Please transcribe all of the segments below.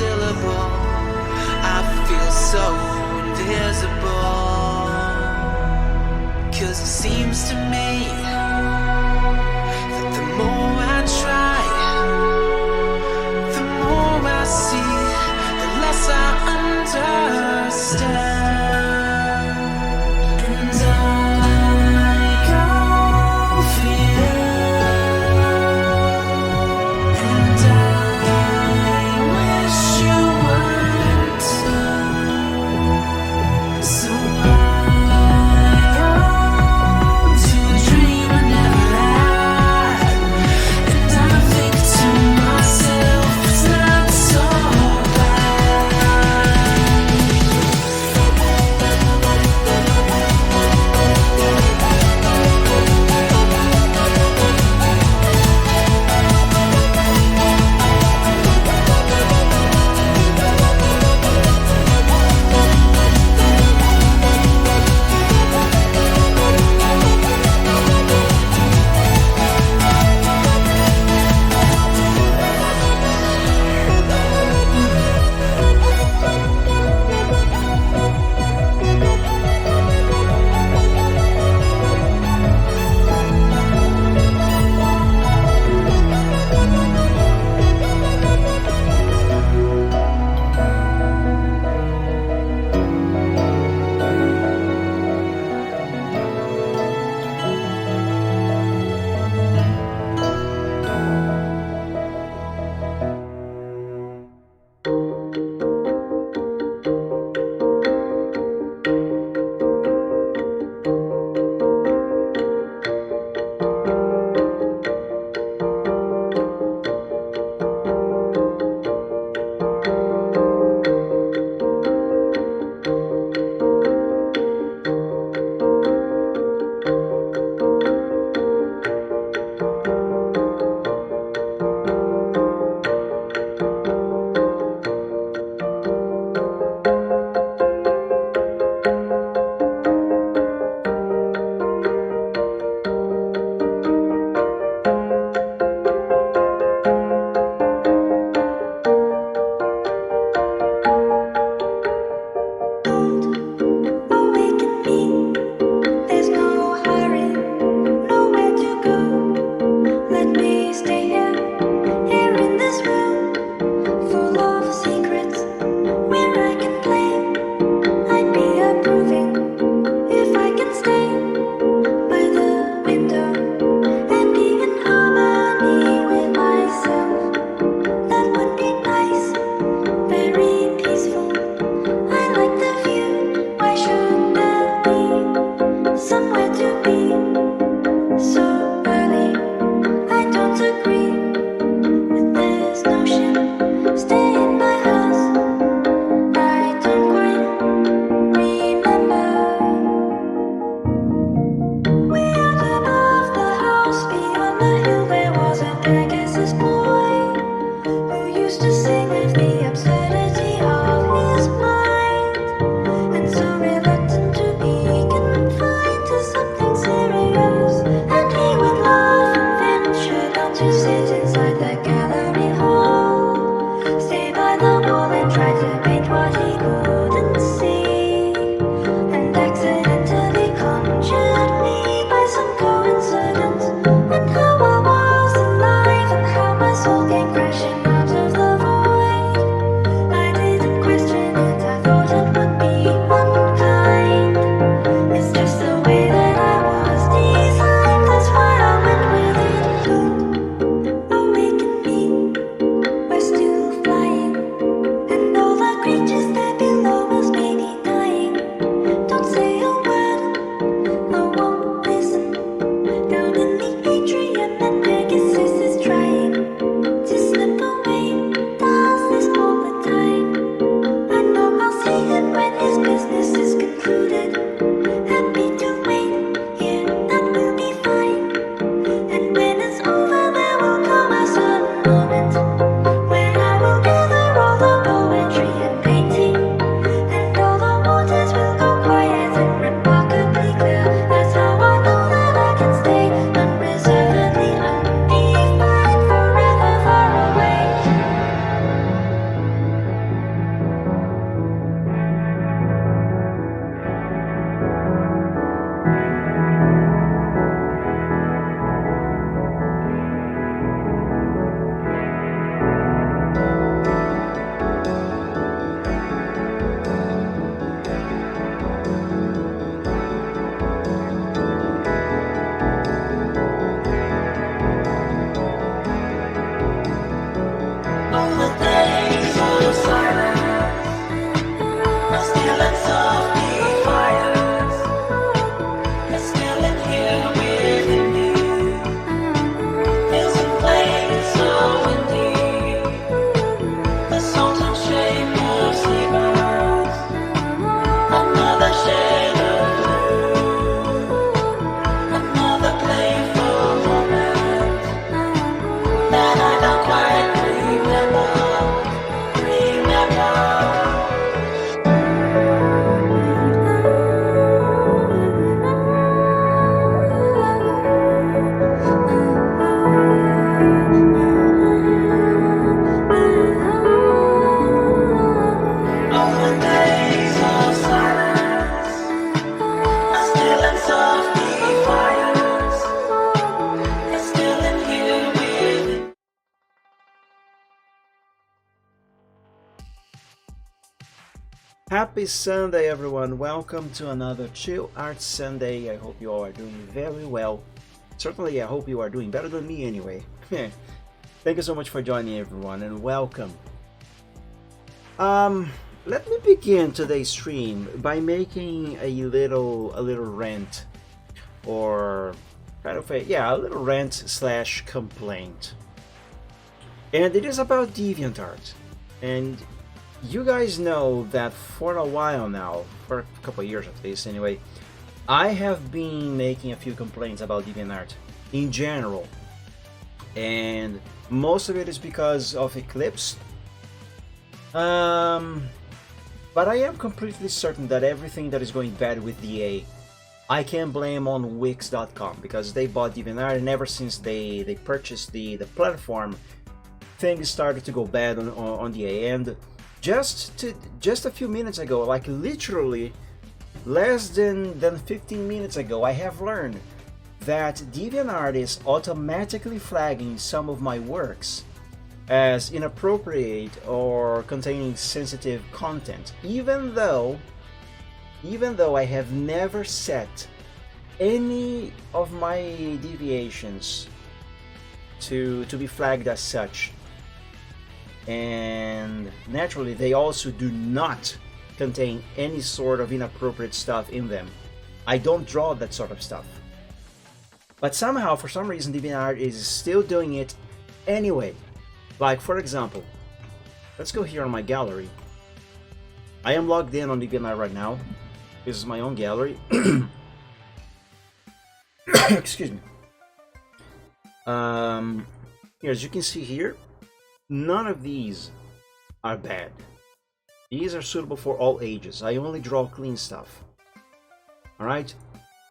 syllable. I feel so invisible. 'Cause it seems to me that the more I try, the more I see, the less I understand. And I go for you, and I wish you would too. So I long to Happy Sunday, everyone. Welcome to another Chill Art Sunday. I hope you all are doing very well. Certainly, I hope you are doing better than me anyway. Thank you so much for joining, everyone, and welcome. Let me begin today's stream by making a little rant, or kind of a little rant slash complaint. And it is about DeviantArt. And you guys know that for a while now, for a couple of years at least anyway, I have been making a few complaints about DeviantArt in general. And most of it is because of Eclipse. But I am completely certain that everything that is going bad with DA, I can blame on Wix.com, because they bought DeviantArt, and ever since they purchased the platform, things started to go bad on DA. And just a few minutes ago, like literally less than 15 minutes ago, I have learned that DeviantArt is automatically flagging some of my works as inappropriate or containing sensitive content, even though I have never set any of my deviations to be flagged as such. And naturally, they also do not contain any sort of inappropriate stuff in them. I don't draw that sort of stuff. But somehow, for some reason, DeviantArt is still doing it anyway. Like, for example, let's go here on my gallery. I am logged in on DeviantArt right now. This is my own gallery. Excuse me. Here, as you can see here, none of these are bad. These are suitable for all ages. I only draw clean stuff. Alright?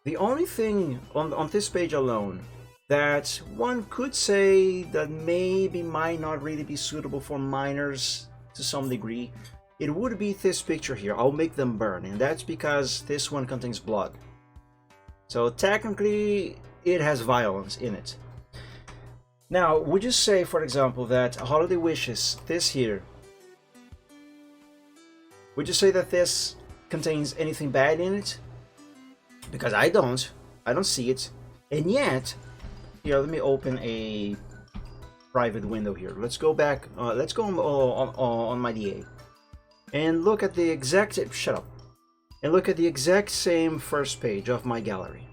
The only thing on this page alone that one could say that maybe might not really be suitable for minors to some degree, it would be this picture here. I'll make them burn, and that's because this one contains blood. So technically, it has violence in it. Now, would you say, for example, that Holiday Wishes, this here, would you say that this contains anything bad in it? Because I don't see it. And yet, here, let me open a private window here. Let's go back, let's go on my DA. And look at the exact, shut up. And look at the exact same first page of my gallery.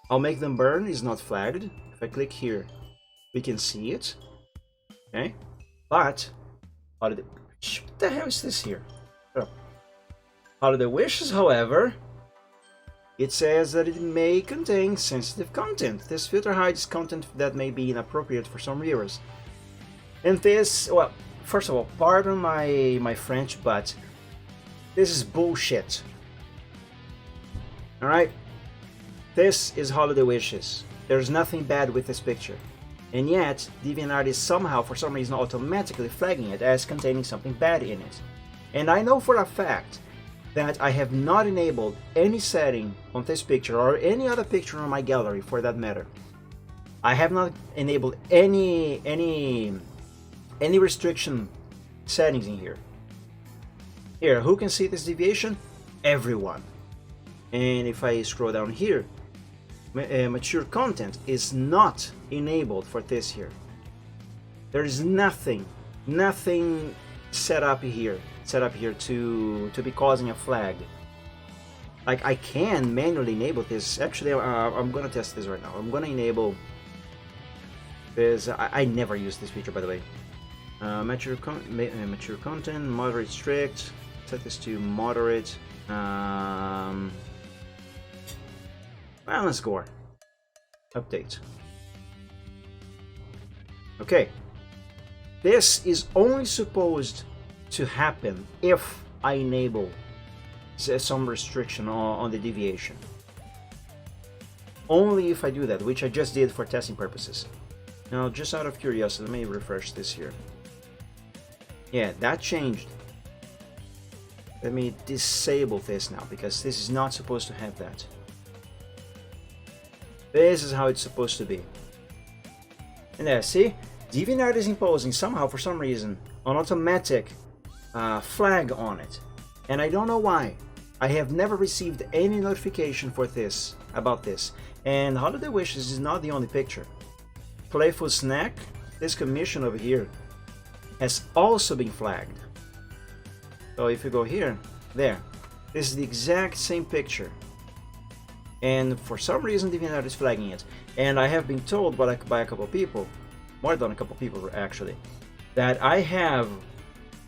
I'll make them burn is not flagged. If I click here, we can see it. Okay, but what the hell is this here? Oh. Holiday Wishes, however, it says that it may contain sensitive content. This filter hides content that may be inappropriate for some viewers. And this, well, first of all, pardon my French, but this is bullshit. All right. This is Holiday Wishes. There's nothing bad with this picture. And yet, DeviantArt is somehow, for some reason, automatically flagging it as containing something bad in it. And I know for a fact that I have not enabled any setting on this picture, or any other picture on my gallery for that matter. I have not enabled any restriction settings in here. Here, who can see this deviation? Everyone. And if I scroll down here, mature content is not enabled for this here. There is nothing set up here to be causing a flag. Like, I can manually enable this. Actually, I'm gonna test this right now. I'm gonna enable this. I never use this feature, by the way. Mature content, moderate, strict. Set this to moderate. Balance score. Update. Okay. This is only supposed to happen if I enable some restriction on the deviation. Only if I do that, which I just did for testing purposes. Now, just out of curiosity, let me refresh this here. Yeah, that changed. Let me disable this now, because this is not supposed to have that. This is how it's supposed to be. And there, see? DeviantArt is imposing somehow, for some reason, an automatic flag on it, and I don't know why. I have never received any notification for this about this. And Holiday Wishes is not the only picture. Playful Snack, this commission over here, has also been flagged. So if you go here, there, this is the exact same picture. And for some reason DeviantArt is flagging it. And I have been told by a couple of people, more than a couple of people actually, that I have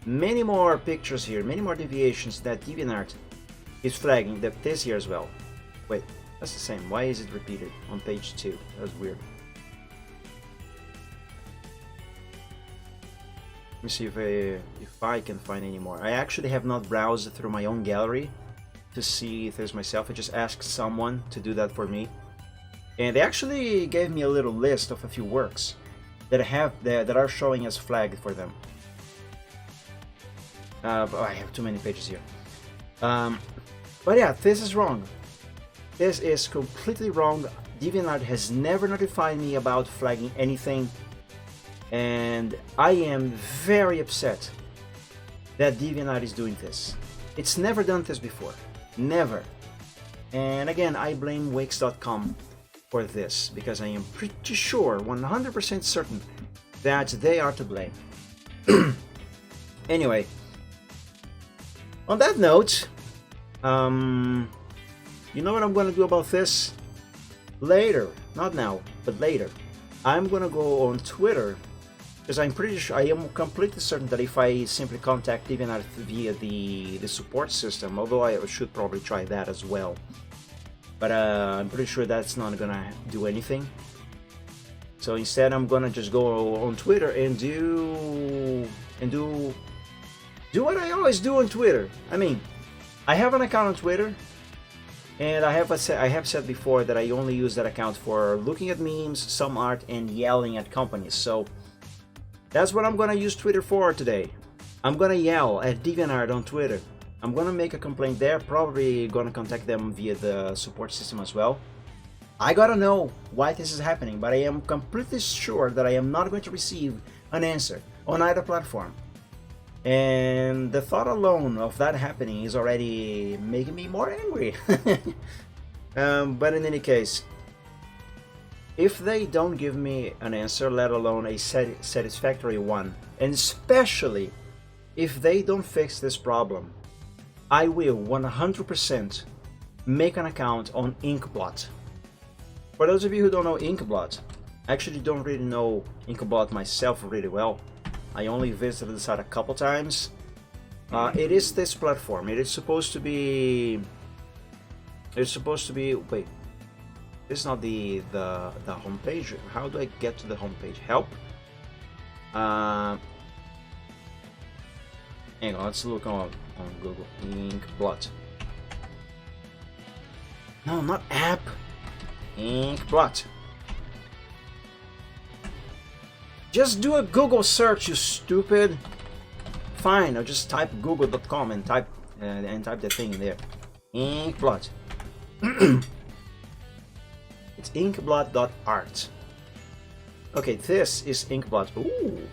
many more pictures here, many more deviations that DeviantArt is flagging this here as well. Wait, that's the same. Why is it repeated on page 2? That's weird. Let me see if I can find any more. I actually have not browsed through my own gallery to see if there's myself. I just asked someone to do that for me, and they actually gave me a little list of a few works that that are showing as flagged for them. I have too many pages here. But yeah, this is wrong. This is completely wrong. DeviantArt has never notified me about flagging anything, and I am very upset that DeviantArt is doing this. It's never done this before. Never. And again, I blame Wix.com for this, because I am pretty sure, 100% certain, that they are to blame. Anyway, on that note, you know what I'm gonna do about this? Later, not now, but later, I'm gonna go on Twitter, because I'm pretty sure, I am completely certain that if I simply contact DeviantArt via the support system, although I should probably try that as well, but I'm pretty sure that's not gonna do anything. So instead, I'm gonna just go on Twitter and do what I always do on Twitter. I mean, I have an account on Twitter, and I have said before that I only use that account for looking at memes, some art, and yelling at companies. So that's what I'm gonna use Twitter for today. I'm gonna yell at DeviantArt on Twitter. I'm gonna make a complaint there, probably gonna contact them via the support system as well. I gotta know why this is happening, but I am completely sure that I am not going to receive an answer on either platform. And the thought alone of that happening is already making me more angry. But in any case, if they don't give me an answer, let alone a satisfactory one, and especially if they don't fix this problem, I will 100% make an account on Inkblot. For those of you who don't know Inkblot, I actually don't really know Inkblot myself really well. I only visited the site a couple times. It is this platform. It is supposed to be. It's supposed to be. Wait, this is not the homepage. How do I get to the homepage? Help. Hang on. Let's look on Google. Inkblot. No, not app. Inkblot. Just do a Google search, you stupid. Fine, I'll just type google.com and type the thing in there. Inkblot. It's inkblot.art. Okay, this is Inkblot. Ooh,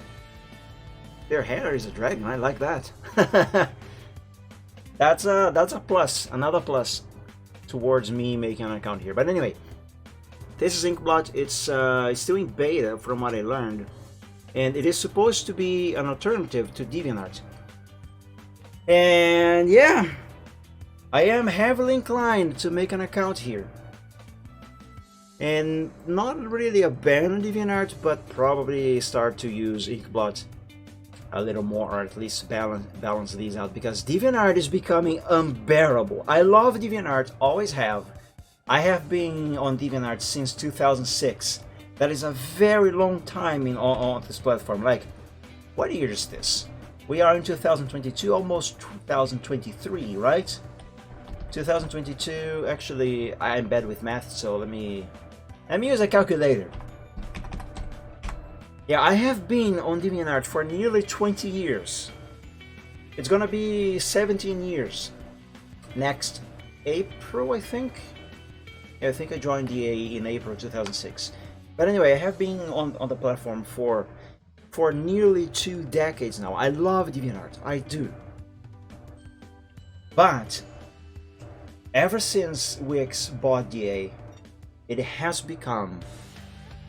their header is a dragon. I like that. That's a plus, another plus towards me making an account here. But anyway, this is Inkblot. It's still in beta from what I learned, and it is supposed to be an alternative to DeviantArt. And yeah, I am heavily inclined to make an account here, and not really abandon DeviantArt, but probably start to use Inkblot a little more, or at least balance these out, because DeviantArt is becoming unbearable. I love DeviantArt, always have. I have been on DeviantArt since 2006. That is a very long time on this platform. Like, what year is this? We are in 2022, almost 2023, right? 2022. Actually, I'm bad with math, so let me use a calculator. Yeah, I have been on DeviantArt for nearly 20 years. It's gonna be 17 years next April, I think. Yeah, I think I joined DA in April 2006. But anyway, I have been on the platform for for nearly 2 decades now. I love DeviantArt, I do. But ever since Wix bought DA, it has become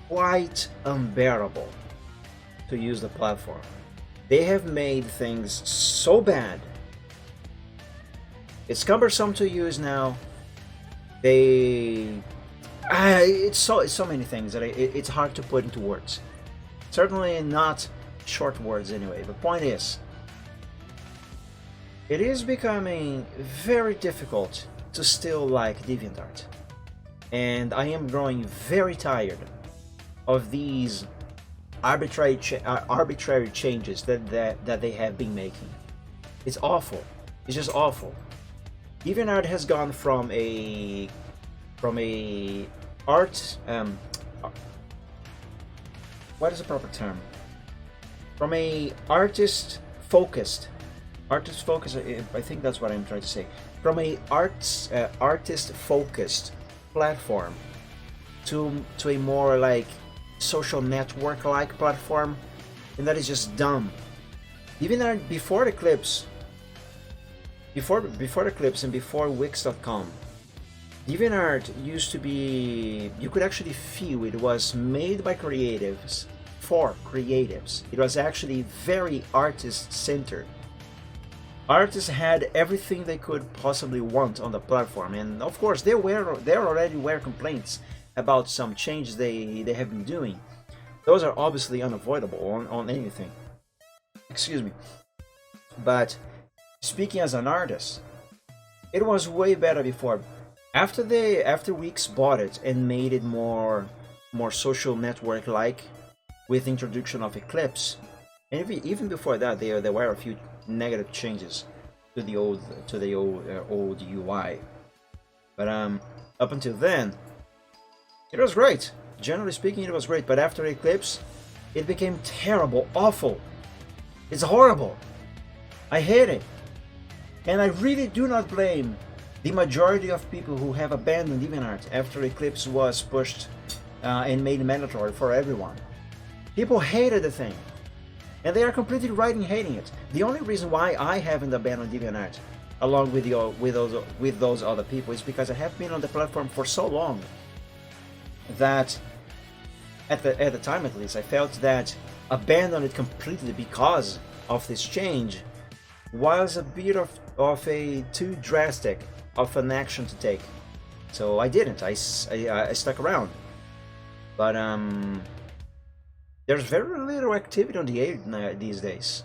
quite unbearable to use the platform. They have made things so bad. It's cumbersome to use now. It's so many things that it's hard to put into words. Certainly not short words anyway. The point is, it is becoming very difficult to still like DeviantArt. And I am growing very tired of these arbitrary changes that they have been making. It's awful. It's just awful. DeviantArt has gone from a art what is the proper term? From a artist focused, I think that's what I'm trying to say. From a artist focused platform to a more like social network like platform, and that is just dumb. Even before Eclipse, and before Wix.com, DeviantArt used to be, you could actually feel it was made by creatives for creatives. It was actually very artist centered. Artists had everything they could possibly want on the platform, and of course there already were complaints about some changes they have been doing. Those are obviously unavoidable on anything. Excuse me. But speaking as an artist, it was way better before. After Wix bought it and made it more social network like, with introduction of Eclipse, and even before that there were a few negative changes to the old UI. But up until then, it was great. Generally speaking, it was great. But after Eclipse, it became terrible, awful. It's horrible. I hate it. And I really do not blame the majority of people who have abandoned DeviantArt after Eclipse was pushed and made mandatory for everyone. People hated the thing, and they are completely right in hating it. The only reason why I haven't abandoned DeviantArt, along with those other people, is because I have been on the platform for so long that, at the time at least, I felt that abandoning it completely because of this change was a bit of a too drastic of an action to take. So I didn't. I stuck around. But there's very little activity on the A these days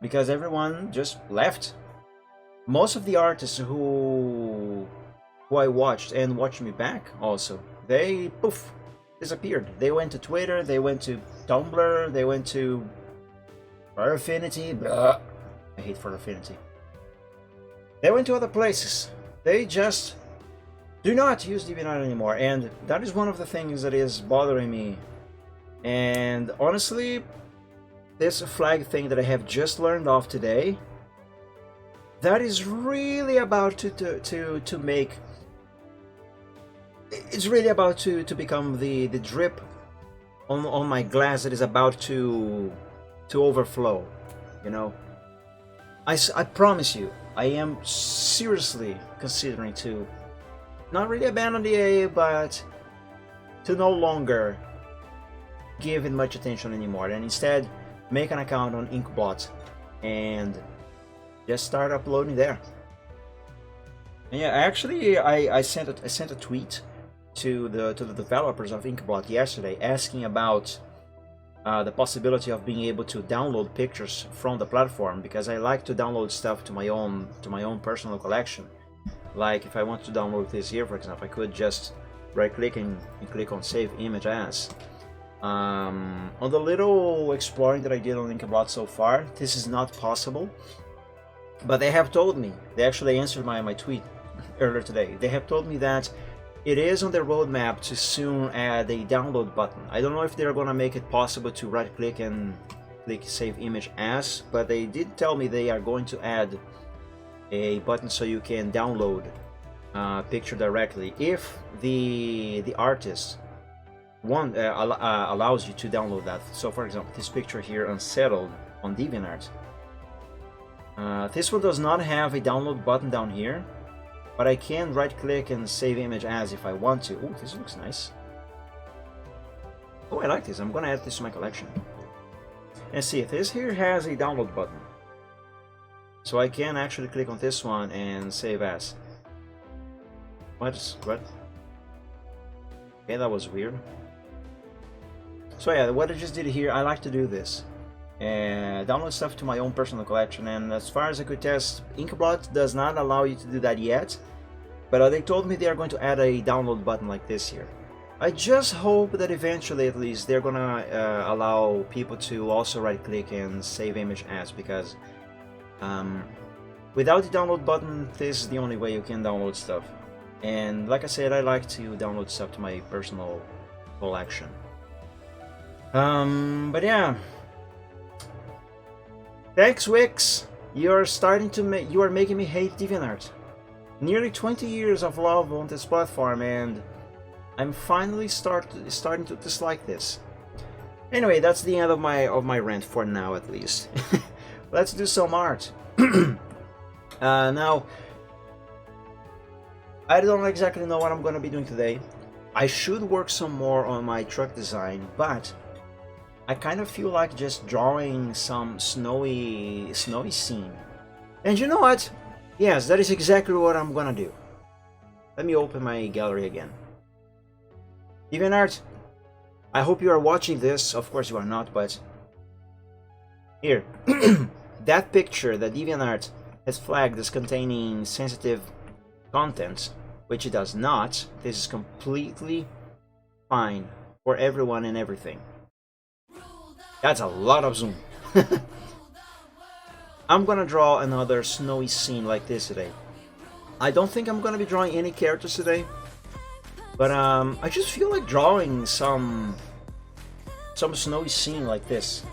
because everyone just left. Most of the artists who I watched and watched me back also, they poof disappeared. They went to Twitter, they went to Tumblr, they went to Fire Affinity. Blah. I hate Fire Affinity. They went to other places. They just do not use DeviantArt anymore, and that is one of the things that is bothering me. And honestly, this flag thing that I have just learned of today, that is really about to make. It's really about to become the drip on my glass that is about to overflow. You know, I promise you, I am seriously considering to not really abandon the A, but to no longer give it much attention anymore, and instead make an account on Inkblot and just start uploading there. And yeah, actually, I sent a tweet to the developers of Inkblot yesterday asking about the possibility of being able to download pictures from the platform, because I like to download stuff to my own personal collection. Like if I want to download this here, for example, I could just right click and click on Save Image As. On the little exploring that I did on Inkblot so far, this is not possible. But they have told me, they actually answered my tweet earlier today. They have told me that it is on their roadmap to soon add a download button. I don't know if they're gonna make it possible to right click and click Save Image As, but they did tell me they are going to add a button so you can download a picture directly if the artist allows you to download that. So for example, this picture here, Unsettled, on DeviantArt. This one does not have a download button down here, but I can right click and save image as if I want to. Oh, this looks nice. Oh, I like this. I'm gonna add this to my collection. And see, this here has a download button. So I can actually click on this one and save as. What? Okay, that was weird. So yeah, what I just did here, I like to do this. And download stuff to my own personal collection, and as far as I could test, Inkblot does not allow you to do that yet, but they told me they are going to add a download button like this here. I just hope that eventually at least they're gonna allow people to also right click and save image as, because without the download button, this is the only way you can download stuff. And like I said, I like to download stuff to my personal collection. But yeah. Thanks, Wix. You are making me hate DeviantArt. Nearly 20 years of love on this platform, and I'm finally starting to dislike this. Anyway, that's the end of my rant for now, at least. Let's do some art. Now, I don't exactly know what I'm gonna be doing today. I should work some more on my truck design, but I kind of feel like just drawing some snowy scene. And you know what? Yes, that is exactly what I'm gonna do. Let me open my gallery again. DeviantArt, I hope you are watching this. Of course you are not, but here. That picture that DeviantArt has flagged as containing sensitive content, which it does not. This is completely fine for everyone and everything. That's a lot of zoom. I'm gonna draw another snowy scene like this today. I don't think I'm gonna be drawing any characters today, but I just feel like drawing some snowy scene like this.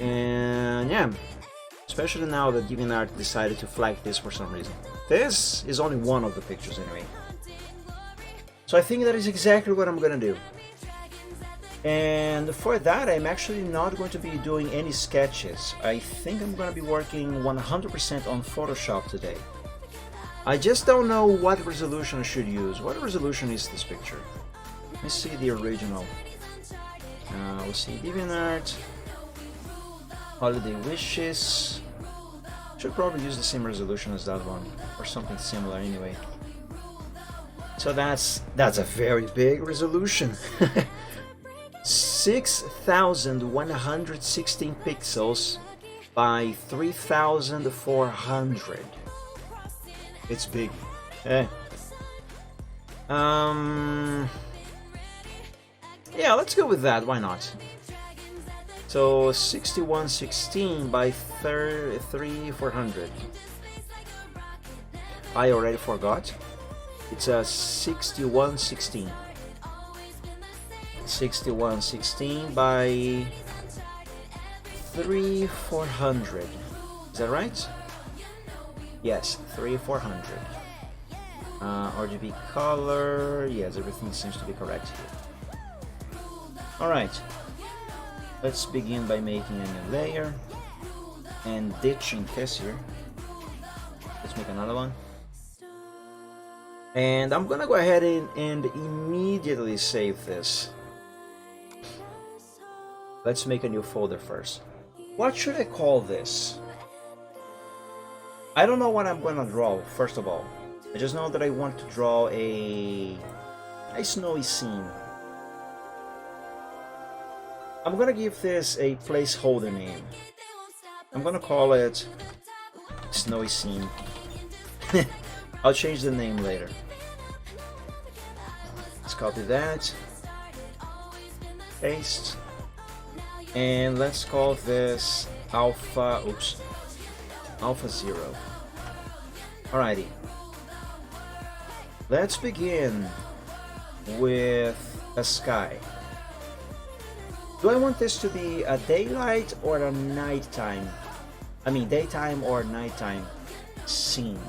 And yeah, especially now that DeviantArt decided to flag this for some reason. This is only one of the pictures anyway. So I think that is exactly what I'm gonna do. And for that, I'm actually not going to be doing any sketches. I think I'm going to be working 100% on Photoshop today. I just don't know what resolution I should use. What resolution is this picture? Let me see the original. Let's see, DeviantArt, Holiday Wishes. Should probably use the same resolution as that one, or something similar anyway. So that's a very big resolution. 6,116 pixels by 3,400. It's big. Yeah, let's go with that. Why not? So 6116 by 3,400. I already forgot. It's a 6116. 6116 by 3,400. Is that right? Yes, 3,400. RGB color. Yes, everything seems to be correct here. Alright. Let's begin by making a new layer and ditching this here. Let's make another one. And I'm gonna go ahead and immediately save this. Let's make a new folder first. What should I call this? I don't know what I'm gonna draw, first of all. I just know that I want to draw a snowy scene. I'm gonna give this a placeholder name. I'm gonna call it Snowy Scene. I'll change the name later. Let's copy that. Paste. And let's call this Alpha 0. Alrighty. Let's begin with a sky. Do I want this to be a daylight or a nighttime? I mean, daytime or nighttime scene?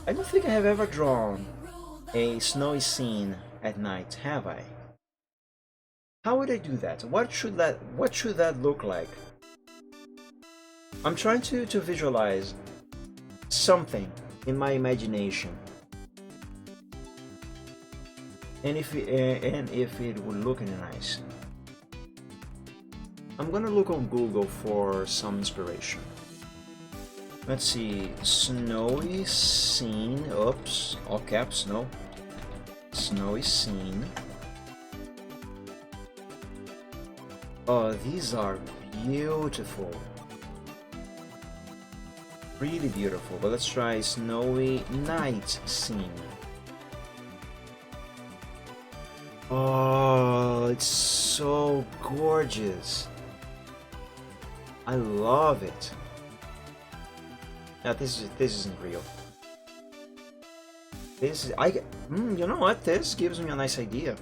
I don't think I have ever drawn a snowy scene at night, have I? How would I do that? What should that look like? I'm trying to visualize something in my imagination. And if it would look nice. I'm gonna look on Google for some inspiration. Let's see, snowy scene, oops, all caps, no. Snowy scene. Oh, these are beautiful. Really beautiful, but let's try snowy night scene. Oh, it's so gorgeous. I love it. Now this isn't real. This is you know what? This gives me a nice idea.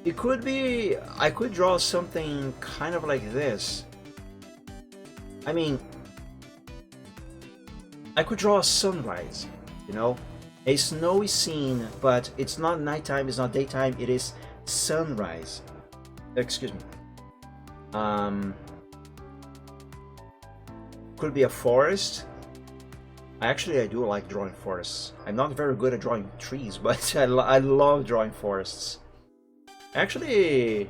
It could be I could draw something kind of like this. I mean, I could draw a sunrise, you know, a snowy scene, but it's not nighttime, it's not daytime, it is sunrise. Excuse me. Could be a forest. I do like drawing forests. I'm not very good at drawing trees, but I love drawing forests. Actually,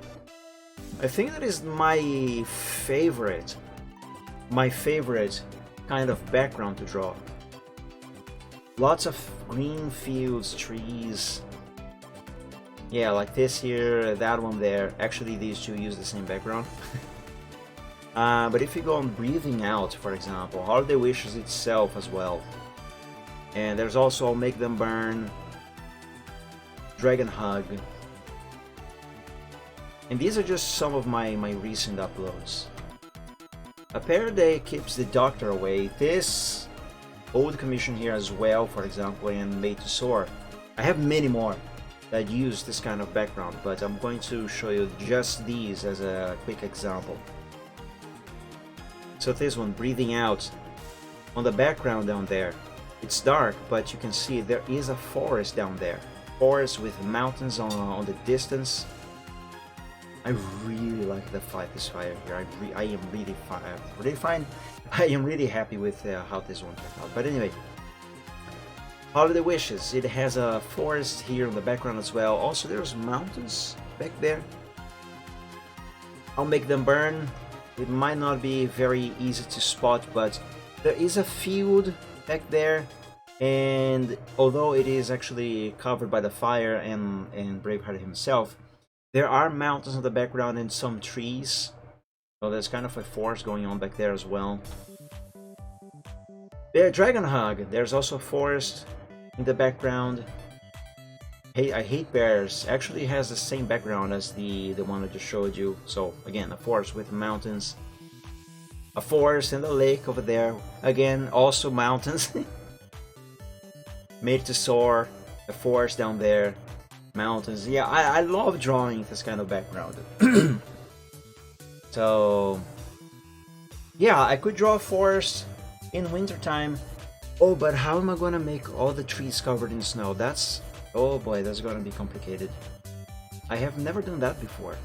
I think that is my favorite kind of background to draw. Lots of green fields, trees. Yeah, like this here, that one there. Actually, these two use the same background. But if you go on Breathing Out, for example, Holiday Wishes itself as well. And there's also I'll Make Them Burn, Dragon Hug. And these are just some of my recent uploads. A Pear Day Keeps the Doctor Away. This old commission here as well, for example, and Made to Soar. I have many more that use this kind of background, but I'm going to show you just these as a quick example. So this one, Breathing Out, on the background down there, it's dark, but you can see there is a forest down there. Forest with mountains on the distance. I really like this fire here. I am really happy with how this one turned out. But anyway, Holiday Wishes. It has a forest here in the background as well. Also, there's mountains back there. I'll Make Them Burn. It might not be very easy to spot, but there is a field back there, and although it is actually covered by the fire and Braveheart himself, there are mountains in the background and some trees. So there's kind of a forest going on back there as well. There, Dragon Hug. There's also a forest in the background. Hey, I Hate Bears actually has the same background as the one I just showed you. So again, a forest with mountains. A forest and a lake over there. Again, also mountains. Made to Soar. A forest down there. Mountains. Yeah, I love drawing this kind of background. So yeah, I could draw a forest in wintertime. Oh, but how am I gonna make all the trees covered in snow? Oh boy, that's gonna be complicated. I have never done that before.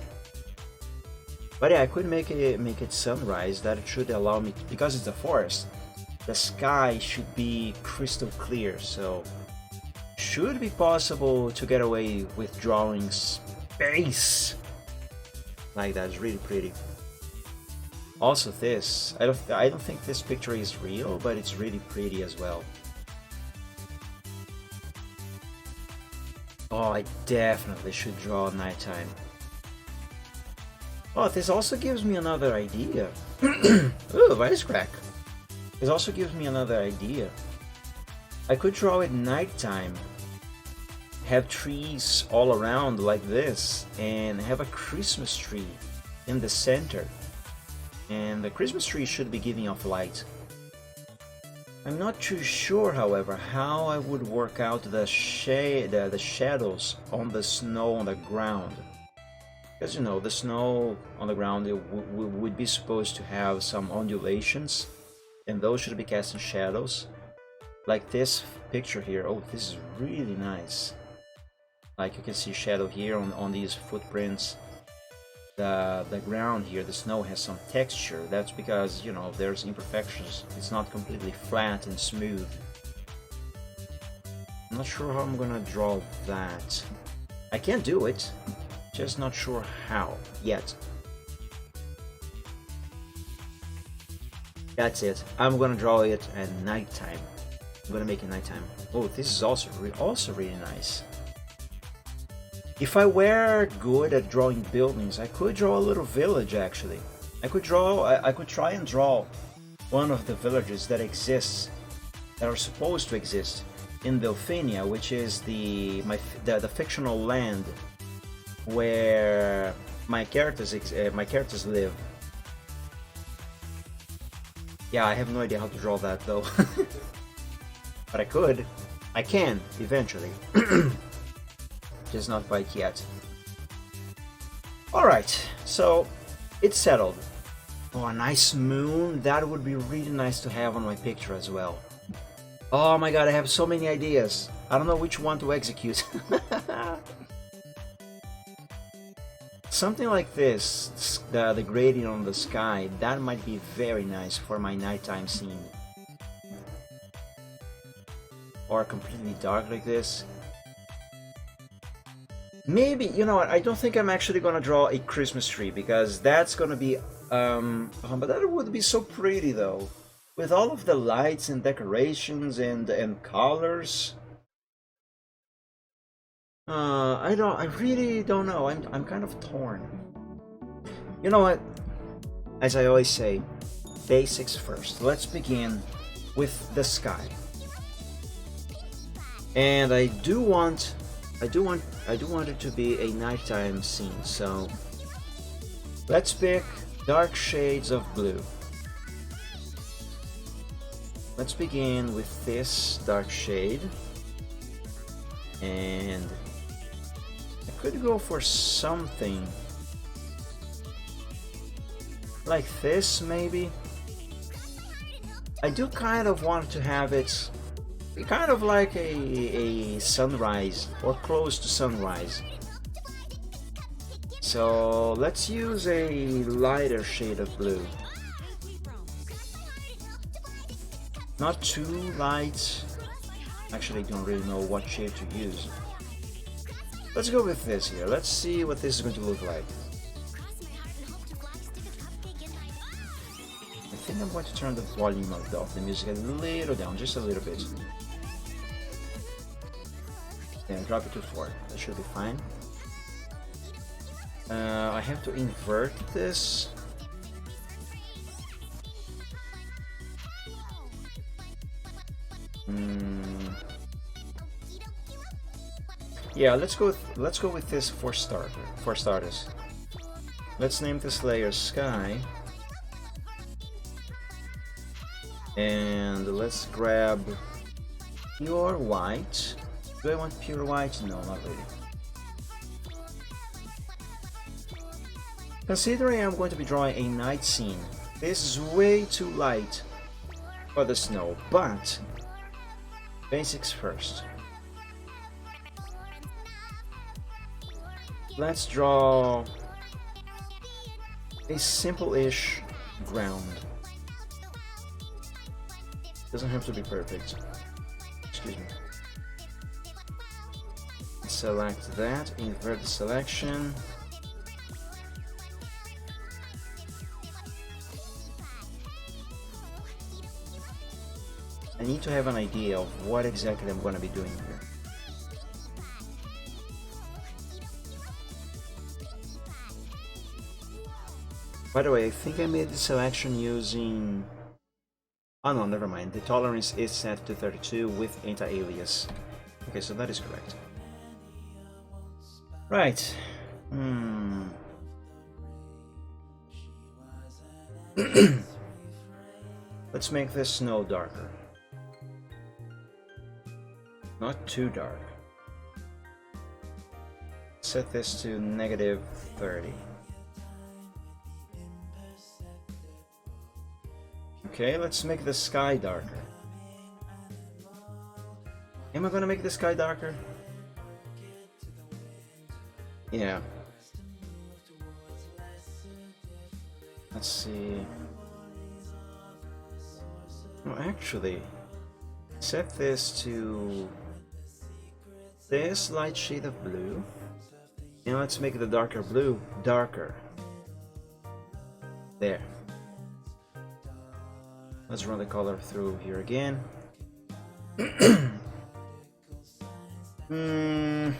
But yeah, I could make it sunrise. That should allow me, because it's a forest, the sky should be crystal clear, so should be possible to get away with drawing space like that. It's really pretty. Also this, I don't think this picture is real, but it's really pretty as well. Oh, I definitely should draw nighttime. Oh, this also gives me another idea. Ooh, voice crack. This also gives me another idea. I could draw it nighttime, have trees all around like this, and have a Christmas tree in the center. And the Christmas tree should be giving off light. I'm not too sure, however, how I would work out the shadows on the snow on the ground. Because, you know, the snow on the ground would be supposed to have some undulations, and those should be casting shadows. Like this picture here. Oh, this is really nice. Like you can see shadow here on these footprints. The ground here, the snow has some texture. That's because, you know, there's imperfections. It's not completely flat and smooth. I'm not sure how I'm gonna draw that. I can do it, just not sure how yet. That's it. I'm gonna draw it at nighttime. I'm gonna make it nighttime. Oh, this is also really nice. If I were good at drawing buildings, I could draw a little village actually. I could try and draw one of the villages that exists, that are supposed to exist in Delphenia, which is the fictional land where my characters live. Yeah, I have no idea how to draw that though. But I could. I can eventually. Just not quite yet. Alright, so it's settled. Oh, a nice moon. That would be really nice to have on my picture as well. Oh my god, I have so many ideas. I don't know which one to execute. Something like this, the gradient on the sky, that might be very nice for my nighttime scene. Or completely dark like this. Maybe, you know what, I don't think I'm actually gonna draw a Christmas tree, because that's gonna be, but that would be so pretty though. With all of the lights and decorations and colors. I really don't know, I'm kind of torn. You know what, as I always say, basics first. Let's begin with the sky. And I do want it to be a nighttime scene, so let's pick dark shades of blue. Let's begin with this dark shade, and I could go for something like this maybe. I do kind of want to have it kind of like a sunrise or close to sunrise. So let's use a lighter shade of blue. Not too light. Actually, I don't really know what shade to use. Let's go with this here. Let's see what this is going to look like. I think I'm going to turn the volume of the music a little down, just a little bit. Then drop it to 4. That should be fine. I have to invert this. Yeah, let's go with this for starters. Let's name this layer Sky. And let's grab pure white. Do I want pure white? No, not really. Considering I'm going to be drawing a night scene, this is way too light for the snow, but basics first. Let's draw a simple-ish ground. Doesn't have to be perfect. Excuse me. Select that, invert the selection. I need to have an idea of what exactly I'm going to be doing here. By the way, I think I made the selection using... Oh no, never mind. The tolerance is set to 32 with anti-alias. Okay, so that is correct. Right. Let's make this snow darker. Not too dark. Set this to -30. Okay, let's make the sky darker. Am I gonna make the sky darker? Yeah. Let's see. No, actually, set this to this light shade of blue. And let's make the darker blue darker. There. Let's run the color through here again. Hmm.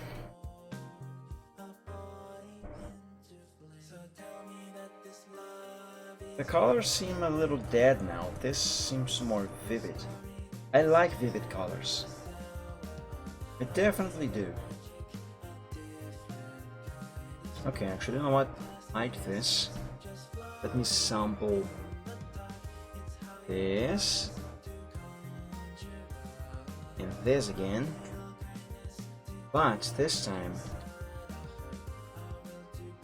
The colors seem a little dead now. This seems more vivid. I like vivid colors. I definitely do. Okay, actually, you know what? Hide this. Let me sample this. And this again. But this time,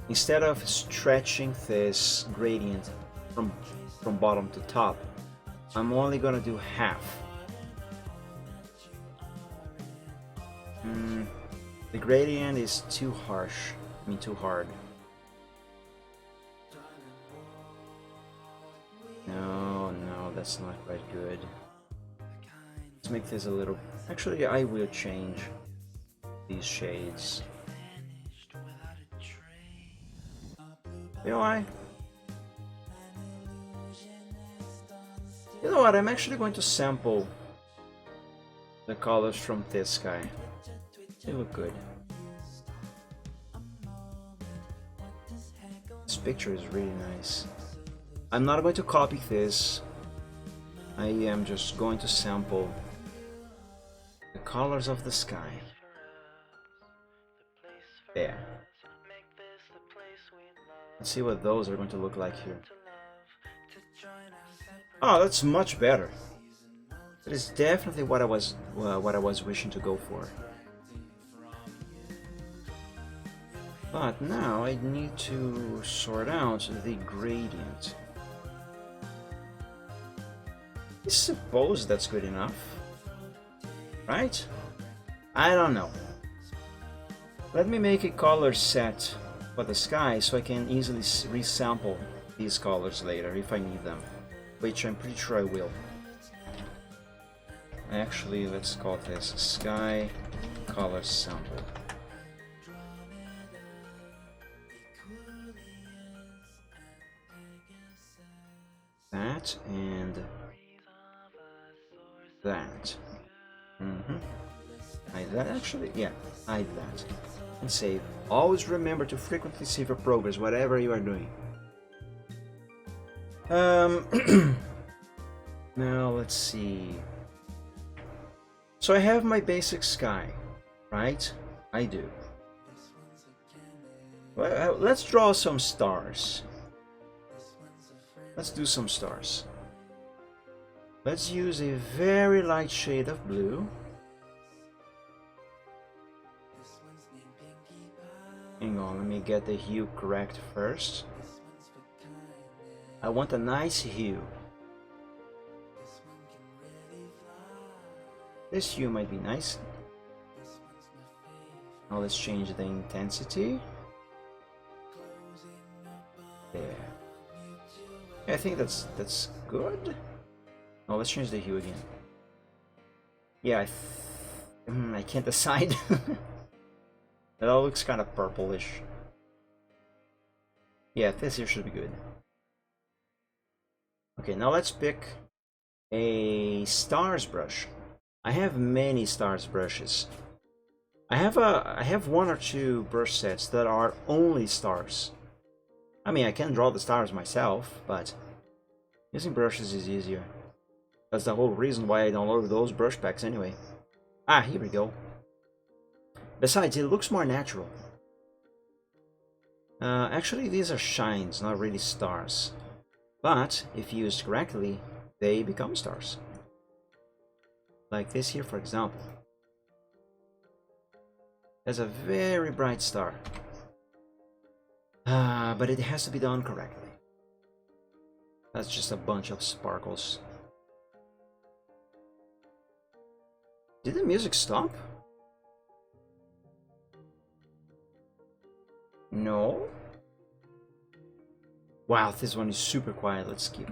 instead of stretching this gradient from bottom to top, I'm only gonna do half. The gradient is too harsh. I mean, too hard. No, that's not quite good. Let's make this a little... Actually, I will change these shades. You know why? You know what? I'm actually going to sample the colors from this guy. They look good. This picture is really nice. I'm not going to copy this. I am just going to sample the colors of the sky. There. Let's see what those are going to look like here. Oh, that's much better. That is definitely what I was wishing to go for. But now I need to sort out the gradient. I suppose that's good enough, right? I don't know. Let me make a color set for the sky so I can easily resample these colors later if I need them, which I'm pretty sure I will. Actually, let's call this sky color sample. That and that. Hide that actually? Yeah, hide that. And save. Always remember to frequently save your progress, whatever you are doing. Now let's see. So I have my basic sky, right? I do. Well, let's draw some stars. Let's do some stars. Let's use a very light shade of blue. Hang on, let me get the hue correct first. I want a nice hue. This hue might be nice. Now let's change the intensity. There. I think that's good. Now let's change the hue again. Yeah, I can't decide. That all looks kind of purplish. Yeah, this here should be good. Okay, now let's pick a stars brush. I have many stars brushes. I have one or two brush sets that are only stars. I mean, I can draw the stars myself, but using brushes is easier. That's the whole reason why I downloaded those brush packs anyway. Ah, here we go. Besides, it looks more natural. Actually, these are shines, not really stars. But, if used correctly, they become stars. Like this here, for example. There's a very bright star. But it has to be done correctly. That's just a bunch of sparkles. Did the music stop? No. Wow, this one is super quiet. Let's skip.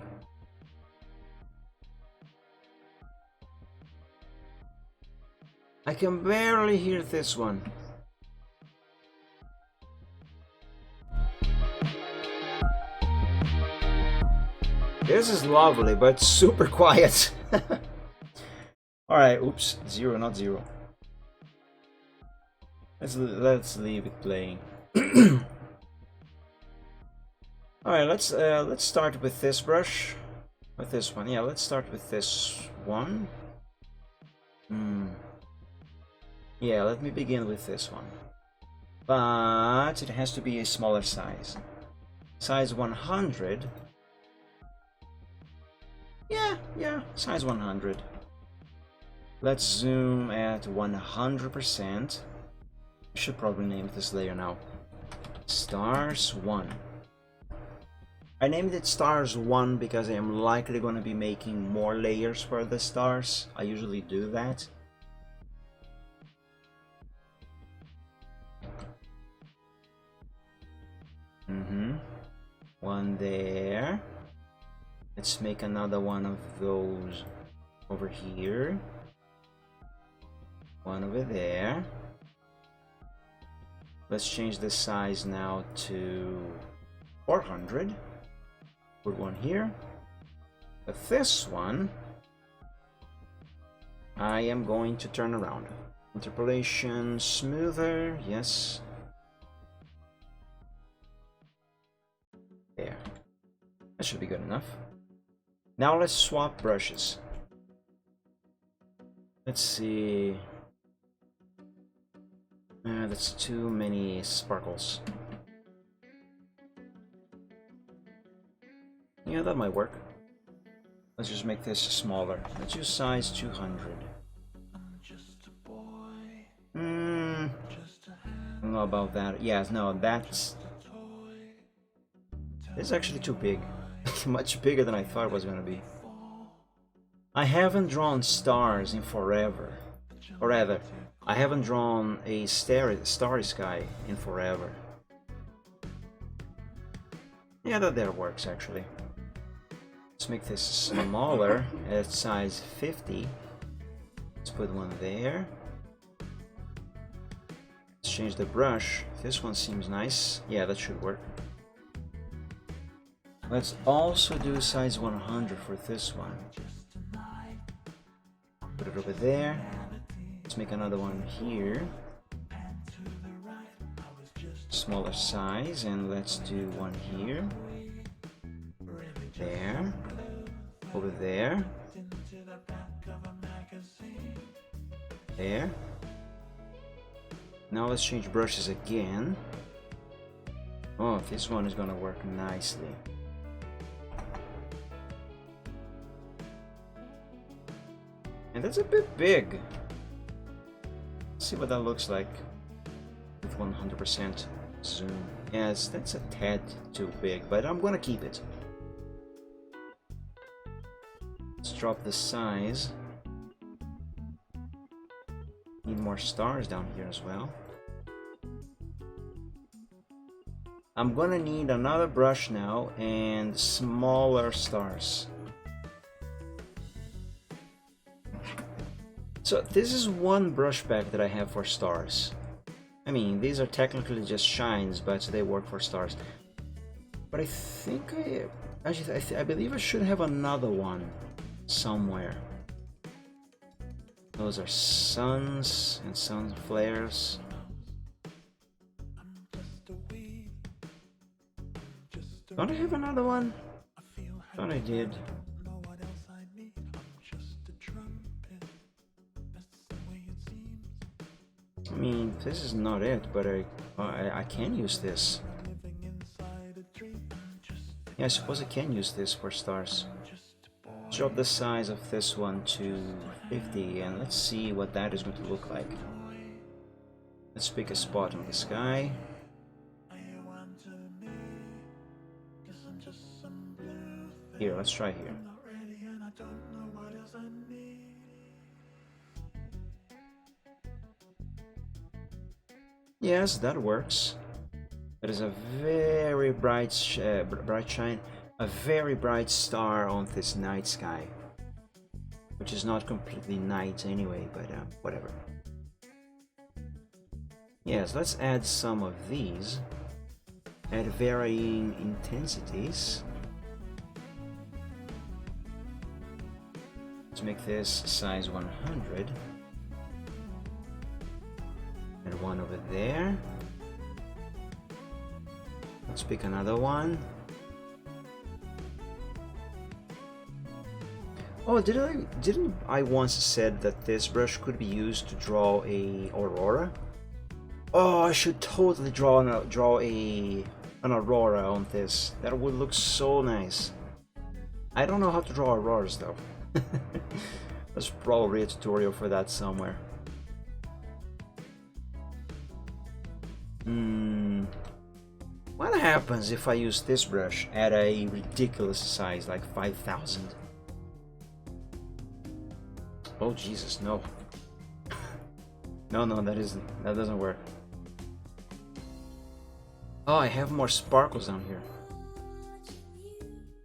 I can barely hear this one. This is lovely, but super quiet. Alright, oops, 0, not 0. Let's leave it playing. Alright, let's start with this brush. With this one. Yeah, let's start with this one. Yeah, let me begin with this one. But it has to be a smaller size. Size 100. Yeah, size 100. Let's zoom at 100%. I should probably name this layer now. Stars 1. I named it Stars 1 because I am likely going to be making more layers for the stars. I usually do that. One there. Let's make another one of those over here. One over there. Let's change the size now to 400. Put one here. With this one, I am going to turn around. Interpolation smoother, yes. There. That should be good enough. Now let's swap brushes. Let's see. That's too many sparkles. Yeah, that might work. Let's just make this smaller. Let's use size 200. I don't know about that. Yeah, no, that's actually too big. Much bigger than I thought it was gonna be. I haven't drawn stars in forever. Or rather, I haven't drawn a starry sky in forever. Yeah, that there works actually. Let's make this smaller at size 50. Let's put one there. Let's change the brush. This one seems nice. Yeah, that should work. Let's also do size 100 for this one. Put it over there. Let's make another one here. Smaller size, and let's do one here. There. Over there. There. Now let's change brushes again. Oh, this one is gonna work nicely. And that's a bit big. Let's see what that looks like with 100% zoom. Yes, that's a tad too big, but I'm gonna keep it. Let's drop the size. Need more stars down here as well. I'm gonna need another brush now and smaller stars. So this is one brush pack that I have for stars. I mean, these are technically just shines, but they work for stars. But I think I believe I should have another one somewhere. Those are suns and sun flares. Don't I have another one? Thought I did. I mean, this is not it, but I can use this. Yeah, I suppose I can use this for stars. Drop the size of this one to 50 and let's see what that is going to look like. Let's pick a spot on the sky. Here, let's try here. Yes, that works. There is a very bright shine, a very bright star on this night sky, which is not completely night anyway, but whatever. Yes, let's add some of these at varying intensities. Let's make this size 100. And one over there. Let's pick another one. Oh, didn't I once said that this brush could be used to draw a aurora? Oh, I should totally draw an aurora on this. That would look so nice. I don't know how to draw auroras though. There's probably a tutorial for that somewhere. What happens if I use this brush at a ridiculous size, like 5,000? Oh Jesus, no. No, that doesn't work. Oh, I have more sparkles down here.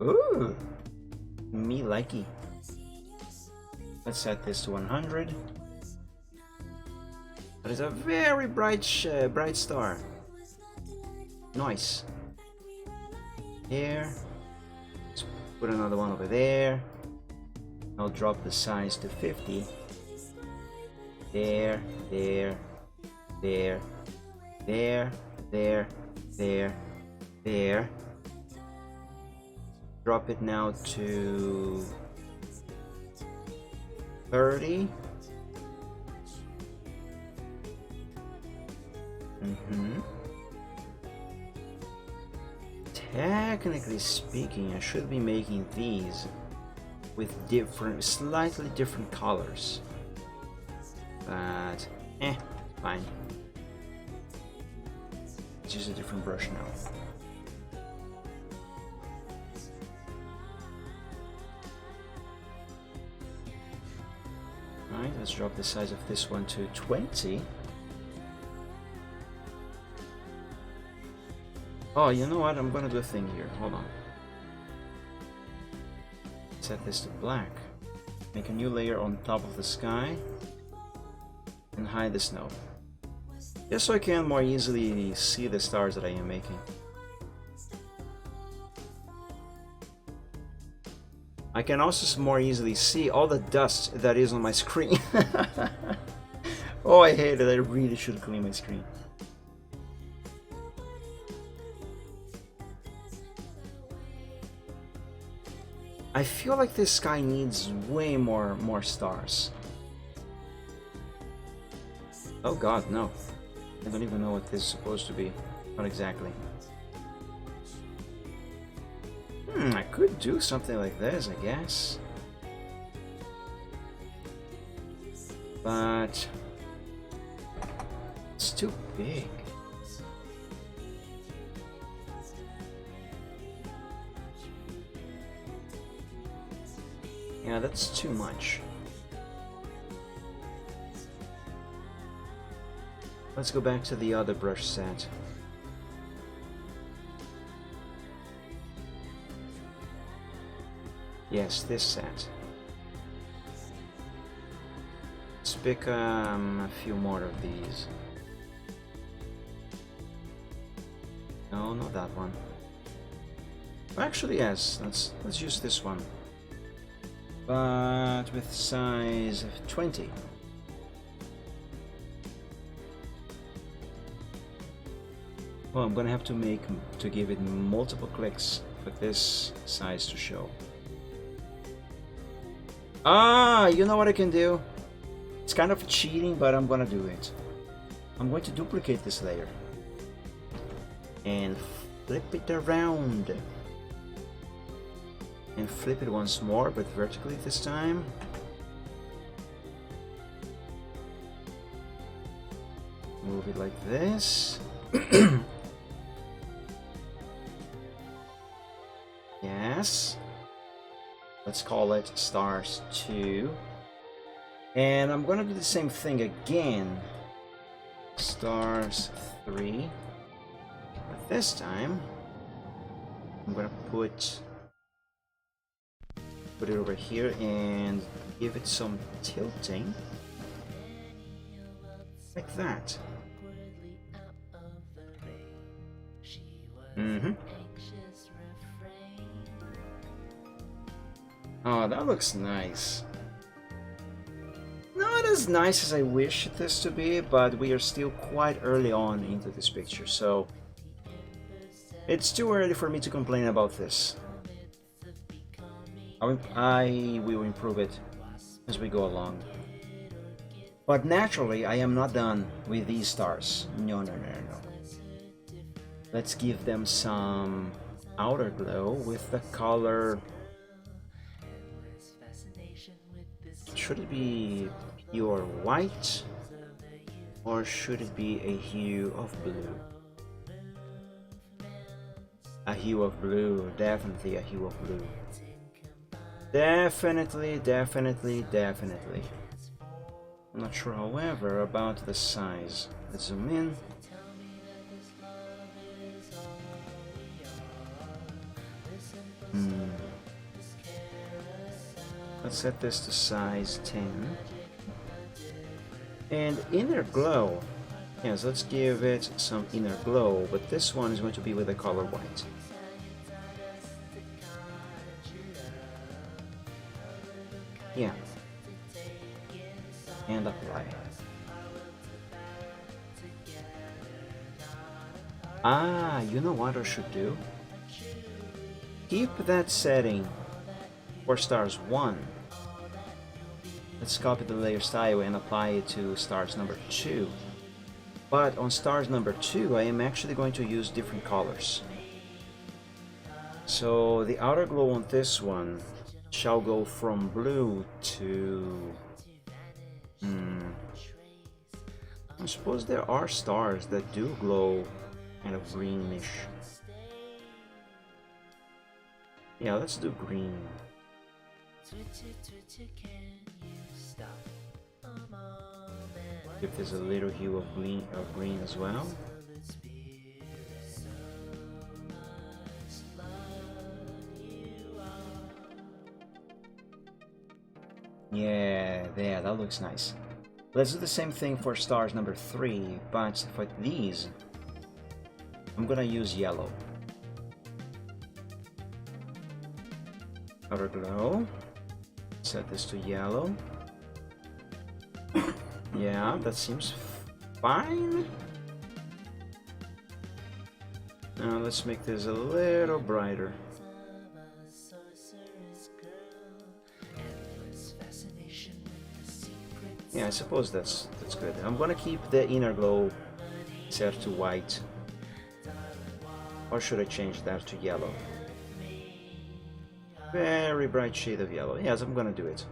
Ooh, me likey. Let's set this to 100. That is a very bright star. Nice. Here. Let's put another one over there. I'll drop the size to 50. There. Drop it now to 30. Technically speaking, I should be making these with slightly different colors. But, fine. Let's use a different brush now. Alright, let's drop the size of this one to 20. Oh, you know what? I'm gonna do a thing here. Hold on. Set this to black. Make a new layer on top of the sky. And hide the snow. Just so I can more easily see the stars that I am making. I can also more easily see all the dust that is on my screen. Oh, I hate it. I really should clean my screen. I feel like this sky needs way more stars. Oh god, no. I don't even know what this is supposed to be. Not exactly. I could do something like this, I guess. But it's too big. Yeah, that's too much. Let's go back to the other brush set. Yes, this set. Let's pick a few more of these. No, not that one. Actually, yes. Let's use this one, but with size 20. Well, I'm gonna have to give it multiple clicks for this size to show. Ah, you know what I can do? It's kind of cheating, but I'm gonna do it. I'm going to duplicate this layer and flip it around. And flip it once more, but vertically this time. Move it like this. Yes. Let's call it stars 2. And I'm gonna do the same thing again. Stars 3. this time I'm gonna put it over here and give it some tilting like that. Oh, that looks nice. Not as nice as I wish this to be, but we are still quite early on into this picture, so it's too early for me to complain about this. I will improve it as we go along. But naturally, I am not done with these stars. No. Let's give them some outer glow with the color. Should it be pure white or should it be a hue of blue? A hue of blue, definitely a hue of blue. Definitely. I'm not sure, however, about the size. Let's zoom in. Let's set this to size 10. And inner glow. Yes, let's give it some inner glow, but this one is going to be with the color white. Yeah. And apply. Ah, you know what I should do? Keep that setting for stars 1. Let's copy the layer style and apply it to stars number 2. But on stars number 2, I am actually going to use different colors. So the outer glow on this one shall go from blue to... I suppose there are stars that do glow kind of greenish. Yeah, let's do green. If there's a little hue of green as well. Yeah, there, that looks nice. Let's do the same thing for stars number 3, but for these, I'm gonna use yellow. Outer glow. Set this to yellow. Yeah, that seems fine. Now let's make this a little brighter. Yeah, I suppose that's good. I'm gonna keep the inner glow set to white. Or should I change that to yellow? Very bright shade of yellow. Yes, I'm gonna do it.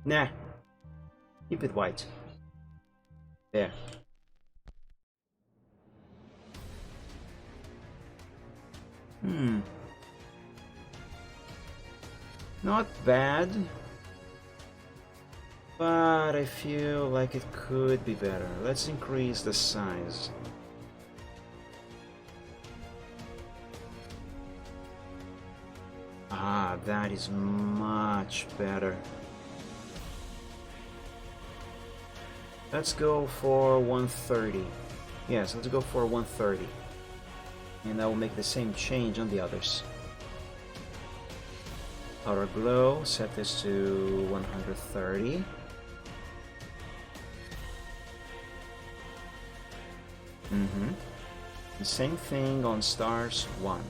Nah. Keep it white. There. Not bad. But I feel like it could be better. Let's increase the size. Ah, that is much better. Let's go for 130. Yes, let's go for 130. And I will make the same change on the others. Outer glow, set this to 130. The same thing on stars 1.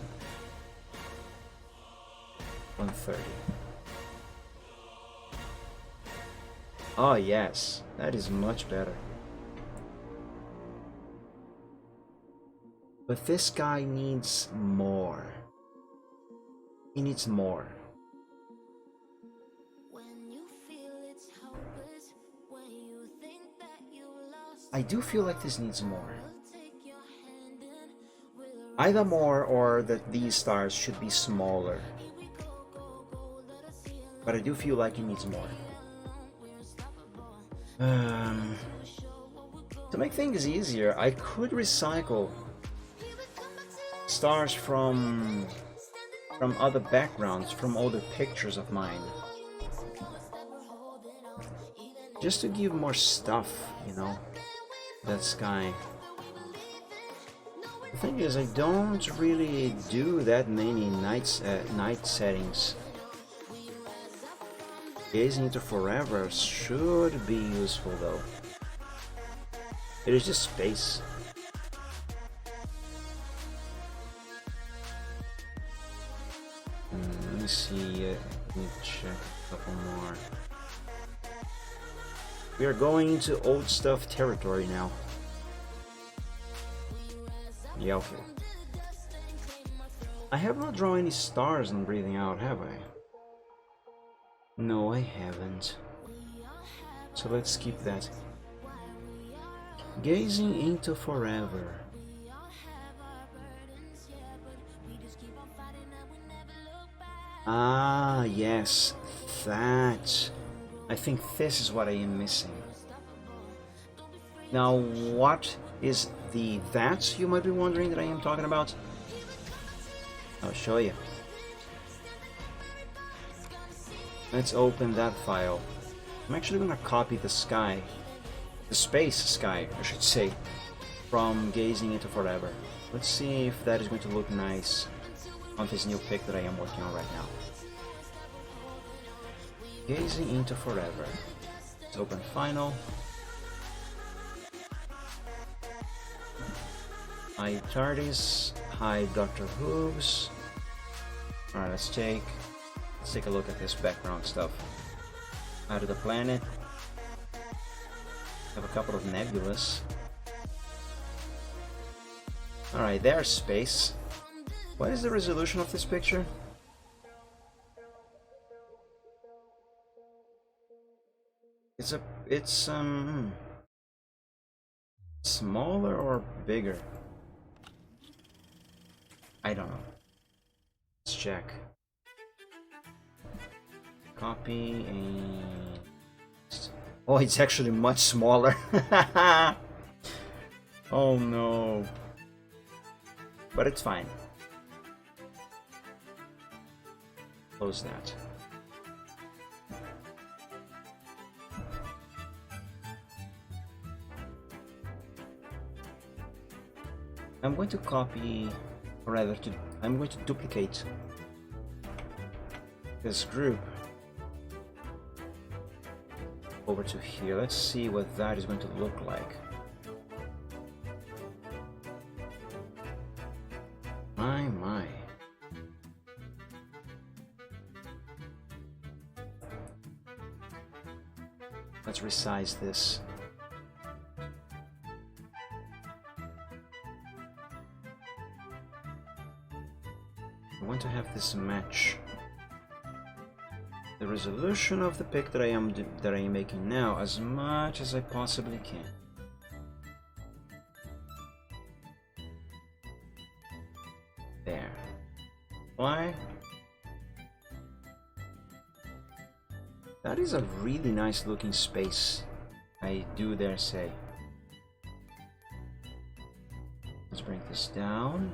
130. Oh yes, that is much better. But this guy needs more. He needs more. I do feel like this needs more. Either more or that these stars should be smaller. But I do feel like it needs more. To make things easier, I could recycle stars from other backgrounds, from older pictures of mine. Just to give more stuff, you know, that sky. The thing is, I don't really do that many night settings. Gazing into Forever should be useful though. It is just space. Let me see, let me check a couple more. We are going into old stuff territory now. Yeah, okay. I have not drawn any stars in Breathing Out, have I? No, I haven't. So let's skip that. Gazing into Forever. Ah, yes, that. I think this is what I am missing. Now, what is the that you might be wondering that I am talking about? I'll show you. Let's open that file. I'm actually gonna copy the sky, the space sky, I should say, from Gazing into Forever. Let's see if that is going to look nice on this new pic that I am working on right now. Gazing into Forever. Let's open Final. Hide TARDIS, hide Dr. Hooves. Alright, let's take a look at this background stuff. Out of the planet. Have a couple of nebulas. Alright, there's space. What is the resolution of this picture? It's smaller or bigger? I don't know. Let's check. Copy and... Oh, it's actually much smaller. Oh no. But it's fine. Close that. I'm going to copy, or rather, I'm going to duplicate this group over to here. Let's see what that is going to look like. My. Let's resize this. I want to have this match the resolution of the pic that I am making now as much as I possibly can. There. Why? That is a really nice looking space, I do dare say. Let's bring this down.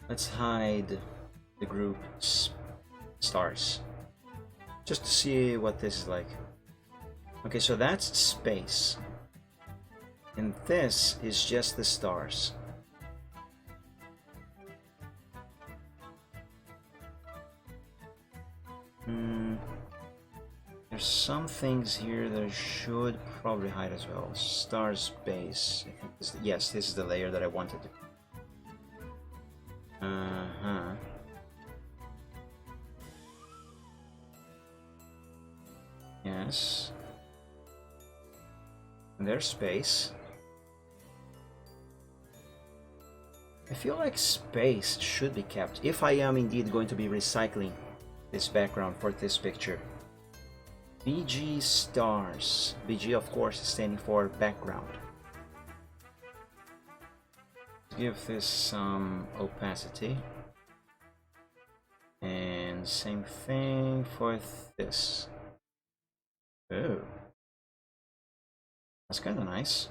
Let's hide the group stars, just to see what this is like. Okay, so that's space, and this is just the stars. There's some things here that I should probably hide as well. Star space. I think yes, this is the layer that I wanted to. Yes. And there's space. I feel like space should be kept if I am indeed going to be recycling this background for this picture. BG stars. BG, of course, is standing for background. Give this some opacity. And same thing for this. Oh, That's kind of nice.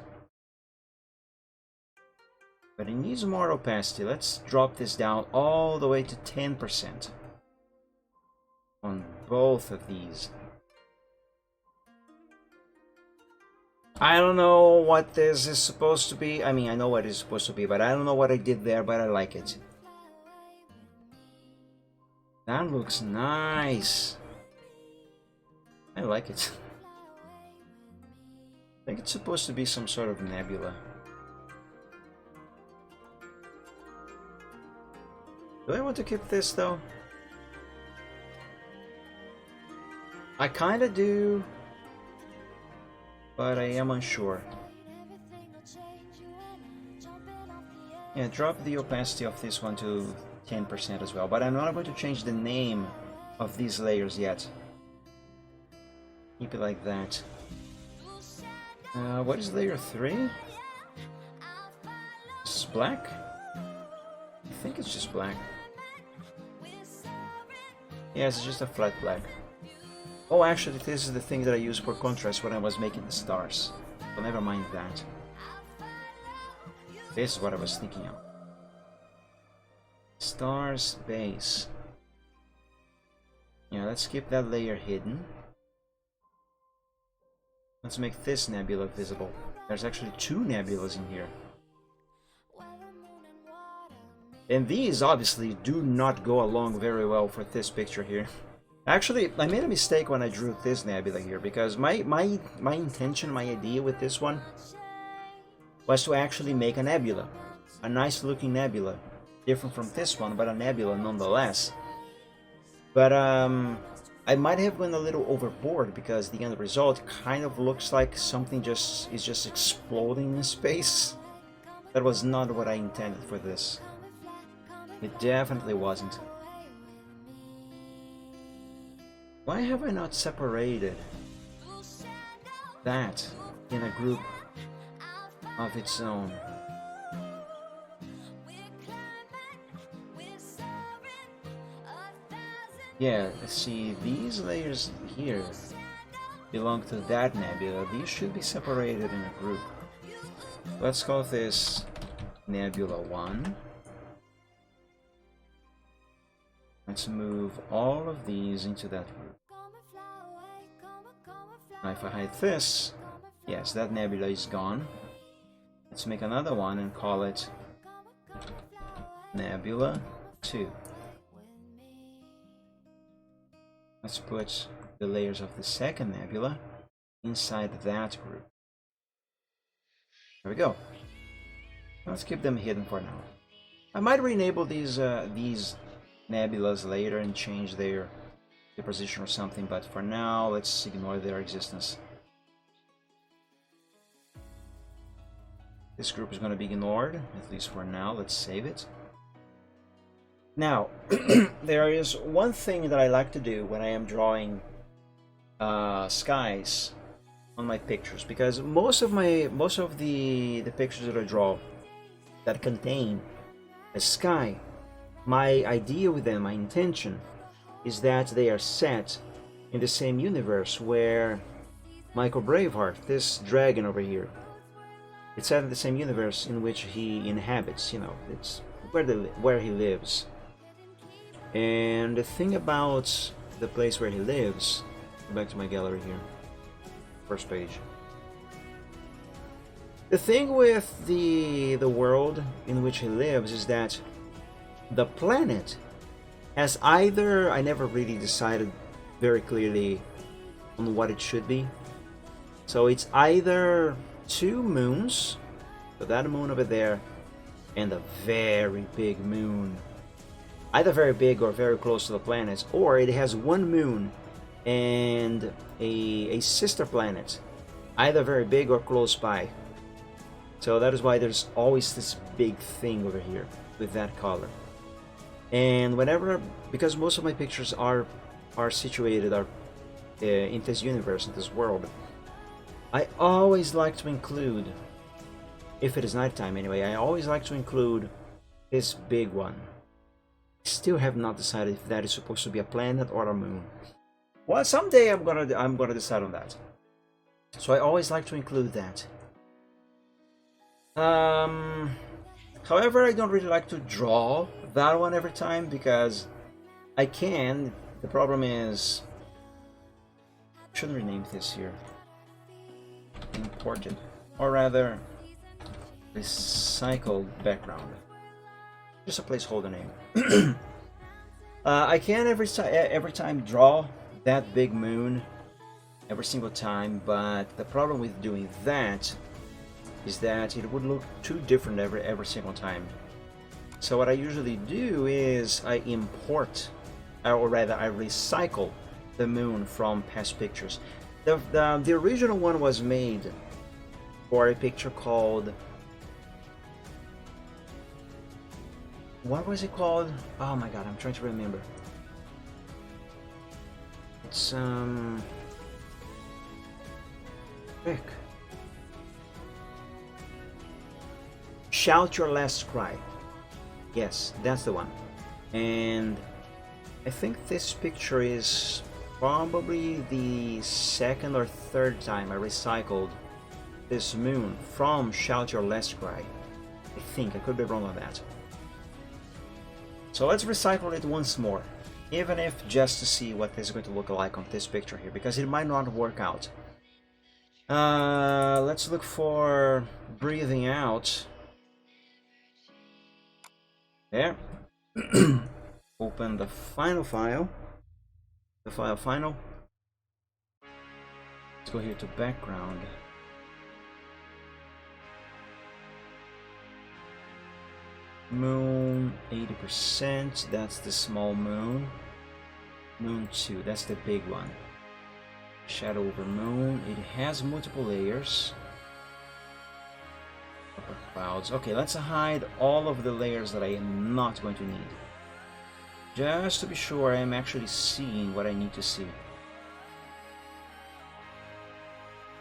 But it needs more opacity. Let's drop this down all the way to 10% on both of these. I don't know what this is supposed to be. I mean, I know what it's supposed to be, but I don't know what I did there, but I like it. That looks nice. I like it. I think it's supposed to be some sort of nebula. Do I want to keep this though? I kinda do, but I am unsure. Yeah, drop the opacity of this one to 10% as well, but I'm not going to change the name of these layers yet. Keep it like that. What is layer 3? This is black? I think it's just black. Yes, it's just a flat black. Oh, actually, this is the thing that I used for contrast when I was making the stars. So never mind that. This is what I was thinking of. Stars base. Yeah, let's keep that layer hidden. Let's make this nebula visible. There's actually 2 nebulas in here. And these obviously do not go along very well for this picture here. Actually, I made a mistake when I drew this nebula here, because my intention, my idea with this one was to actually make a nebula. A nice looking nebula. Different from this one, but a nebula nonetheless. But I might have went a little overboard, because the end result kind of looks like something is just exploding in space. That was not what I intended for this. It definitely wasn't. Why have I not separated that in a group of its own? Yeah, see, these layers here belong to that nebula. These should be separated in a group. Let's call this Nebula 1. Let's move all of these into that group. Now if I hide this, yes, that nebula is gone. Let's make another one and call it Nebula 2. Let's put the layers of the second nebula inside that group. There we go. Let's keep them hidden for now. I might re-enable these nebulas later and change their position or something, but for now let's ignore their existence. This group is going to be ignored, at least for now. Let's save it. Now, there is one thing that I like to do when I am drawing skies on my pictures, because most of the pictures that I draw that contain a sky, my idea with them, my intention, is that they are set in the same universe where Michael Braveheart, this dragon over here, it's set in the same universe in which he inhabits. You know, it's where he lives. And the thing about the place where he lives, go back to my gallery here, first page. The thing with the world in which he lives is that the planet has either, I never really decided very clearly on what it should be. So it's either 2 moons, so that moon over there, and a very big moon. Either very big or very close to the planets, or it has 1 moon and a sister planet, either very big or close by. So that is why there's always this big thing over here with that color. And whenever, because most of my pictures are situated in this universe, in this world, I always like to include, if it is nighttime anyway, I always like to include this big one. I still have not decided if that is supposed to be a planet or a moon. Well, someday I'm gonna decide on that. So I always like to include that. However, I don't really like to draw that one every time because I can. The problem is, I shouldn't rename this here. Imported, or rather, recycled background. Just a placeholder name. I can every time draw that big moon every single time, but the problem with doing that is that it would look too different every single time. So what I usually do is I import, or rather I recycle the moon from past pictures. The original one was made for a picture called, what was it called? Oh my god, I'm trying to remember. It's Rick. Shout Your Last Cry. Yes, that's the one. And I think this picture is probably the second or third time I recycled this moon from Shout Your Last Cry. I think, I could be wrong on that. So let's recycle it once more, even if just to see what this is going to look like on this picture here, because it might not work out. Let's look for breathing out. There. Open the final file. The file final. Let's go here to background. Moon 80%, that's the small moon. Moon 2, that's the big one. Shadow over moon, it has multiple layers. Upper clouds. Okay, let's hide all of the layers that I am not going to need. Just to be sure I am actually seeing what I need to see.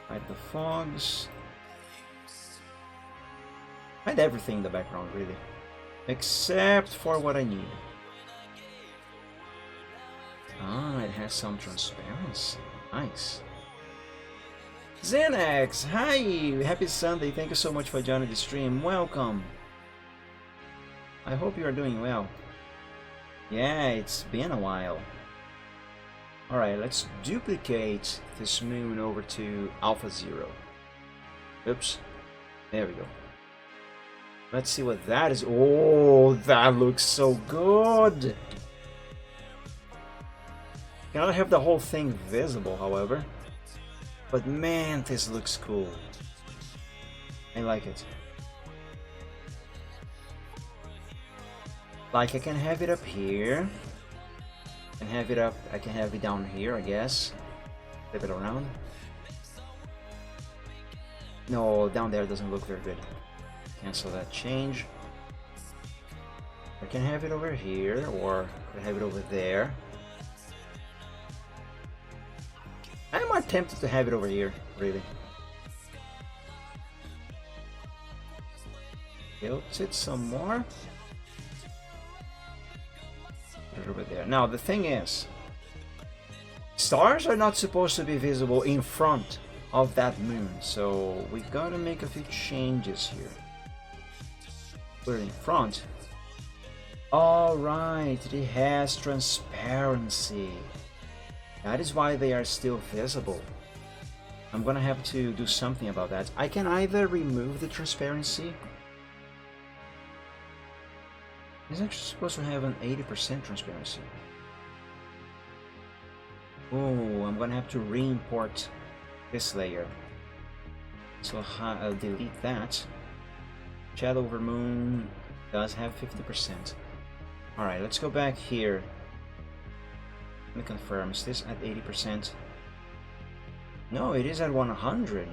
Hide the fogs. Hide everything in the background, really. Except for what I need. Ah, it has some transparency. Nice. Xanax, hi! Happy Sunday. Thank you so much for joining the stream. Welcome. I hope you are doing well. Yeah, it's been a while. Alright, let's duplicate this moon over to Alpha 0. Oops. There we go. Let's see what that is. Oh, that looks so good! Cannot have the whole thing visible, however. But man, this looks cool. I like it. Like, I can have it up here. I can have it down here, I guess. Flip it around. No, down there doesn't look very good. Cancel that change. I can have it over here, or I can have it over there. I'm more tempted to have it over here, really. Tilt it some more. Put it over there. Now, the thing is, stars are not supposed to be visible in front of that moon, so we gotta make a few changes here. Put it in front. Alright, it has transparency. That is why they are still visible. I'm gonna have to do something about that. I can either remove the transparency. It's actually supposed to have an 80% transparency. Oh, I'm gonna have to re-import this layer. So I'll delete that. Shadow over moon does have 50%. Alright, let's go back here. Let me confirm, is this at 80%? No, it is at 100.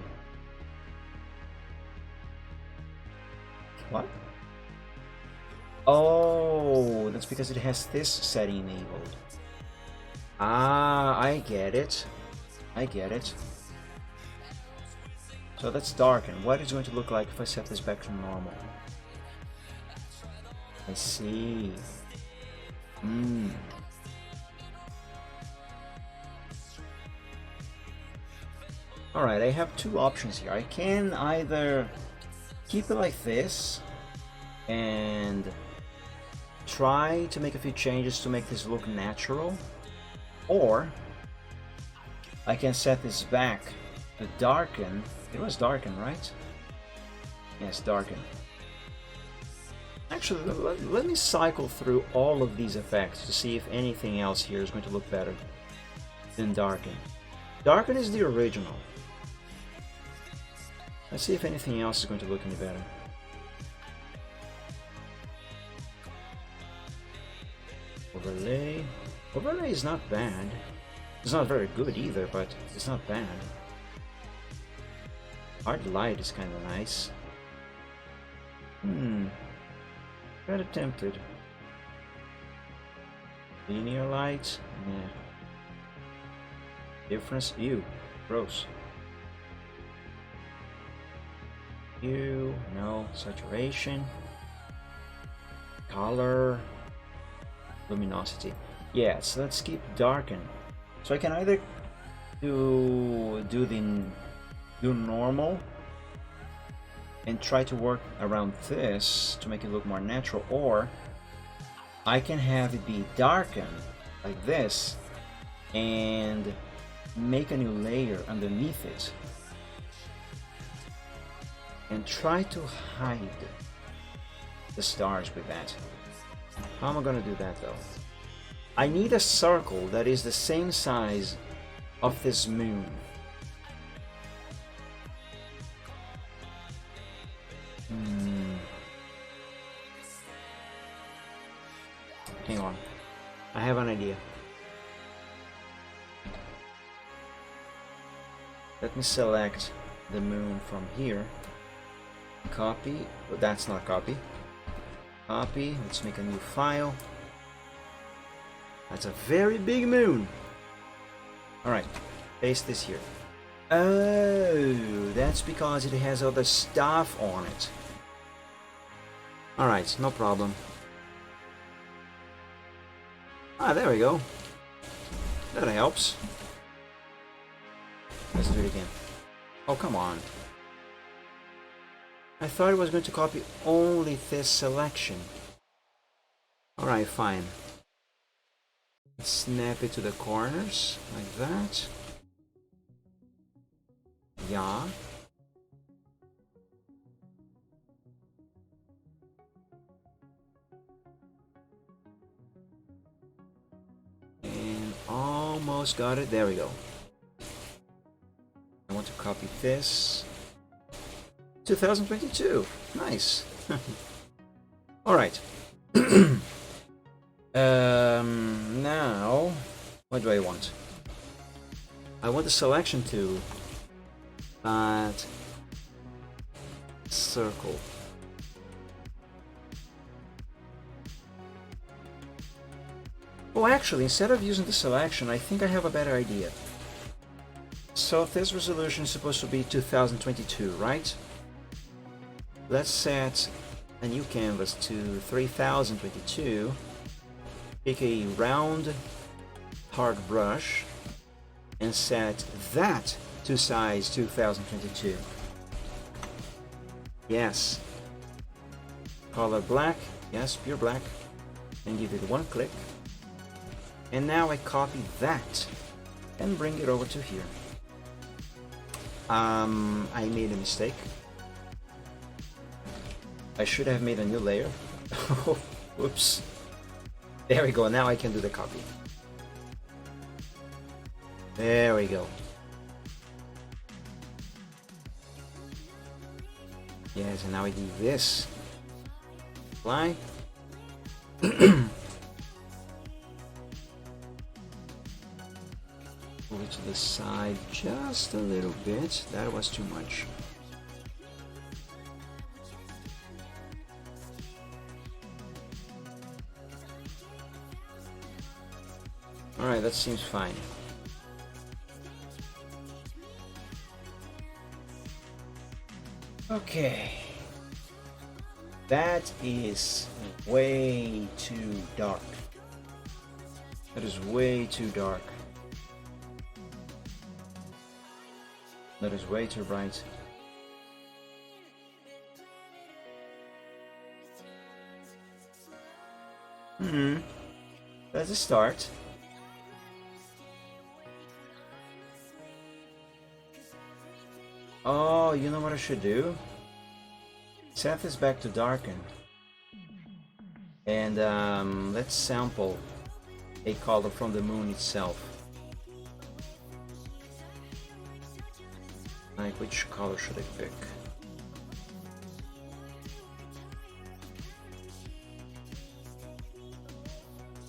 What? Oh, that's because it has this setting enabled. Ah, I get it. I get it. So that's darken. What is it going to look like if I set this back to normal? I see. Alright, I have two options here. I can either keep it like this and try to make a few changes to make this look natural, or I can set this back to darken. It was darken, right? Yes, darken. Actually, let me cycle through all of these effects to see if anything else here is going to look better than darken. Darken is the original. Let's see if anything else is going to look any better. Overlay. Overlay is not bad. It's not very good either, but it's not bad. Hard light is kind of nice. Kind of tempted. Linear light? Yeah. Difference? Ew. Gross. Ew. No. Saturation. Color. Luminosity. Yeah, so let's keep darken. So I can either do normal and try to work around this to make it look more natural, or I can have it be darkened like this and make a new layer underneath it and try to hide the stars with that. How am I gonna do that though? I need a circle that is the same size of this moon. Hang on, I have an idea. Let me select the moon from here. Copy, but that's not copy. Copy, let's make a new file. That's a very big moon. Alright, paste this here. Oh, that's because it has other stuff on it. Alright, no problem. Ah, there we go. That helps. Let's do it again. Oh, come on. I thought it was going to copy only this selection. Alright, fine. Snap it to the corners, like that. Yeah. And almost got it. There we go. I want to copy this. 2022. Nice. Alright. Now, what do I want? I want the selection tool, but circle. Oh, actually, instead of using the selection, I think I have a better idea. So this resolution is supposed to be 2022, right? Let's set a new canvas to 3022. Pick a round hard brush and set that to size 2022. Yes. Color black, yes, pure black, and give it one click. And now I copy that and bring it over to here. I made a mistake. I should have made a new layer. Whoops. There we go, now I can do the copy. There we go. Yes, and now I do this. Apply. Move it to the side just a little bit. That was too much. Alright, that seems fine. Okay. That is way too dark. That is way too dark. That is way too bright. That's a start. Oh, you know what I should do? Set this back to darken. And let's sample a color from the moon itself. Like, which color should I pick?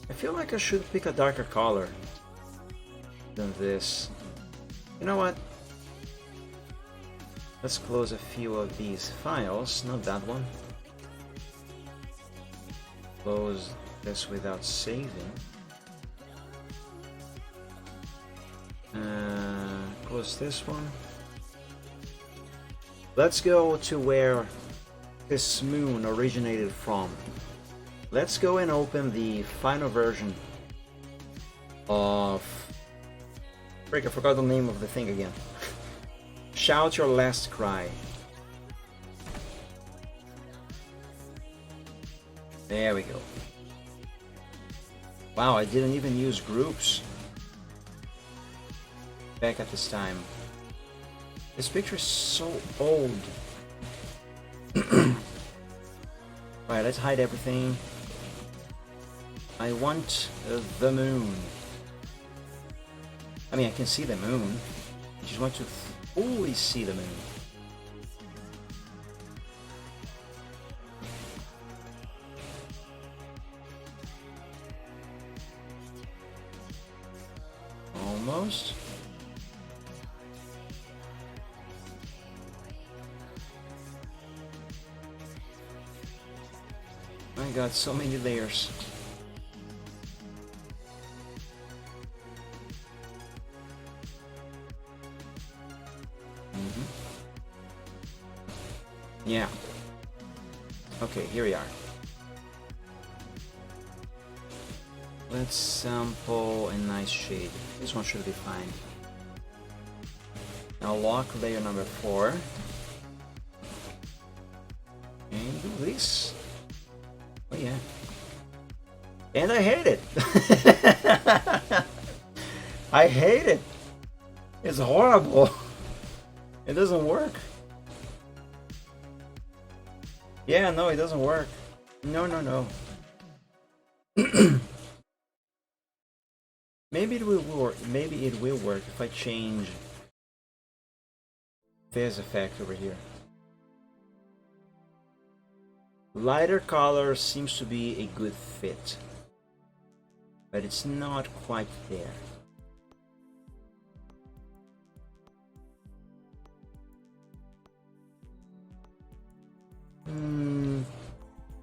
I feel like I should pick a darker color than this. You know what? Let's close a few of these files, not that one. Close this without saving. Close this one. Let's go to where this moon originated from. Let's go and open the final version of... Frick, I forgot the name of the thing again. Shout Your Last Cry. There we go. Wow, I didn't even use groups back at this time. This picture is so old. Right, let's hide everything. I want the moon. I mean, I can see the moon. I just want to fully see the moon. Almost. I got so many layers. Yeah. Okay, here we are. Let's sample a nice shade. This one should be fine. Now lock layer number 4. And do this. Oh yeah. And I hate it. I hate it. It's horrible. It doesn't work. Yeah, no, it doesn't work. No, no, no. Maybe it will work. Maybe it will work if I change this effect over here. Lighter color seems to be a good fit, but it's not quite there.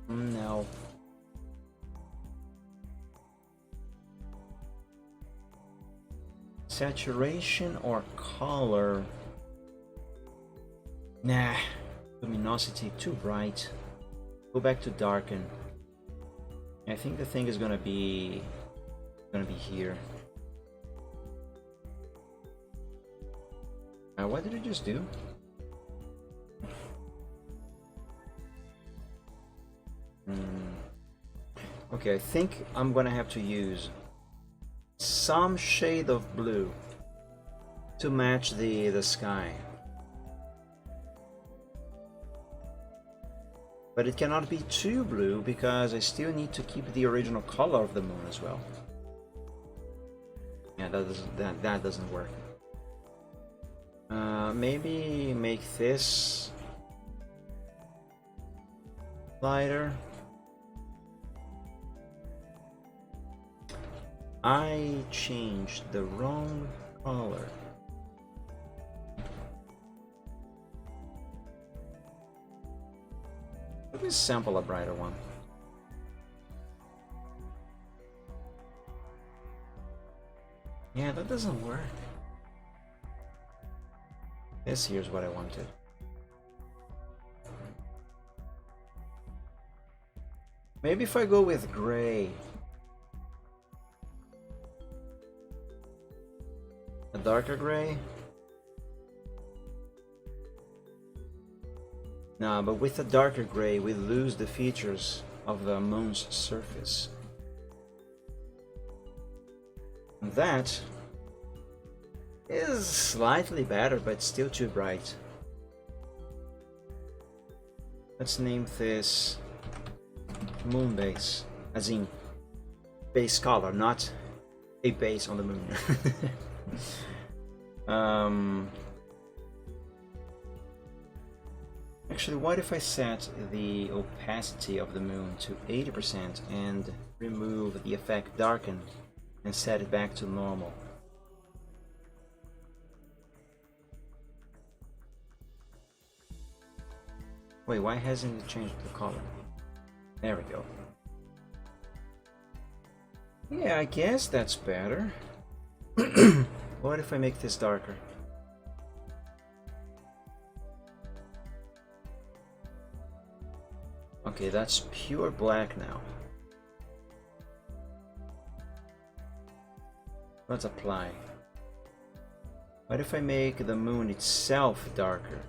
No. Saturation or color? Nah. Luminosity too bright. Go back to darken. I think the thing is gonna be here. What did I just do? Okay, I think I'm gonna have to use some shade of blue to match the sky. But it cannot be too blue because I still need to keep the original color of the moon as well. Yeah, that doesn't work. Maybe make this lighter. I changed the wrong color. Let me sample a brighter one. Yeah, that doesn't work. This here's what I wanted. Maybe if I go with gray. A darker gray. No, but with a darker gray, we lose the features of the moon's surface. And that is slightly better, but still too bright. Let's name this moon base, as in base color, not a base on the moon. Actually, what if I set the opacity of the moon to 80% and remove the effect darken and set it back to normal? Wait, why hasn't it changed the color? There we go. Yeah, I guess that's better. What if I make this darker? Okay, that's pure black now. Let's apply. What if I make the moon itself darker?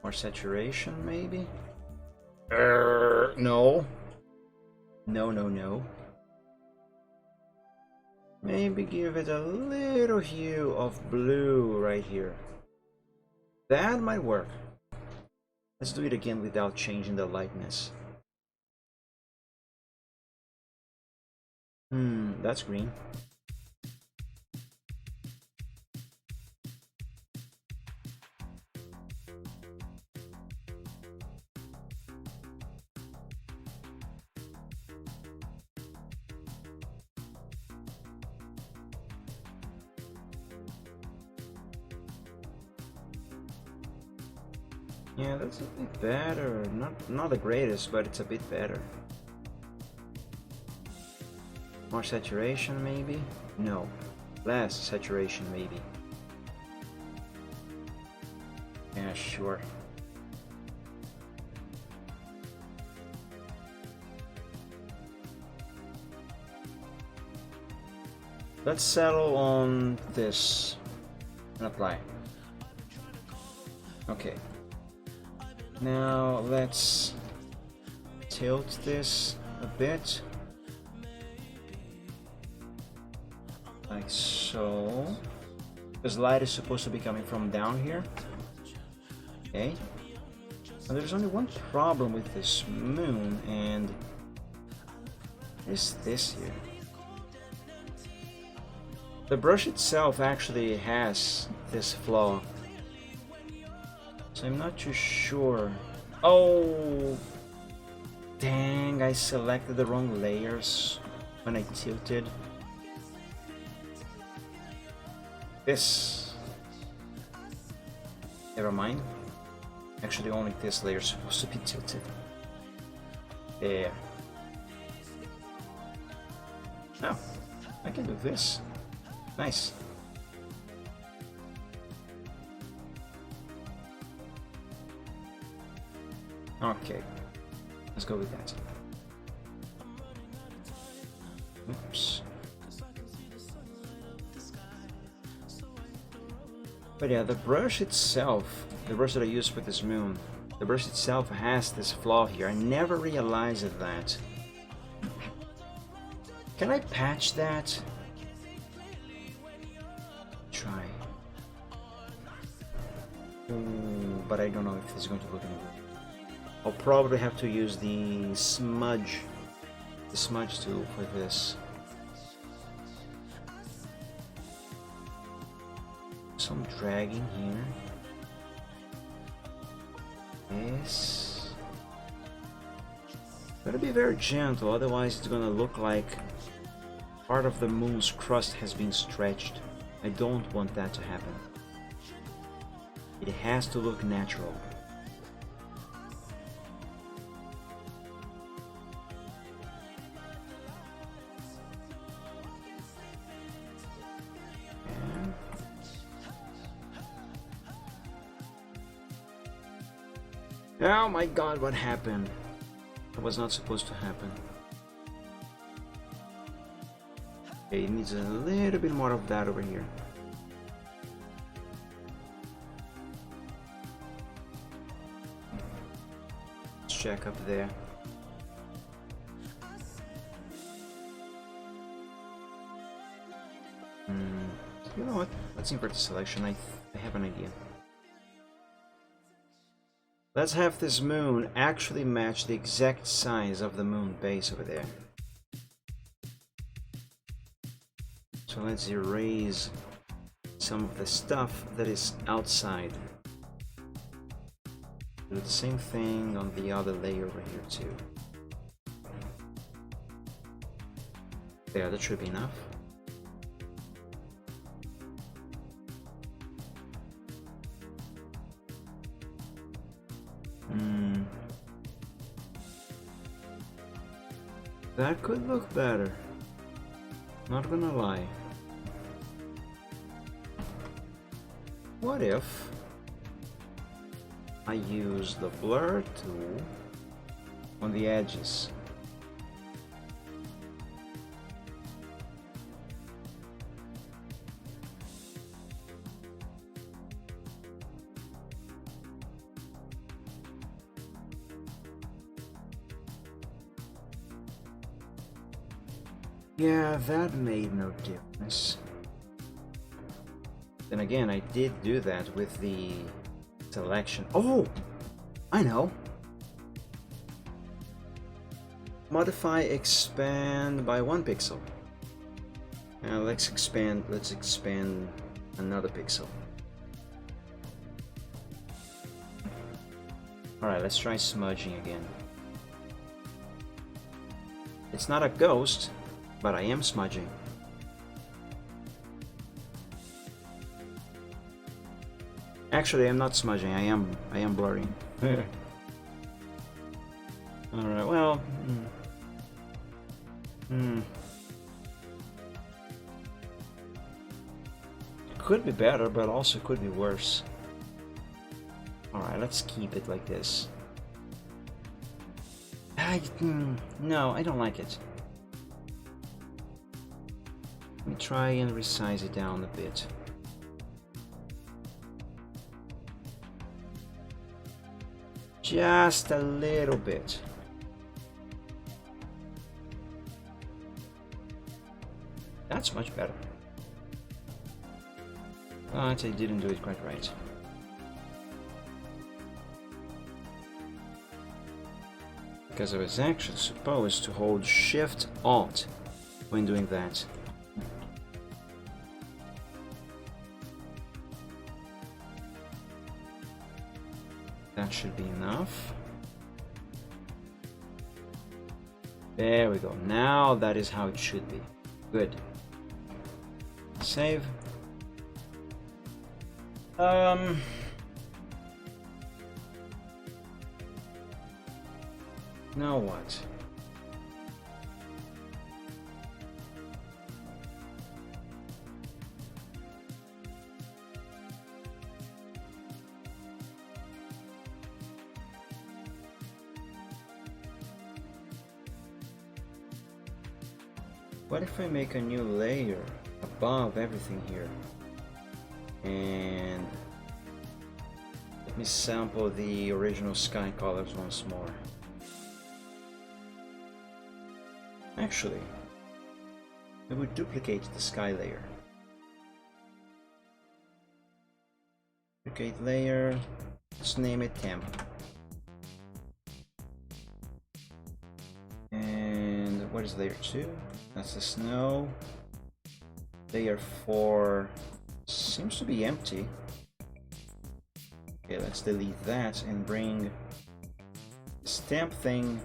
More saturation, maybe? No. No. Maybe give it a little hue of blue right here. That might work. Let's do it again without changing the lightness. That's green. Yeah, that's a bit better. Not the greatest, but it's a bit better. More saturation, maybe? No. Less saturation, maybe. Yeah, sure. Let's settle on this and apply. Okay. Now let's tilt this a bit, like so, because light is supposed to be coming from down here. Okay, now there's only one problem with this moon, and it's this here. The brush itself actually has this flaw. So I'm not too sure. Oh, dang, I selected the wrong layers when I tilted. This. Never mind. Actually, only this layer is supposed to be tilted. There. Oh, I can do this. Nice. Okay, let's go with that. Oops. But yeah, the brush itself, the brush that I used with this moon, the brush itself has this flaw here. I never realized that. Can I patch that? Try. Ooh, but I don't know if it's going to look any good. I'll probably have to use the smudge tool for this. Some dragging here. This. Gotta be very gentle, otherwise it's gonna look like part of the moon's crust has been stretched. I don't want that to happen. It has to look natural. Oh my god, what happened? That was not supposed to happen. Okay, it needs a little bit more of that over here. check up there. You know what? Let's invert the selection. I have an idea. Let's have this moon actually match the exact size of the moon base over there. So let's erase some of the stuff that is outside. Do the same thing on the other layer over here too. There, that should be enough. That could look better. Not gonna lie. What if I use the blur tool on the edges? Yeah, that made no difference. Then again, I did do that with the selection. Oh! I know! Modify expand by 1 pixel. Now let's expand another pixel. Alright, let's try smudging again. It's not a ghost, but I am smudging. Actually, I'm not smudging. I am blurring. All right. Well. Could be better, but also could be worse. All right. Let's keep it like this. No, I don't like it. Let me try and resize it down a bit. Just a little bit. That's much better. But I didn't do it quite right. Because I was actually supposed to hold Shift-Alt when doing that. That should be enough. There we go. Now that is how it should be. Good. Save. Now what? What if I make a new layer above everything here? And let me sample the original sky colors once more. Actually, I would duplicate the sky layer. Duplicate layer, let's name it temp. And what is layer 2? That's the snow. Layer 4 seems to be empty. Okay, let's delete that and bring the stamp thing,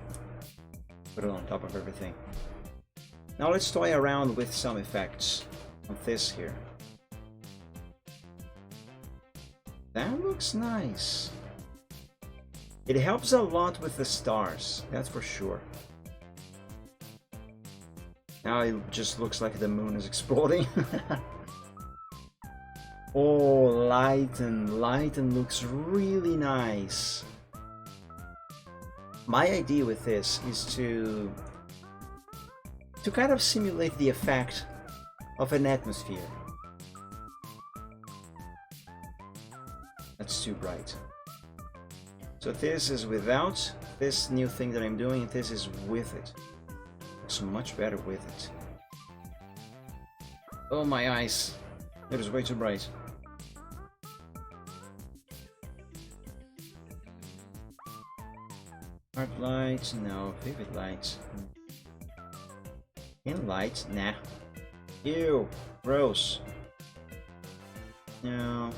put it on top of everything. Now let's toy around with some effects on this here. That looks nice. It helps a lot with the stars, that's for sure. Now it just looks like the moon is exploding. Oh, lighten looks really nice. My idea with this is to kind of simulate the effect of an atmosphere. That's too bright. So this is without this new thing that I'm doing, this is with it. Looks much better with it. Oh, my eyes. It is way too bright. Hard lights, no. Vivid lights. In lights, nah. Ew, gross. No.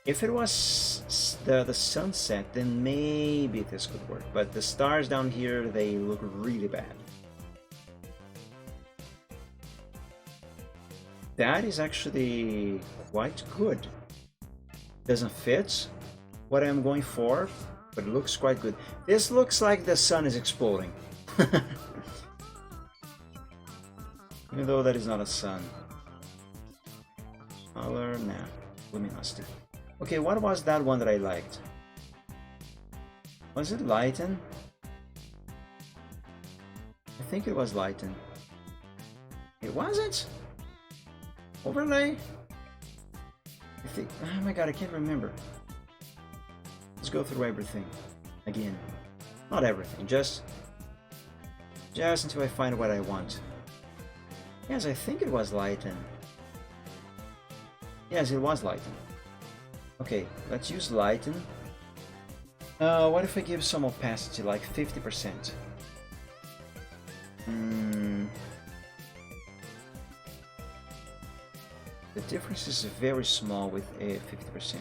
If it was the sunset, then maybe this could work. But the stars down here, they look really bad. That is actually quite good. Doesn't fit what I'm going for, but it looks quite good. This looks like the sun is exploding. Even though that is not a sun. Color, nah. Luminosity. Okay, what was that one that I liked? Was it Lighten? I think it was Lighten. It wasn't? Overlay? I think, oh my god, I can't remember. Let's go through everything again. Not everything, just until I find what I want. Yes, I think it was Lighten. Yes, it was Lighten. Okay, let's use Lighten. What if I give some opacity, like 50%? The difference is very small with a 50%.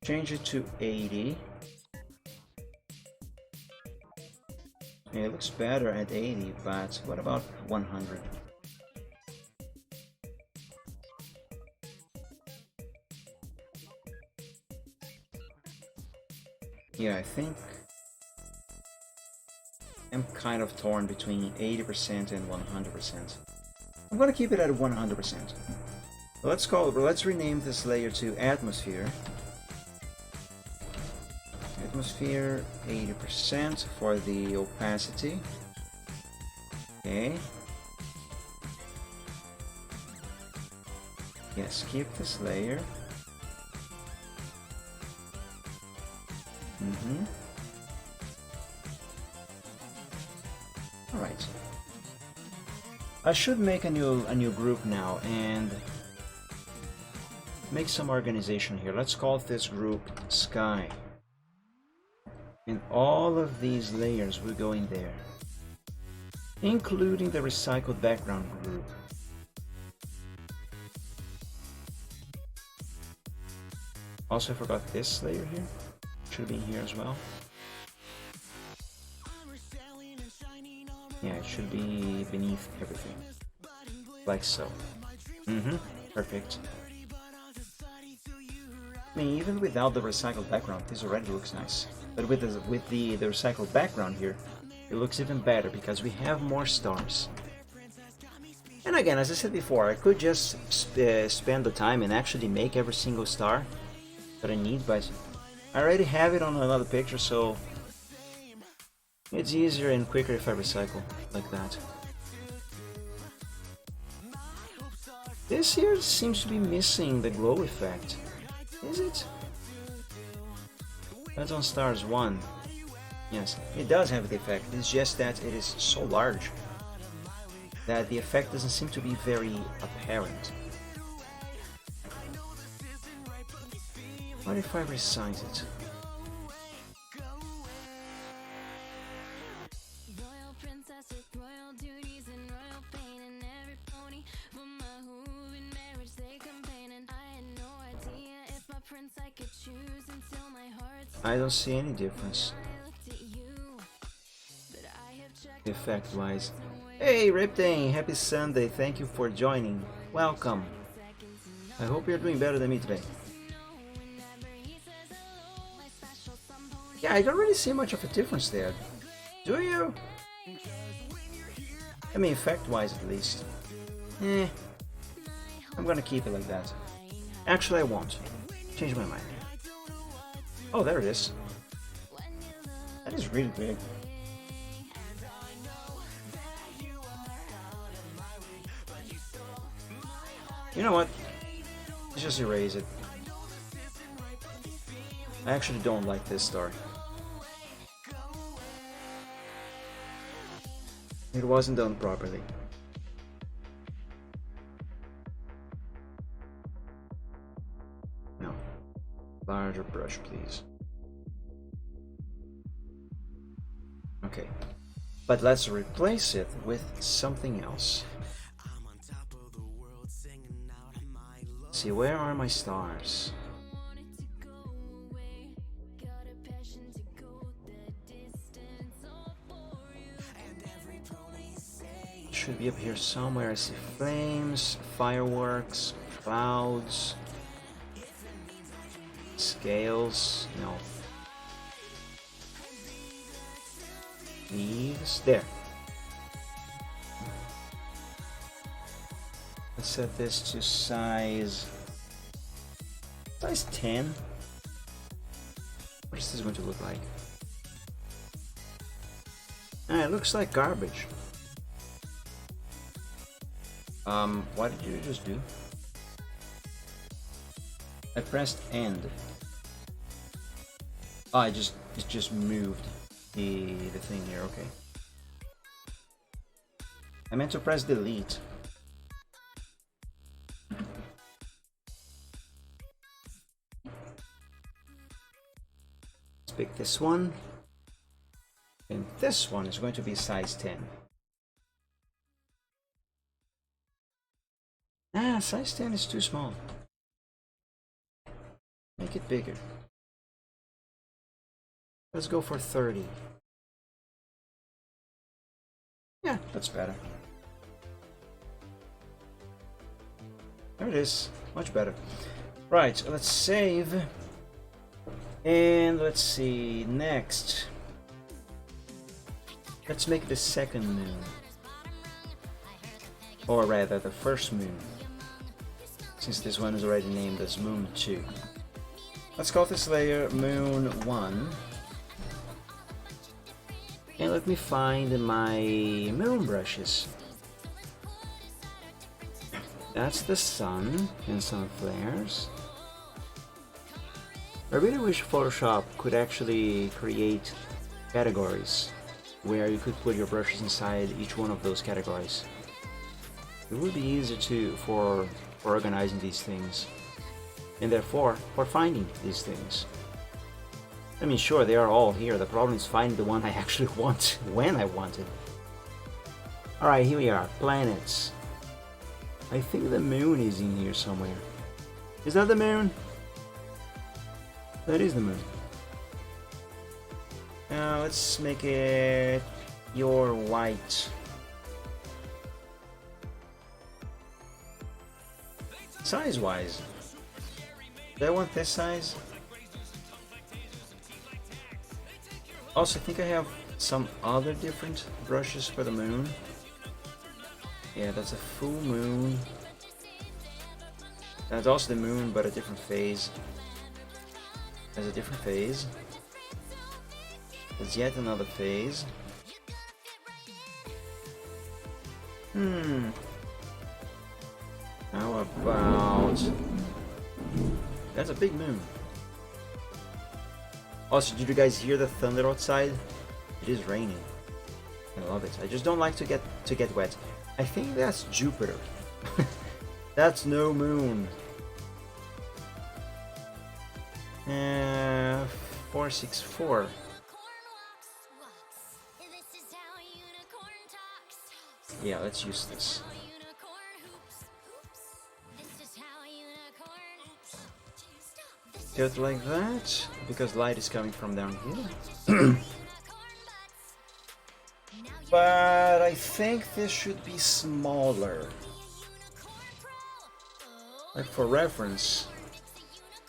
Change it to 80. Yeah, it looks better at 80, but what about 100? Yeah, I think I'm kind of torn between 80% and 100%. I'm gonna keep it at 100%. Let's rename this layer to Atmosphere. Atmosphere 80% for the opacity. Okay. Yes, keep this layer. All right. I should make a new group now and make some organization here. Let's call this group Sky. And all of these layers will go in there, including the recycled background group. Also, I forgot this layer here. Should be in here as well. Yeah, it should be beneath everything. Like so. Perfect. I mean, even without the recycled background, this already looks nice. But with the recycled background here, it looks even better because we have more stars. And again, as I said before, I could just spend the time and actually make every single star that I need, but I already have it on another picture, so it's easier and quicker if I recycle like that. This here seems to be missing the glow effect. Is it? That's on stars 1. Yes, it does have the effect. It's just that it is so large that the effect doesn't seem to be very apparent. What if I resize it? I don't see any difference effect wise. Hey Riptane, happy Sunday, thank you for joining. Welcome. I hope you're doing better than me today. Yeah, I don't really see much of a difference there. Do you? I mean, effect wise at least. I'm gonna keep it like that. Actually, I won't. Change my mind. Oh, there it is. That is really big. You know what? Let's just erase it. I actually don't like this story. It wasn't done properly. No. Larger brush, please. Okay. But let's replace it with something else. See, where are my stars? Should be up here somewhere. I see flames, fireworks, clouds, scales. No. Leaves. There. Let's set this to size 10. What is this going to look like? Ah, it looks like garbage. What did you just do? I pressed end. Oh, it just moved the thing here. Okay. I meant to press delete. Let's pick this one, and this one is going to be size 10. Ah, size 10 is too small. Make it bigger. Let's go for 30. Yeah, that's better. There it is. Much better. Right, let's save. And let's see. Next. Let's make the second moon. Or rather, the first moon. Since this one is already named as Moon 2. Let's call this layer Moon 1. And let me find my moon brushes. That's the sun and some flares. I really wish Photoshop could actually create categories where you could put your brushes inside each one of those categories. It would be easier for organizing these things, and therefore for finding these things. I mean, sure, they are all here. The problem is finding the one I actually want when I want it. Alright, here we are. Planets. I think the moon is in here somewhere. Is that the moon? That is the moon. Now let's make it your white. Size-wise, do I want this size? Also, I think I have some other different brushes for the moon. Yeah, that's a full moon. That's also the moon, but a different phase. There's a different phase. There's yet another phase. How about... That's a big moon. Also, did you guys hear the thunder outside? It is raining. I love it. I just don't like to get wet. I think that's Jupiter. That's no moon. 464. Yeah, let's use this. Just like that, because light is coming from down here. But I think this should be smaller. Like for reference,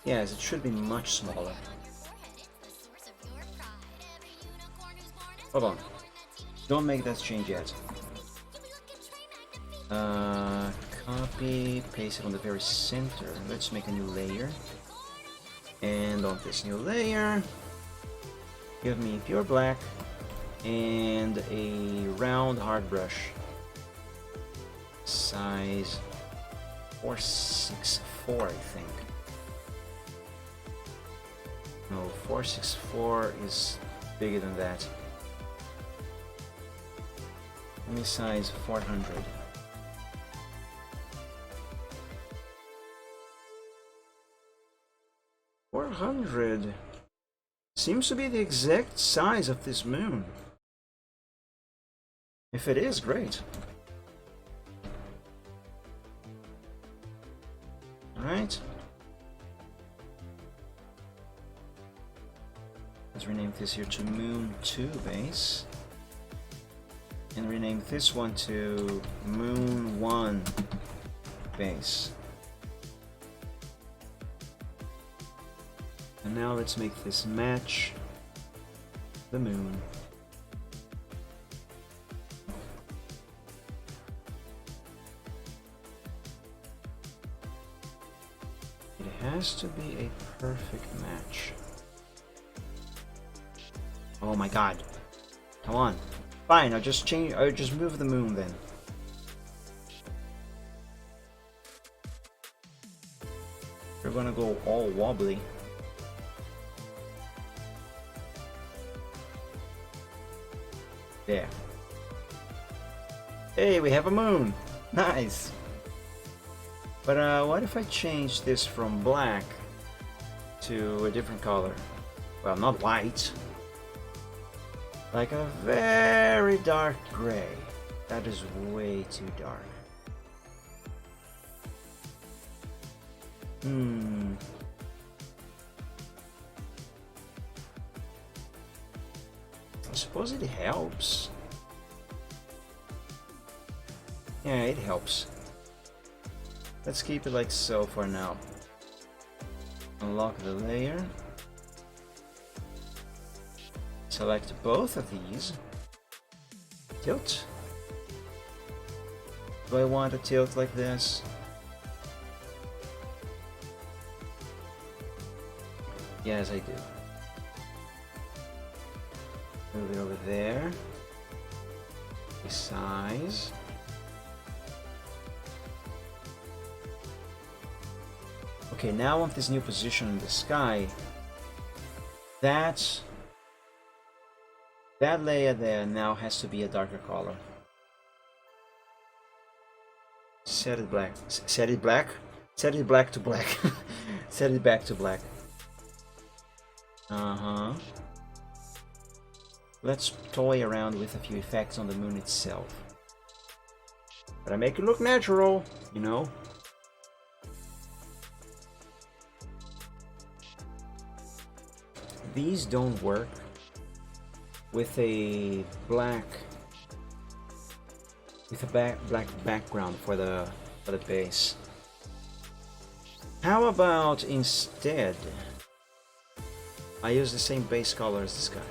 yes, it should be much smaller. Hold on, don't make that change yet. Copy, paste it on the very center. Let's make a new layer. And on this new layer, give me pure black and a round hard brush. Size 464, I think. No, 464 is bigger than that. Let me size 400. 400 seems to be the exact size of this moon. If it is, great. Alright. Let's rename this here to Moon 2 base. And rename this one to Moon 1 base. And now let's make this match the moon. It has to be a perfect match. Oh my god. Come on. Fine, I'll just move the moon then. We're gonna go all wobbly. There. Hey, we have a moon! Nice! But what if I change this from black to a different color? Well, not white. Like a very dark gray. That is way too dark. I suppose it helps. Yeah, it helps. Let's keep it like so for now. Unlock the layer. Select both of these. Tilt. Do I want to tilt like this? Yes, I do. Move it over there. Resize. Okay, now on this new position in the sky, that layer there now has to be a darker color. Set it black. Set it black? Set it black to black. Set it back to black. Uh-huh. Let's toy around with a few effects on the moon itself. But I make it look natural, you know. These don't work with a black background for the base. How about instead I use the same base color as the sky,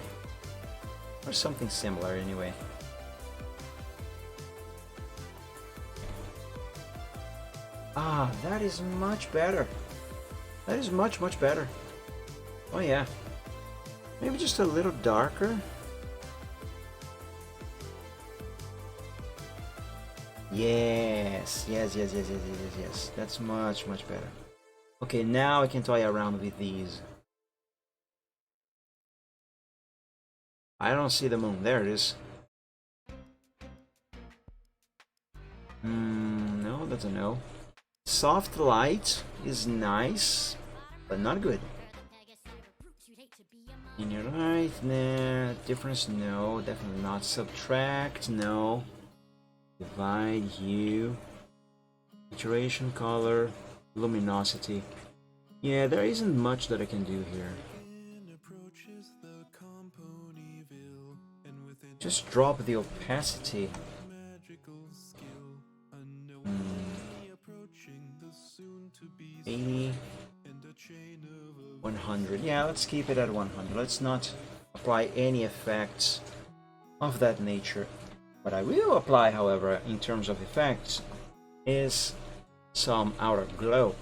or something similar anyway. Ah, that is much better. That is much better. Oh yeah. Maybe just a little darker. Yes. That's much better. Okay, now I can toy around with these. I don't see the moon. There it is. No, that's a no. Soft light is nice, but not good. In your right, nah. Difference, no. Definitely not. Subtract, no. Divide, hue. Saturation, color, luminosity. Yeah, there isn't much that I can do here. Just drop the opacity. 80. 100. Yeah, let's keep it at 100. Let's not apply any effects of that nature. What I will apply, however, in terms of effects, is some outer glow.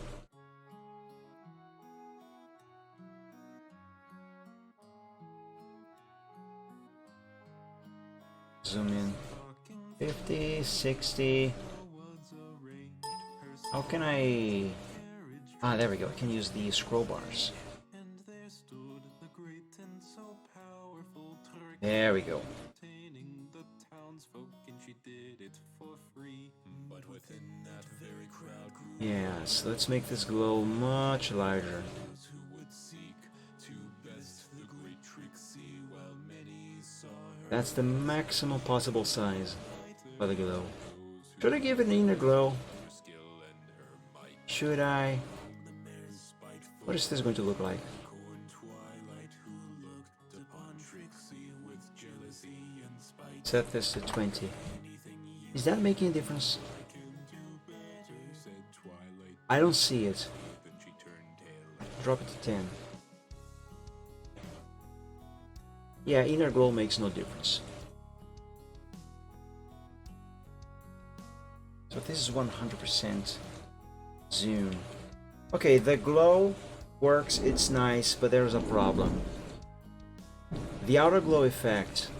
Zoom in. 50, 60. How can I... Ah, there we go. I can use the scroll bars. There we go. Yes, let's make this glow much larger. That's the maximum possible size for the glow. Should I give it an inner glow? Should I? What is this going to look like? Set this to 20. Is that making a difference? I don't see it. Drop it to 10. Yeah, inner glow makes no difference. So this is 100% zoom. Okay, the glow works, it's nice, but there's a problem. The outer glow effect,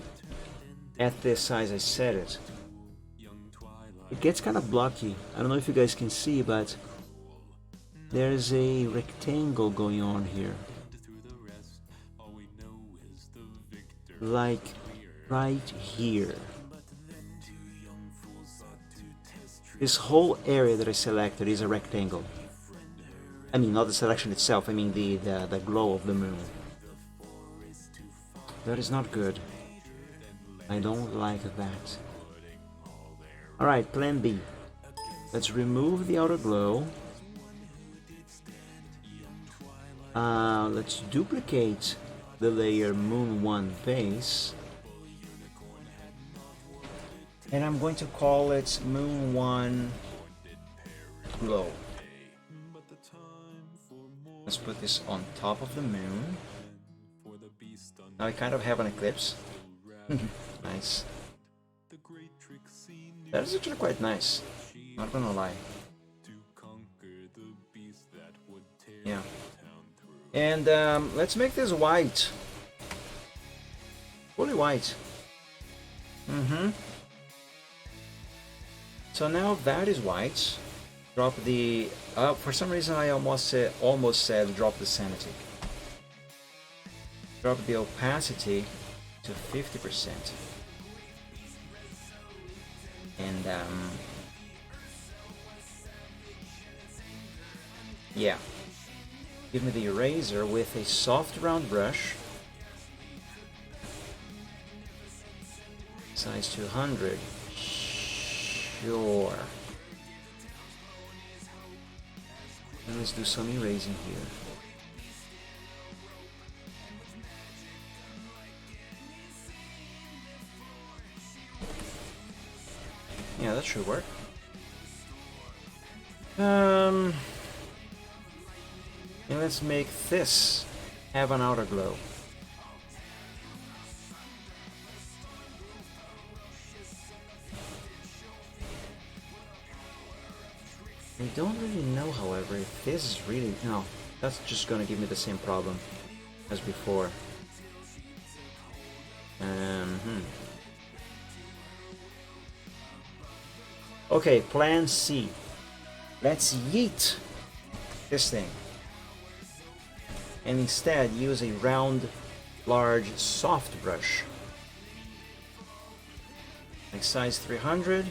at this size I set it, it gets kind of blocky. I don't know if you guys can see, but there's a rectangle going on here. Like right here. This whole area that I selected is a rectangle. I mean, not the selection itself, I mean the glow of the moon. That is not good. I don't like that. Alright, plan B. Let's remove the outer glow. Let's duplicate the layer Moon 1 base. And I'm going to call it Moon 1 Glow. Let's put this on top of the moon. Now I kind of have an eclipse. Nice. That is actually quite nice. Not gonna lie. Yeah. And let's make this white. Fully white. So now that is white. Drop the... for some reason I almost said drop the sanity. Drop the opacity to 50%. And yeah. Give me the eraser with a soft round brush. Size 200. Sure. And let's do some erasing here. Yeah, that should work. And let's make this have an outer glow. I don't really know, however, if this is really... No, that's just gonna give me the same problem as before. Okay, plan C. Let's yeet this thing. And instead use a round, large, soft brush. Like size 300.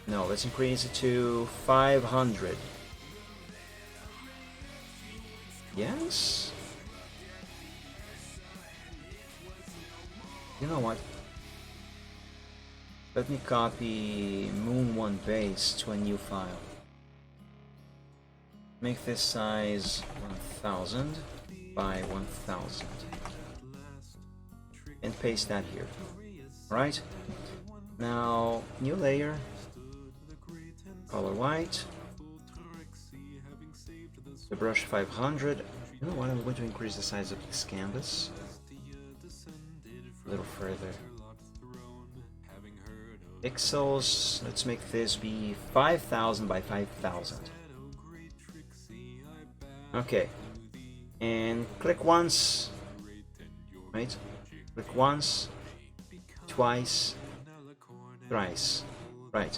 No, let's increase it to 500. Yes? You know what? Let me copy Moon 1 base to a new file. Make this size 1000 by 1000. And paste that here. Alright? Now, new layer. Color white. The brush 500. You know what? I'm going to increase the size of this canvas a little further. Pixels. Let's make this be 5000 by 5000. Okay. And click once. Right? Click once. Twice. Thrice. Right.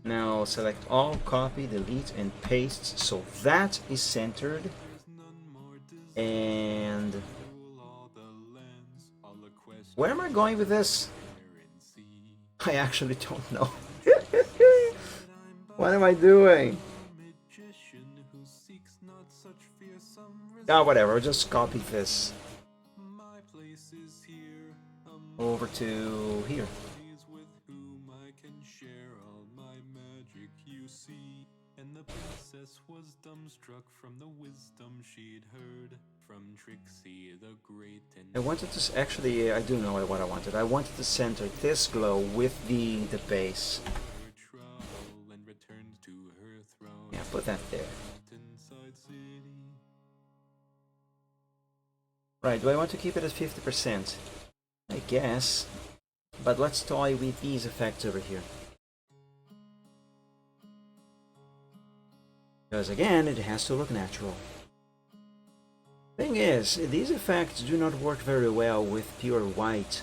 Now select all, copy, delete, and paste so that is centered. And Where am I going with this? I actually don't know. What am I doing? Ah, whatever, I'll just copy this over to here. And the princess was dumbstruck from the wisdom she'd heard from Trixie the Great. And I wanted to actually, I do know what I wanted. I wanted to center this glow with the base. her trouble and returned to her throne. Yeah, put that there. Inside city. Right, do I want to keep it at 50%? I guess. But let's toy with these effects over here. Because again, it has to look natural. Thing is, these effects do not work very well with pure white.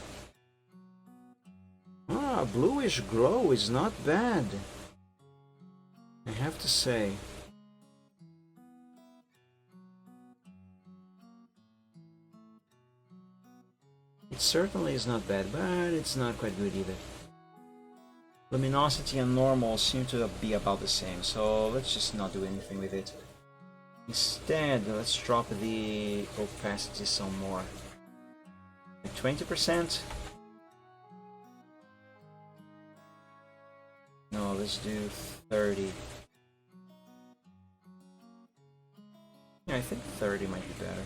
Ah, bluish glow is not bad, I have to say. It certainly is not bad, but it's not quite good either. Luminosity and normal seem to be about the same, so let's just not do anything with it. Instead, let's drop the opacity some more. 20%? No, let's do 30. Yeah, I think 30 might be better.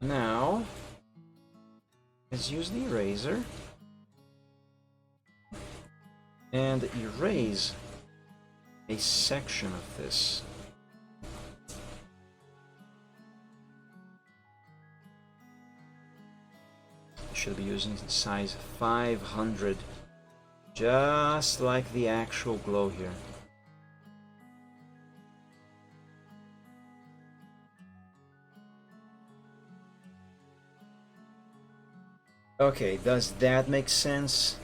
Now, let's use the eraser and erase a section of this. I should be using size 500, just like the actual glow here. Okay, does that make sense?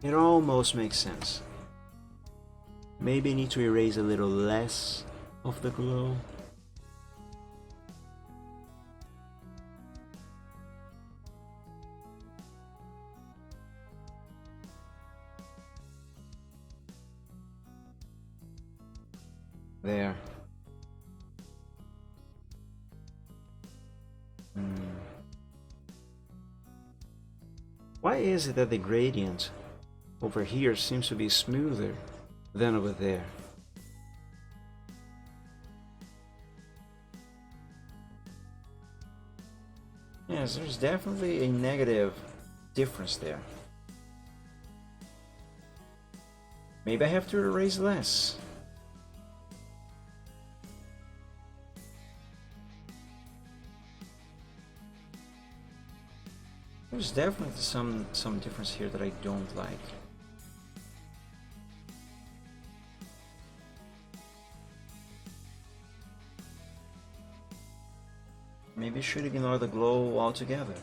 It almost makes sense. Maybe I need to erase a little less of the glow. There. Why is it that the gradient over here seems to be smoother than over there? Yes, there's definitely a negative difference there. Maybe I have to erase less. There's definitely some difference here that I don't like. Maybe I should ignore the glow altogether.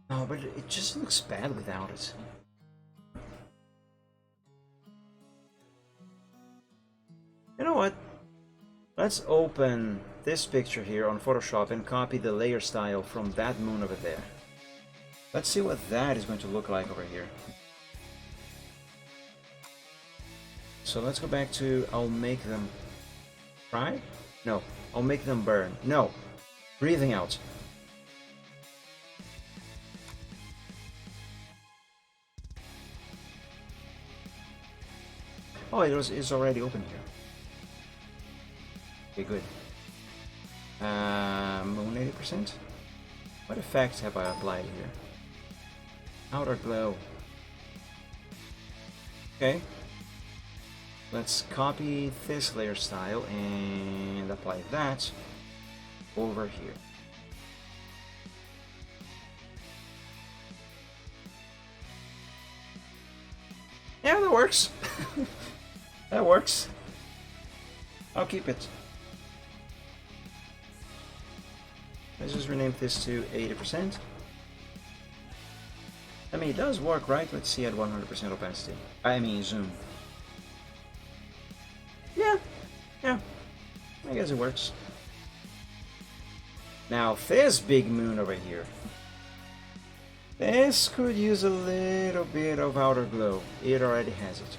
No, but it just looks bad without it. You know what? Let's open this picture here on Photoshop and copy the layer style from that moon over there. Let's see what that is going to look like over here. So let's go back to I'll make them fry? No, I'll make them burn. No, breathing out. Oh, it's already open here. Okay, good. Moon 80%? What effects have I applied here? Outer glow. Okay. Let's copy this layer style and apply that over here. Yeah, that works. That works. I'll keep it. Let's just rename this to 80%. I mean, it does work, right? Let's see at 100% opacity. I mean, zoom. Yeah, yeah. I guess it works. Now, this big moon over here. This could use a little bit of outer glow. It already has it.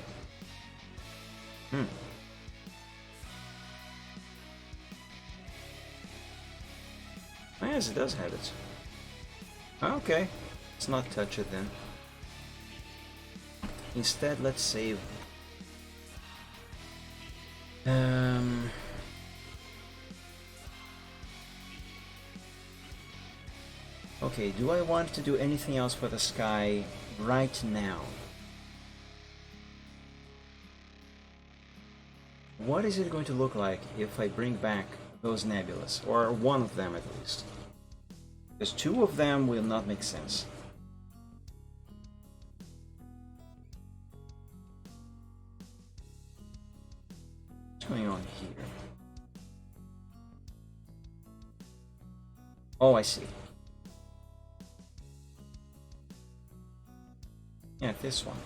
Yes, it does have it. Okay. Let's not touch it then. Instead, let's save. Okay, do I want to do anything else for the sky right now? What is it going to look like if I bring back those nebulas? Or one of them at least. Because two of them will not make sense. What's going on here? Oh, I see. Yeah, this one.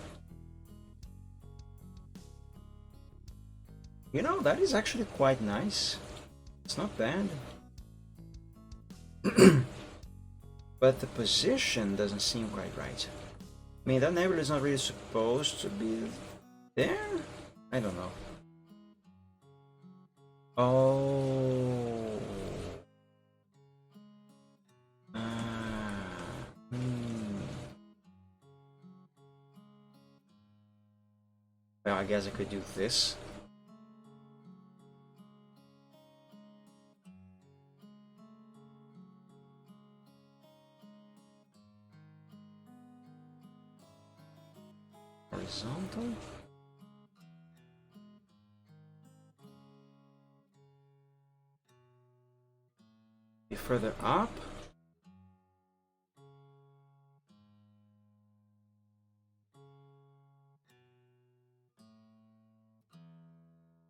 You know, that is actually quite nice. It's not bad. But the position doesn't seem quite right. I mean, that nebula is not really supposed to be there? I don't know. Oh. Well, I guess I could do this. Horizontal. Be further up.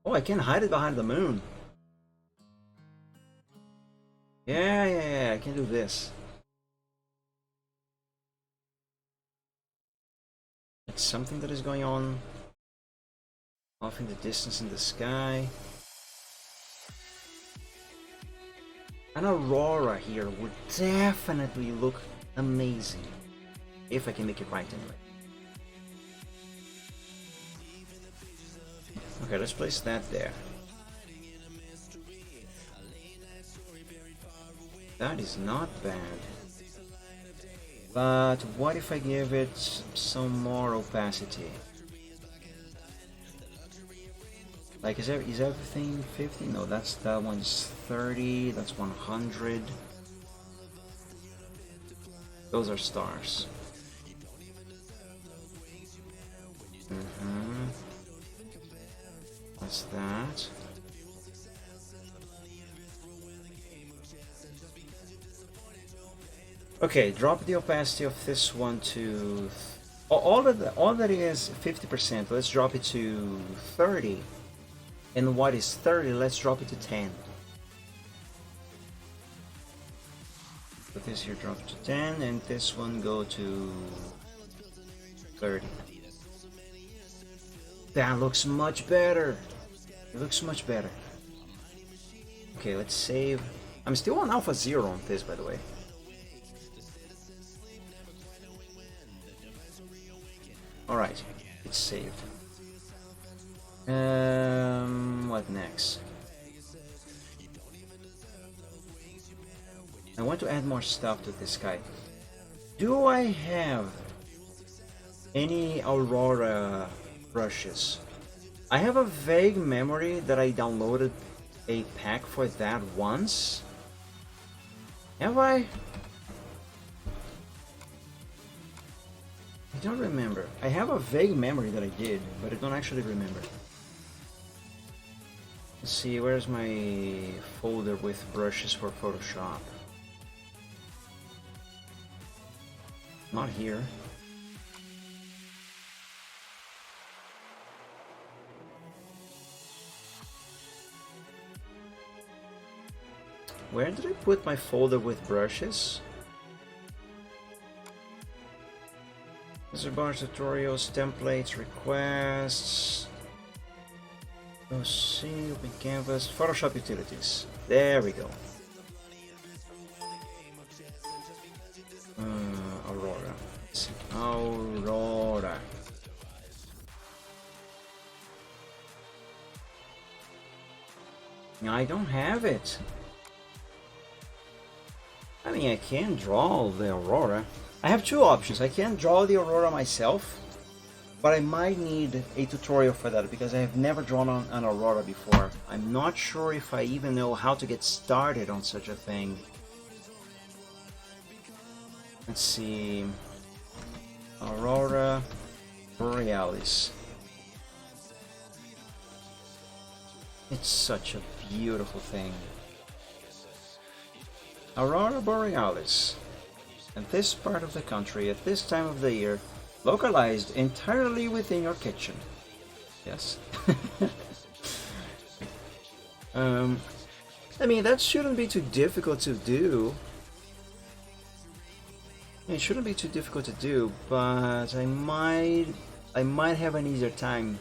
Oh, I can hide it behind the moon. Yeah, I can do this. It's something that is going on off in the distance in the sky. An aurora here would definitely look amazing. If I can make it right anyway. Okay, let's place that there. That is not bad. But what if I give it some more opacity? Like, is everything 50? No, that one's 30, that's 100. Those are stars. What's that? Okay, drop the opacity of this one to all that is 50%. Let's drop it to 30. And what is 30? Let's drop it to 10. So this here drop to 10, and this one go to 30. That looks much better. It looks much better. Okay, let's save. I'm still on Alpha 0 on this, by the way. Alright, it's saved. What next? I want to add more stuff to this guy. Do I have any Aurora brushes? I have a vague memory that I downloaded a pack for that once. Have I? I don't remember. I have a vague memory that I did, but I don't actually remember. Let's see, where's my folder with brushes for Photoshop? Not here. Where did I put my folder with brushes? There's a bunch of tutorials, templates, requests. Let's see, open canvas, Photoshop utilities. There we go. Aurora. Let's see. Aurora. I don't have it. I mean, I can draw the Aurora. I have two options. I can draw the Aurora myself, but I might need a tutorial for that because I have never drawn on an Aurora before. I'm not sure if I even know how to get started on such a thing. Let's see. Aurora Borealis. It's such a beautiful thing. Aurora Borealis. In this part of the country, at this time of the year, localized entirely within your kitchen. Yes. I mean, that shouldn't be too difficult to do. It shouldn't be too difficult to do, but I might have an easier time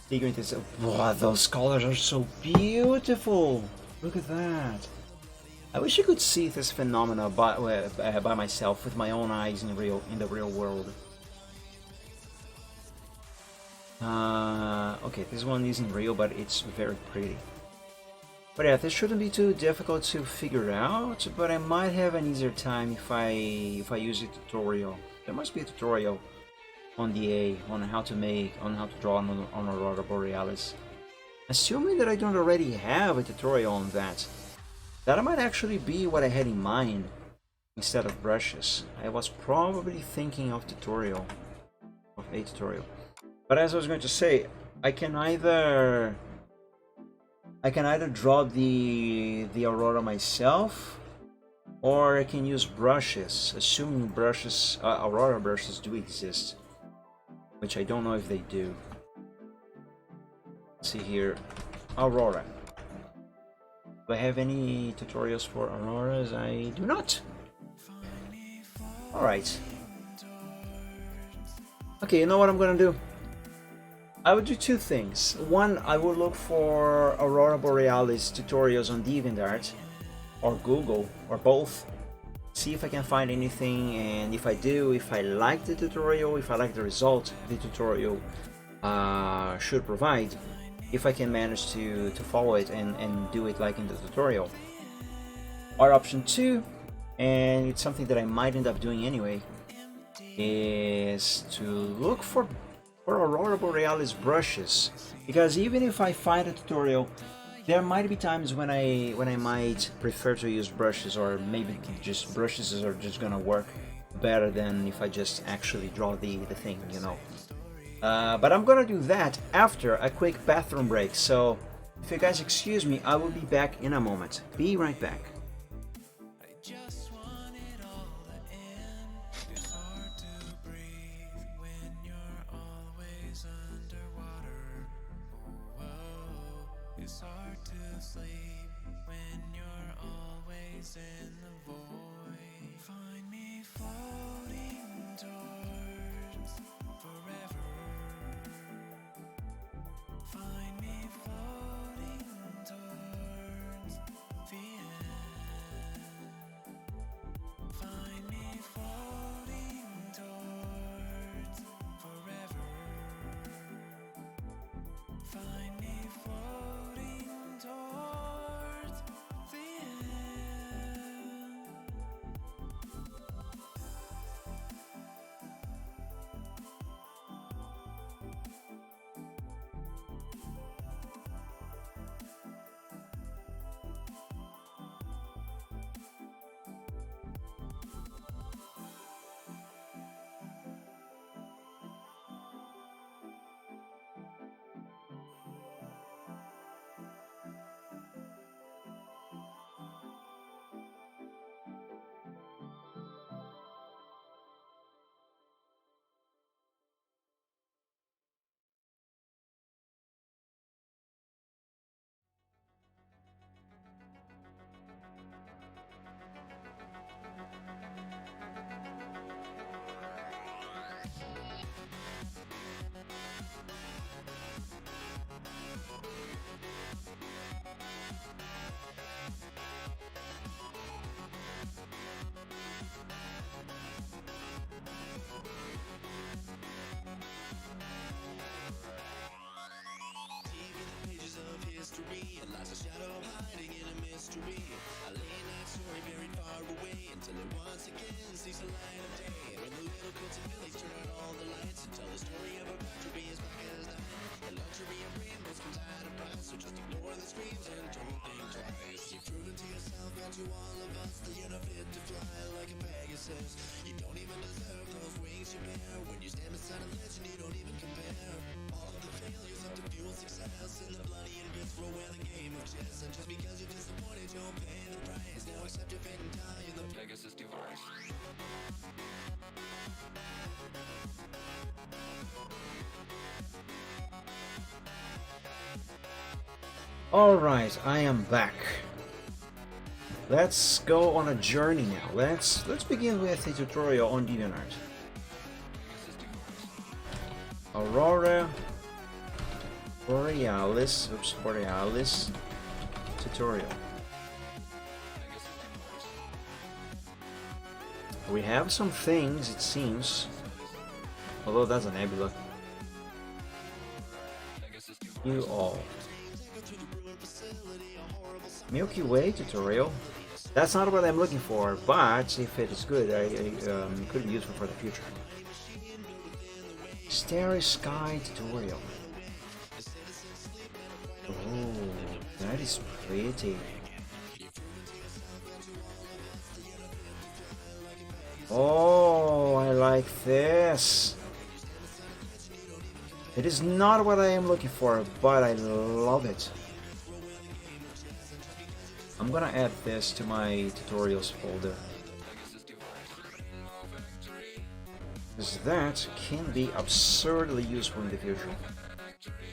figuring this out. Wow, those colors are so beautiful! Look at that. I wish I could see this phenomena by myself with my own eyes in the real world. Okay, this one isn't real, but it's very pretty. But yeah, this shouldn't be too difficult to figure out, but I might have an easier time if I use a tutorial. There must be a tutorial on the A, on how to draw on Aurora Borealis. Assuming that I don't already have a tutorial on that. That might actually be what I had in mind instead of brushes. I was probably thinking of a tutorial. But as I was going to say, I can either draw the Aurora myself, or I can use brushes, assuming brushes, Aurora brushes do exist, which I don't know if they do. Let's see here, Aurora. Do I have any tutorials for Auroras? I do not. Alright. Okay, you know what I'm gonna do? I would do two things. One, I will look for Aurora Borealis tutorials on DeviantArt or Google or both. See if I can find anything, and if I do, if I like the tutorial, if I like the result the tutorial should provide, if I can manage to follow it and do it like in the tutorial. Or option two, and it's something that I might end up doing anyway, is to look for Aurora Borealis brushes, because even if I find a tutorial, there might be times when I might prefer to use brushes, or maybe just brushes are just gonna work better than if I just actually draw the thing, you know. But I'm gonna do that after a quick bathroom break, so if you guys excuse me, I will be back in a moment. Be right back. It's hard to sleep when you're always in the void. Find me floating towards forever. Find me floating towards the end. Find me floating towards forever. Find me floating towards the end. Alright, I am back. Let's go on a journey now. Let's begin with a tutorial on DeviantArt. Aurora Borealis tutorial. We have some things, it seems, although that's a nebula. You all. Milky Way tutorial. That's not what I'm looking for, but if it is good, it could be useful for the future. Starry Sky tutorial. Oh, that is pretty. Oh, I like this. It is not what I am looking for, but I love it. I'm gonna add this to my tutorials folder, because that can be absurdly useful in the future.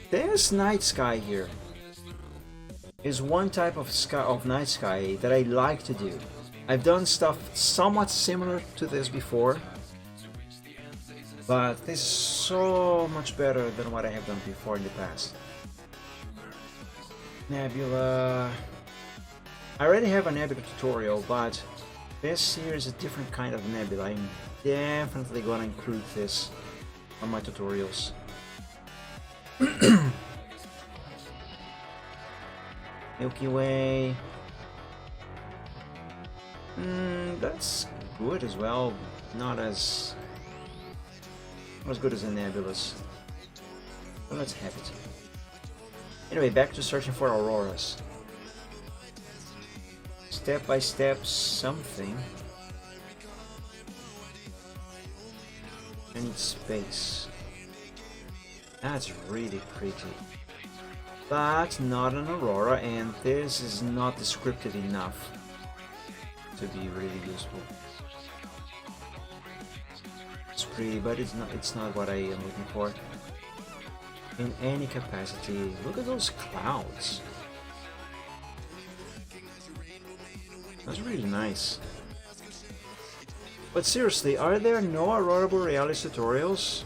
This night sky here is one type of night sky that I like to do. I've done stuff somewhat similar to this before, but this is so much better than what I have done before in the past. Nebula. I already have a nebula tutorial, but this here is a different kind of nebula. I'm definitely gonna include this on my tutorials. Milky Way. That's good as well. Not as good as the nebulas. But let's have it. Anyway, back to searching for auroras. Step by step something. I need space. That's really pretty. But not an aurora, and this is not descriptive enough to be really useful. It's pretty, but it's not what I am looking for. In any capacity. Look at those clouds. That's really nice. But seriously, are there no Aurora Borealis tutorials?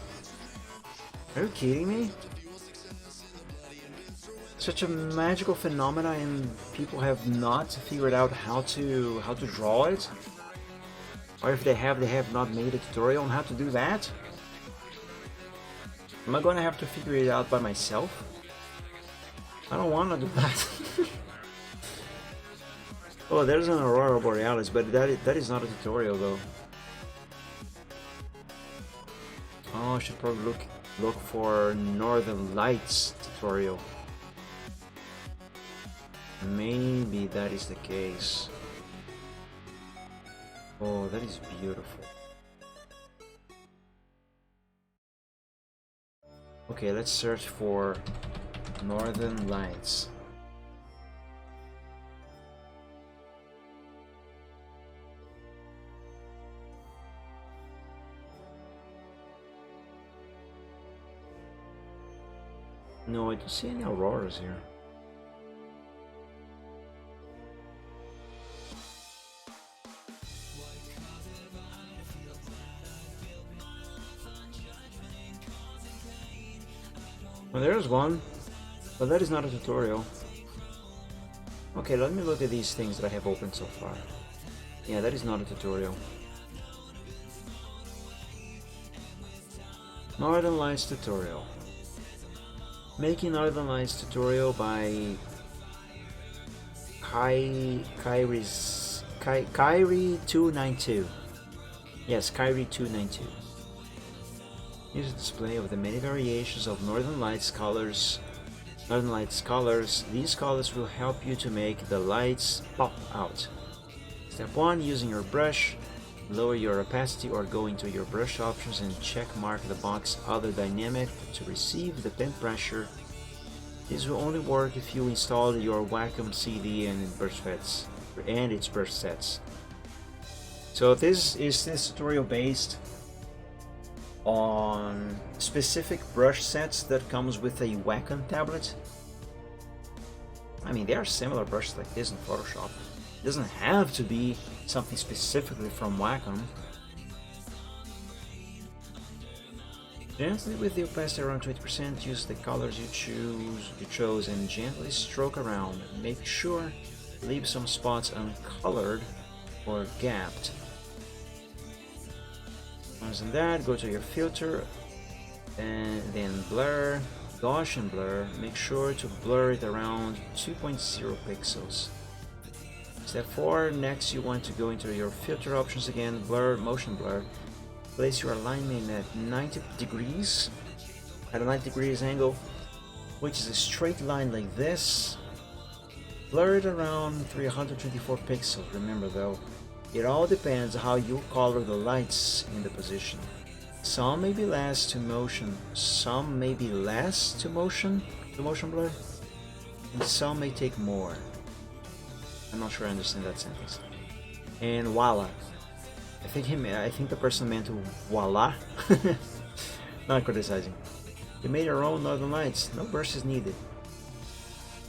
Are you kidding me? Such a magical phenomena, and people have not figured out how to draw it? Or if they have not made a tutorial on how to do that? Am I gonna have to figure it out by myself? I don't wanna do that. Oh, there's an Aurora Borealis, but that is not a tutorial though. Oh, I should probably look for Northern Lights tutorial. Maybe that is the case. Oh, that is beautiful. Okay, let's search for Northern Lights. No, I don't see any auroras here. Well, there's one, but that is not a tutorial. Okay, let me look at these things that I have opened so far. Yeah, that is not a tutorial. Northern Lights tutorial. Making Northern Lights tutorial by Kyrie292. Yes, Kyrie 292. Here's a display of the many variations of Northern Lights colors. Northern Lights colors. These colors will help you to make the lights pop out. Step 1. Using your brush, lower your opacity or go into your brush options and check mark the box Other Dynamic to receive the pen pressure. This will only work if you install your Wacom CD and its brush sets. So this tutorial based on specific brush sets that comes with a Wacom tablet. I mean, there are similar brushes like this in Photoshop. It doesn't have to be something specifically from Wacom. Gently with the opacity around 20%, use the colors you chose and gently stroke around. Make sure leave some spots uncolored or gapped. Once done that, go to your filter and then blur, Gaussian blur. Make sure to blur it around 2.0 pixels. Step 4, next you want to go into your filter options again, blur, motion blur. Place your alignment at 90 degrees, at a 90 degrees angle, which is a straight line like this. Blur it around 324 pixels. Remember though, it all depends how you color the lights in the position. Some may be less to motion, some may be less to motion blur, and some may take more. I'm not sure I understand that sentence. And voila. I think the person meant voila. Not criticizing. You made your own Northern Lights. No brushes needed.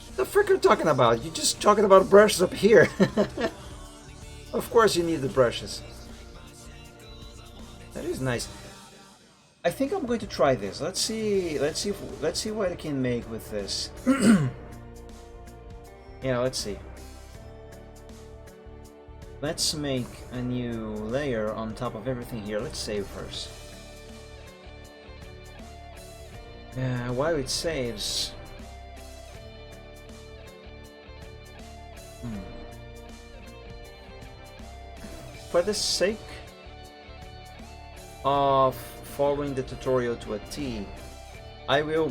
What the frick are you talking about? You're just talking about brushes up here. Of course you need the brushes. That is nice. I think I'm going to try this. Let's see what I can make with this. Yeah, let's see. Let's make a new layer on top of everything here. Let's save first. While it saves, for the sake of following the tutorial to a T, I will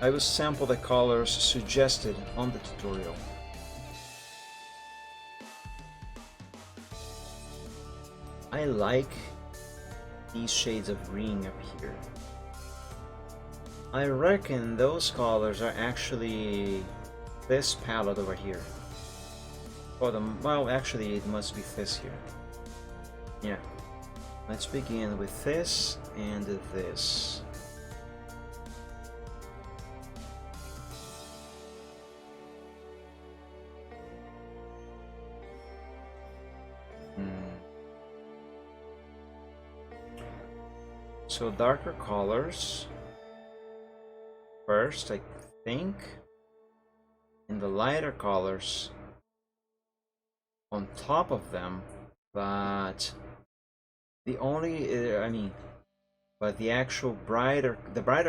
I will sample the colors suggested on the tutorial. I like these shades of green up here. I reckon those colors are actually this palette over here. Well, actually it must be this here. Yeah. Let's begin with this and this. So darker colors first, I think, and the lighter colors on top of them, but the only but the actual brighter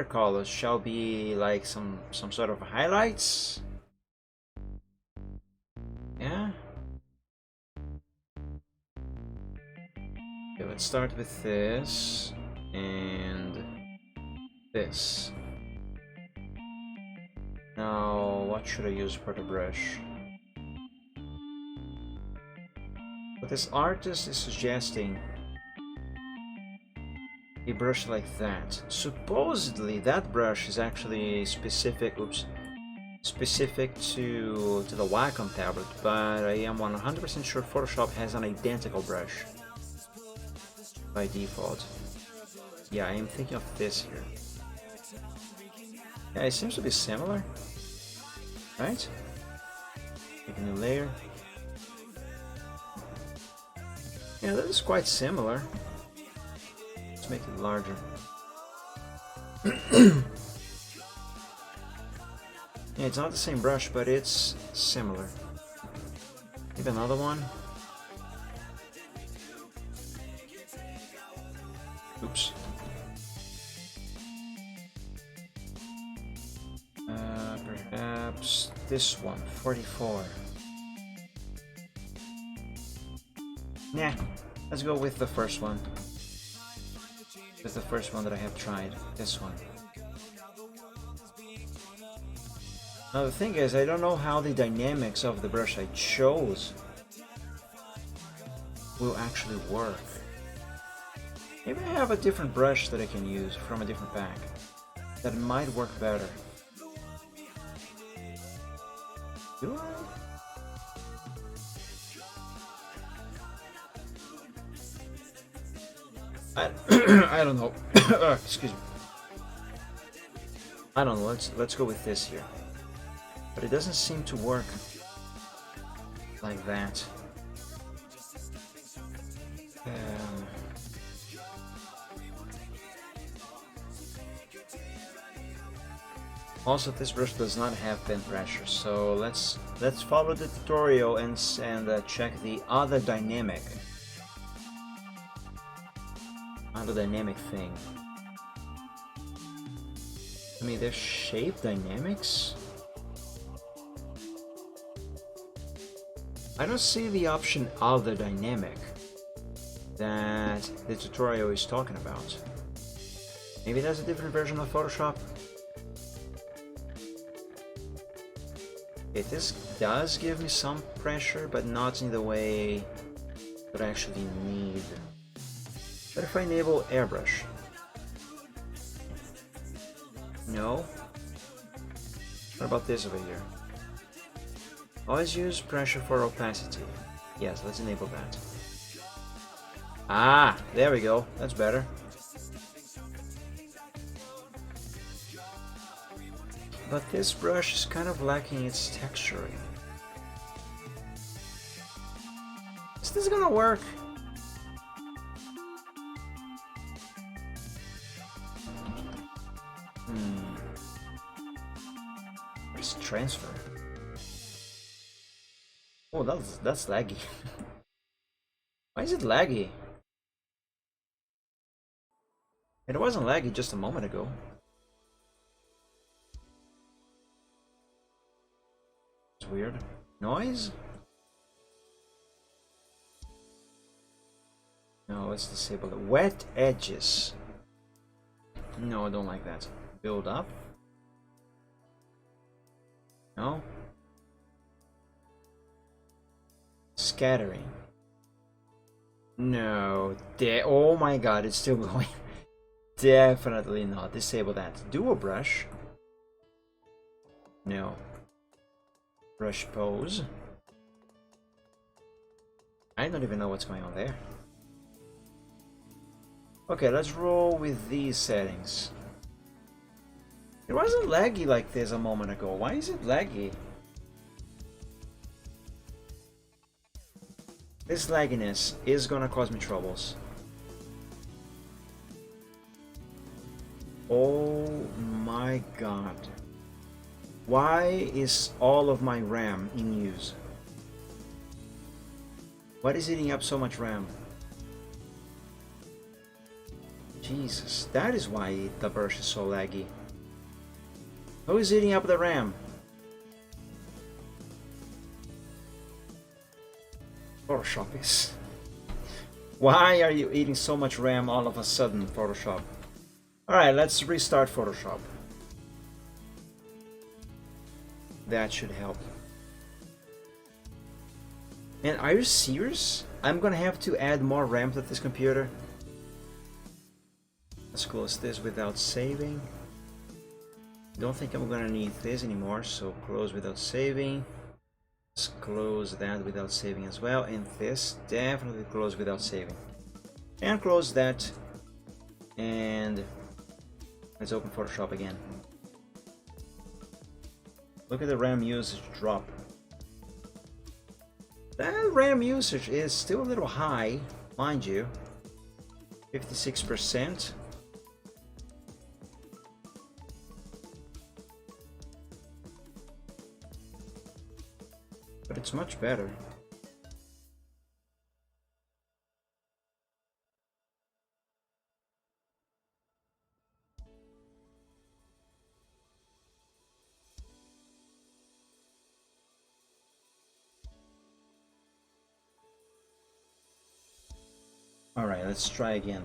colors shall be like some sort of highlights. Yeah. Okay, let's start with this and this. Now, what should I use for the brush? But this artist is suggesting a brush like that. Supposedly, that brush is actually specific to the Wacom tablet, but I am 100% sure Photoshop has an identical brush by default. Yeah, I am thinking of this here. Yeah, it seems to be similar, right? Make a new layer. Yeah, that is quite similar. Let's make it larger. Yeah, it's not the same brush, but it's similar. Maybe another one. Oops. Perhaps this one, 44. Nah, Let's go with the first one. With the first one that I have tried. This one. Now the thing is, I don't know how the dynamics of the brush I chose will actually work. Maybe I have a different brush that I can use from a different pack that might work better. Do I? I don't know. Excuse me. I don't know. Let's go with this here. But it doesn't seem to work like that. Also, this brush does not have pen pressure, so let's follow the tutorial and check the other dynamic thing. I mean, there's shape dynamics. I don't see the option other dynamic that the tutorial is talking about. Maybe that's a different version of Photoshop. Okay, this does give me some pressure, but not in the way that I actually need. But if I enable airbrush, no. What about this over here? Always use pressure for opacity. Yes, let's enable that. Ah, there we go. That's better. But this brush is kind of lacking its texturing. Is this gonna work? Where's transfer? Oh, that's laggy. Why is it laggy? It wasn't laggy just a moment ago. It's weird. Noise? No, let's disable it. Wet edges. No, I don't like that. Build up. No. Scattering. No. Oh my god, it's still going. Definitely not. Disable that. Dual brush. No. Brush pose. I don't even know what's going on there. Okay, let's roll with these settings. It wasn't laggy like this a moment ago. Why is it laggy? This lagginess is gonna cause me troubles. Oh my god. Why is all of my RAM in use? What is eating up so much RAM? Jesus, that is why the brush is so laggy. Who is eating up the RAM? Photoshop is. Why are you eating so much RAM all of a sudden, Photoshop? Alright, let's restart Photoshop. That should help. And are you serious? I'm gonna have to add more RAM to this computer. Let's close this without saving. Don't think I'm gonna need this anymore, so close without saving. Let's close that without saving as well, and this definitely close without saving. And close that, and let's open Photoshop again. Look at the RAM usage drop. That RAM usage is still a little high, mind you. 56%. But it's much better. Alright, let's try again.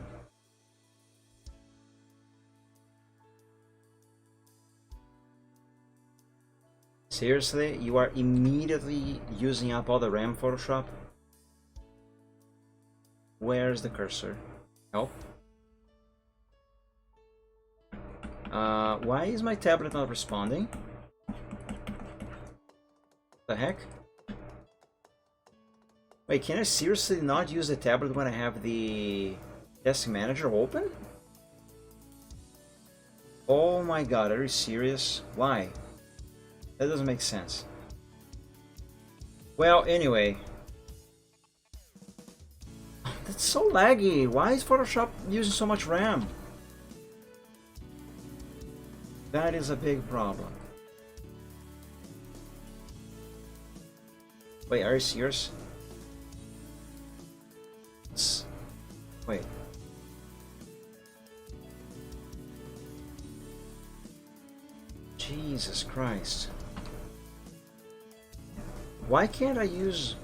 Seriously? You are immediately using up all the RAM, Photoshop? Where's the cursor? Oh. Why is my tablet not responding? The heck? Wait, can I seriously not use the tablet when I have the Task Manager open? Oh my god, are you serious? Why? That doesn't make sense. Well, anyway. That's so laggy. Why is Photoshop using so much RAM? That is a big problem. Wait, are you serious? Wait. Jesus Christ. Why can't I use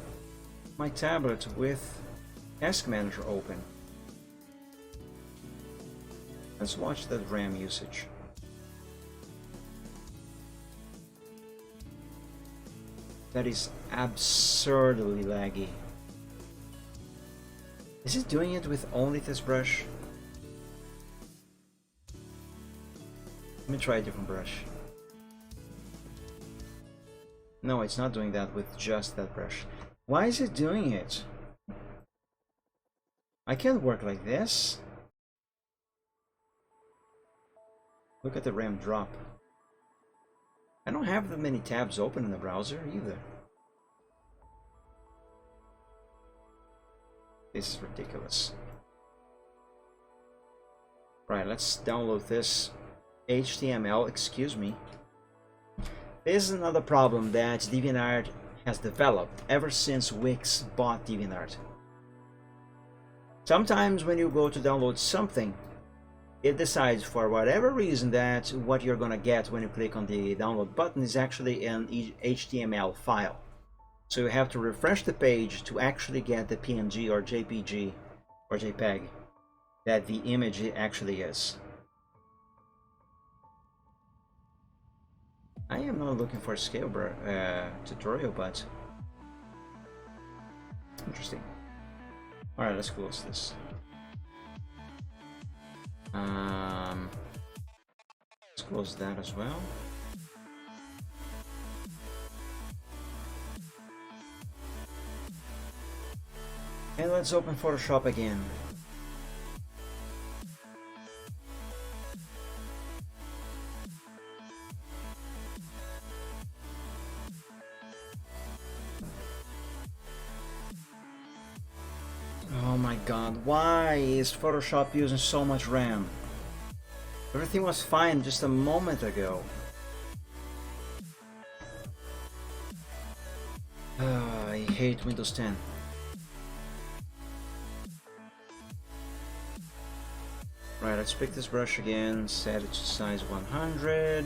my tablet with Task Manager open? Let's watch that RAM usage. That is absurdly laggy. Is it doing it with only this brush? Let me try a different brush. No, it's not doing that with just that brush. Why is it doing it? I can't work like this. Look at the RAM drop. I don't have that many tabs open in the browser either. This is ridiculous. Right, let's download this HTML, excuse me. This is another problem that DeviantArt has developed ever since Wix bought DeviantArt. Sometimes when you go to download something, it decides for whatever reason that what you're gonna get when you click on the download button is actually an HTML file. So you have to refresh the page to actually get the PNG or JPG or JPEG that the image actually is. I am not looking for a scale tutorial, but interesting. Alright, let's close this. Let's close that as well. And let's open Photoshop again. Oh my god, why is Photoshop using so much RAM? Everything was fine just a moment ago. I hate Windows 10. Right, let's pick this brush again, set it to size 100.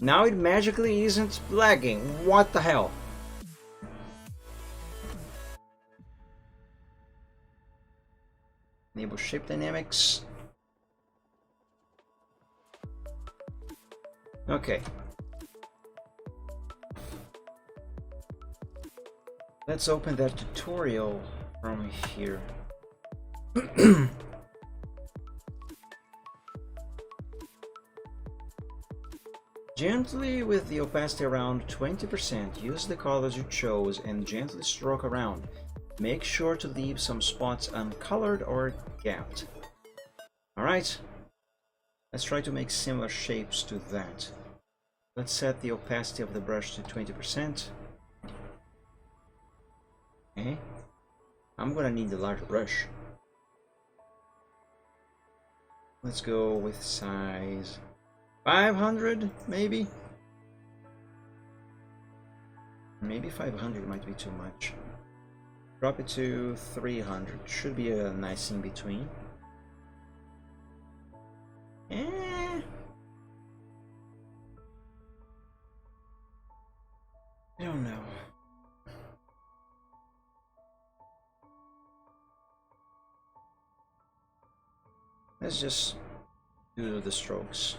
Now it magically isn't lagging. What the hell? Enable shape dynamics. Okay. Let's open that tutorial from here. Gently with the opacity around 20%, use the colors you chose and gently stroke around. Make sure to leave some spots uncolored or gapped. Alright, let's try to make similar shapes to that. Let's set the opacity of the brush to 20%. Okay. I'm gonna need a larger brush. Let's go with size 500, maybe? Maybe 500 might be too much. Drop it to 300. Should be a nice in between. I don't know. Let's just do the strokes.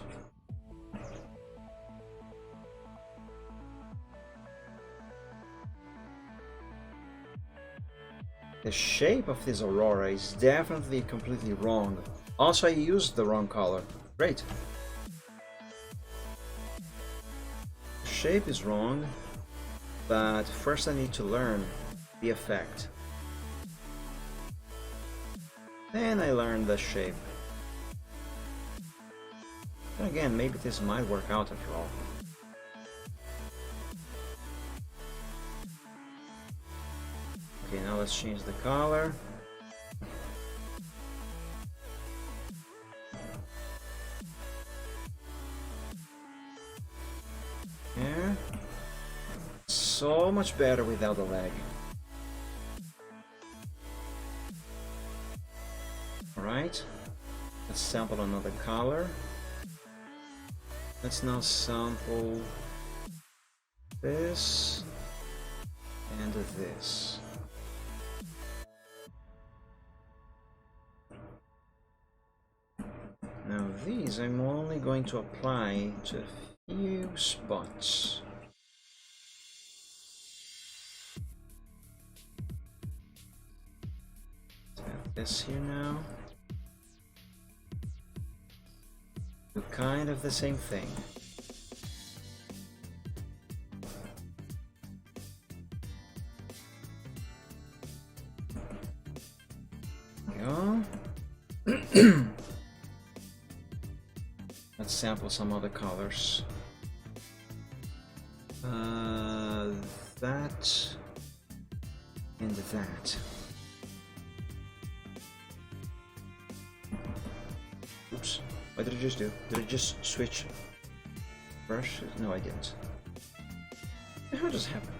The shape of this aurora is definitely completely wrong. Also, I used the wrong color. Great. The shape is wrong, but first I need to learn the effect. Then I learn the shape. And again, maybe this might work out after all. Okay, now let's change the color. Yeah. So much better without the lag. Alright. Let's sample another color. Let's now sample this and this. Now these I'm only going to apply to a few spots. Have this here now. Do kind of the same thing. There we go. Let's sample some other colors. That and that. Oops. What did I just do? Did I just switch brushes? No, I didn't. What the hell just happened?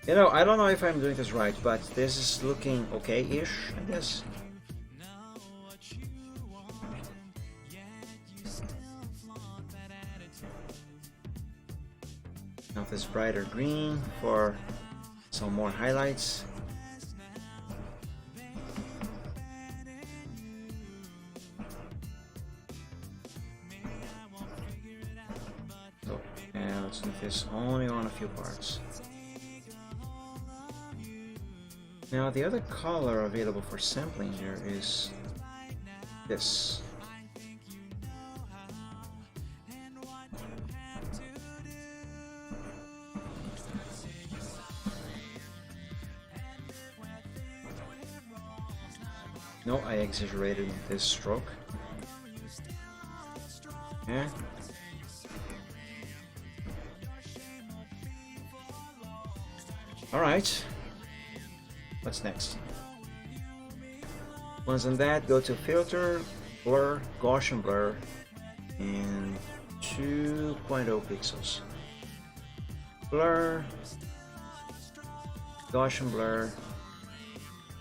You know, I don't know if I'm doing this right, but this is looking okay-ish, I guess. Now this brighter green for some more highlights. So, yeah, let's do this only on a few parts. Now the other color available for sampling here is this. No, I exaggerated this stroke. Yeah. All right. What's next? Once on that, go to Filter, Blur, Gaussian Blur, and 2.0 pixels. Blur, Gaussian Blur,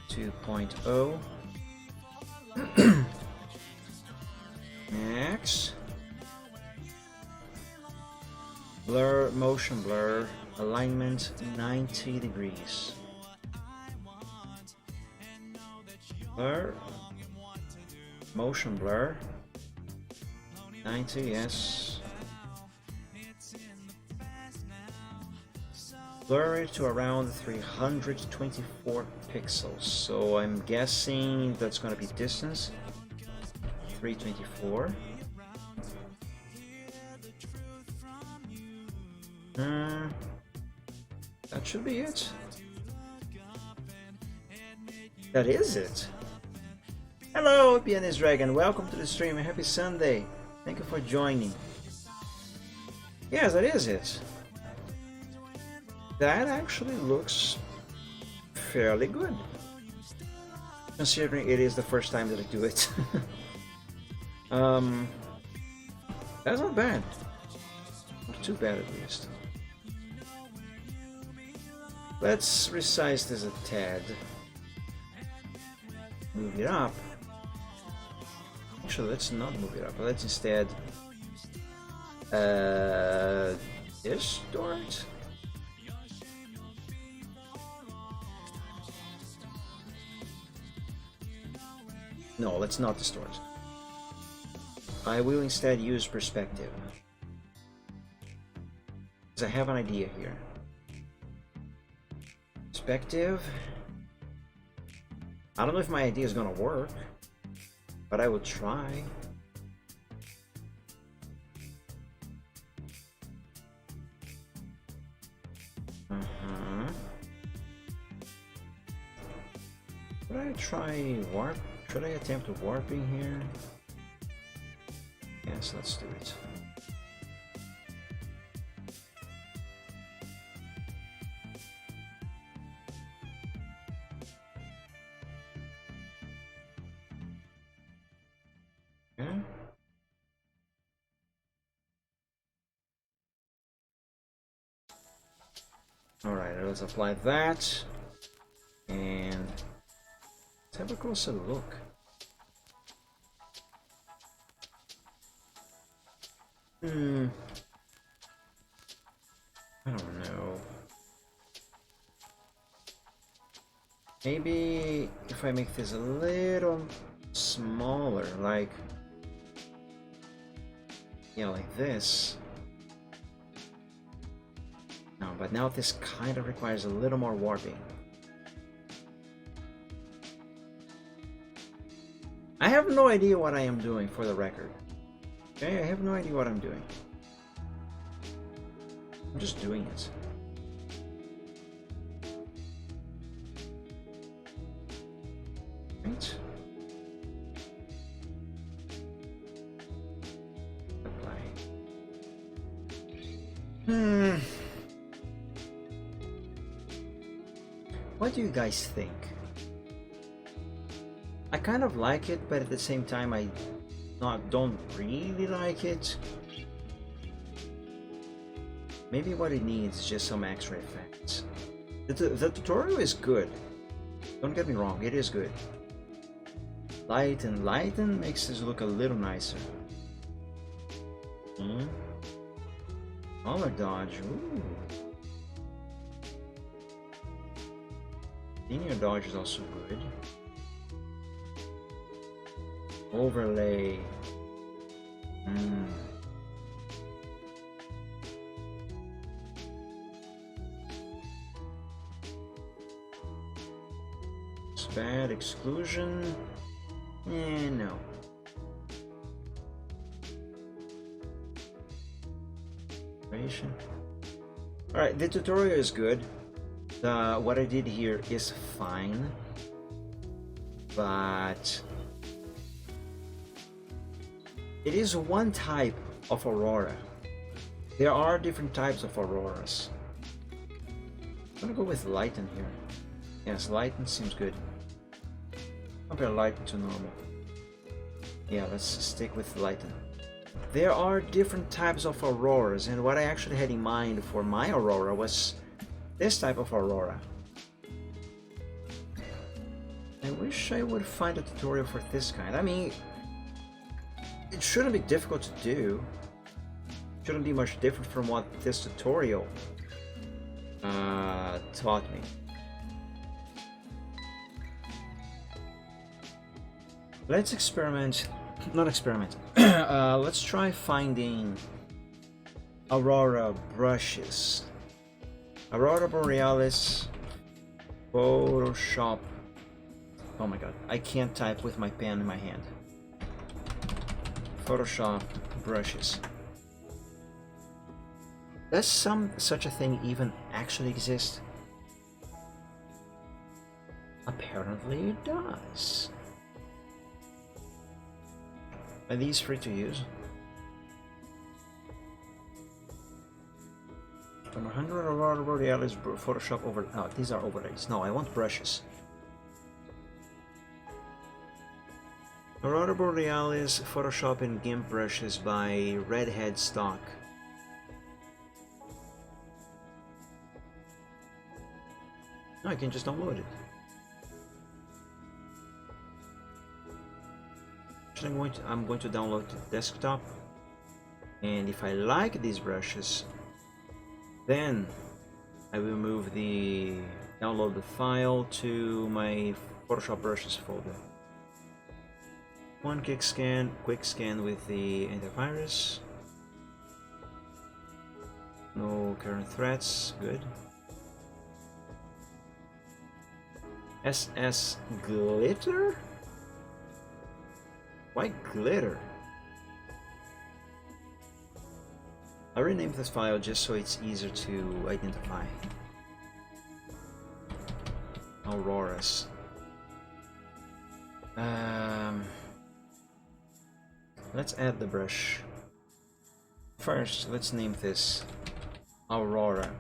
2.0. Next, Blur, Motion Blur, alignment 90 degrees. Blur, motion blur, 90, yes. Blur it to around 324 pixels. So I'm guessing that's going to be distance, 324. That should be it. That is it. Hello, Pianist Dragon. Welcome to the stream. Happy Sunday. Thank you for joining. Yes, that is it. That actually looks fairly good, considering it is the first time that I do it. That's not bad. Not too bad, at least. Let's resize this a tad. Move it up. Actually, let's not move it up. Let's instead distort. No, let's not distort. I will instead use perspective. Because I have an idea here. Perspective. I don't know if my idea is gonna work, but I will try. Should I try warp? Should I attempt warping here? Yes, let's do it. Okay. Alright, let's apply that. And let's have a closer look. I don't know. Maybe if I make this a little smaller, like, yeah, like this. No, but now this kind of requires a little more warping. I have no idea what I am doing, for the record. Okay, I have no idea what I'm doing. I'm just doing it. Right? Apply. What do you guys think? I kind of like it, but at the same time I don't really like it. Maybe what it needs is just some extra effects. The tutorial is good. Don't get me wrong, it is good. Lighten makes this look a little nicer. Color dodge, ooh. Linear dodge is also good. Overlay. It's bad. Exclusion. No. Alright, the tutorial is good. What I did here is fine. But it is one type of aurora. There are different types of auroras. I'm gonna go with lighten here. Yes, lighten seems good. Compare lighten to normal. Yeah, let's stick with lighten. There are different types of auroras, and what I actually had in mind for my aurora was this type of aurora. I wish I would find a tutorial for this kind. I mean, it shouldn't be difficult to do. It shouldn't be much different from what this tutorial taught me. Let's experiment. Not experiment. Let's try finding aurora brushes. Aurora Borealis, Photoshop. Oh my god, I can't type with my pen in my hand. Photoshop brushes. Does such a thing even actually exist? Apparently it does. Are these free to use? From 100 Aurora Borealis Photoshop over. Oh, these are overlays. No, I want brushes. Aurora Borealis Photoshop and GIMP brushes by Redhead Stock. No, I can just download it. Actually, I'm going to download the desktop, and if I like these brushes, then I will download the file to my Photoshop brushes folder. One quick scan with the antivirus. No current threats, good. SS Glitter? Why glitter? I renamed this file just so it's easier to identify. Auroras. Let's add the brush. First, let's name this Aurora.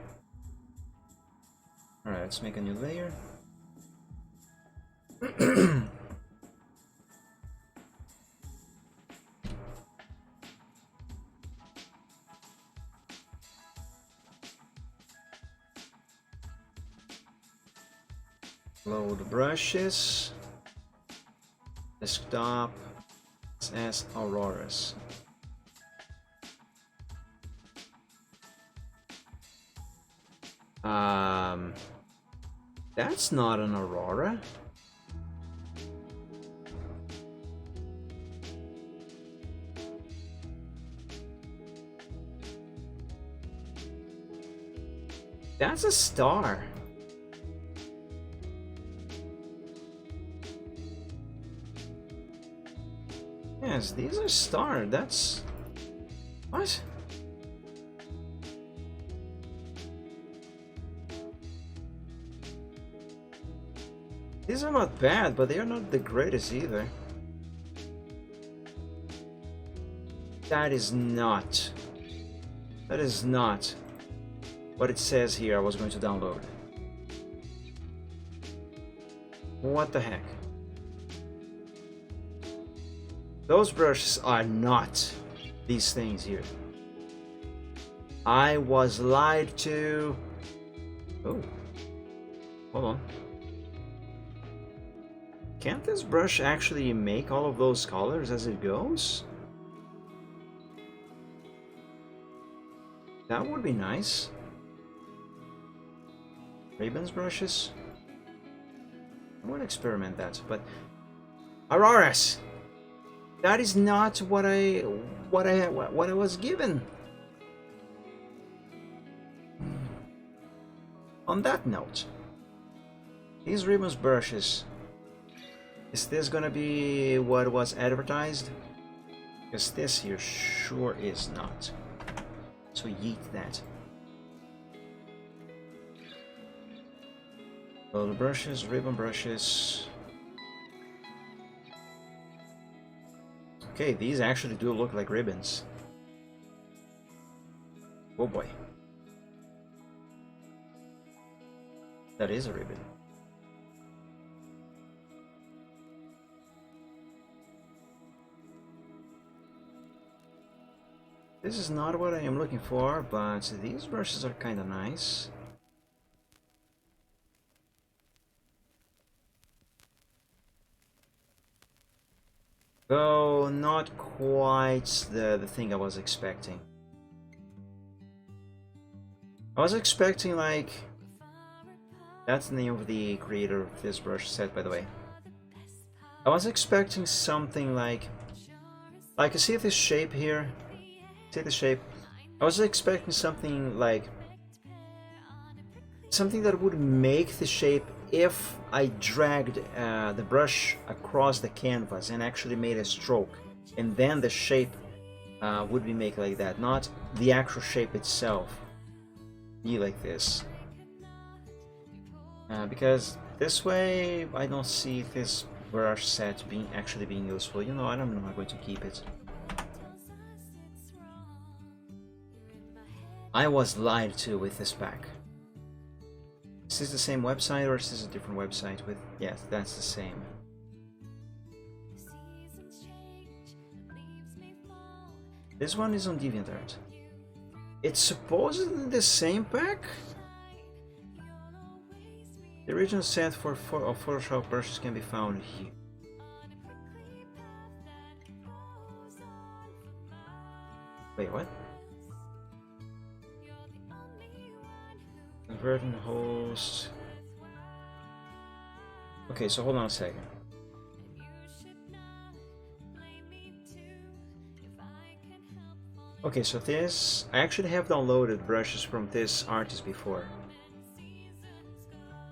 Alright, let's make a new layer. Load brushes. Desktop. As Auroras. That's not an Aurora. That's a star. Yes, these are star. That's... What? These are not bad, but they are not the greatest either. That is not what it says here I was going to download. What the heck? Those brushes are not these things here. I was lied to. Oh, hold on. Can't this brush actually make all of those colors as it goes? That would be nice. Ray-Bans brushes. I would experiment that, but Auroras. That is not what I was given. On that note, these Ray-Bans brushes, is this gonna be what was advertised? Because this here sure is not. So yeet that. Well, the brushes, Ray-Ban brushes. Okay, these actually do look like ribbons. Oh boy. That is a ribbon. This is not what I am looking for, but these brushes are kind of nice. Though not quite the thing I was expecting. I was expecting, like... That's the name of the creator of this brush set, by the way. I was expecting something like... you see this shape here? See the shape? I was expecting something like... something that would make the shape if I dragged the brush across the canvas and actually made a stroke, and then the shape would be made like that, not the actual shape itself be like this. Because this way I don't see this brush set actually being useful. You know, I'm not going to keep it. I was lied to with this pack. Is this the same website or is this a different website with... Yes, that's the same. This one is on DeviantArt. It's supposedly the same pack? The original set for Photoshop brushes can be found here. Wait, what? Convert and host. Okay, so hold on a second. Okay, so this I actually have downloaded brushes from this artist before.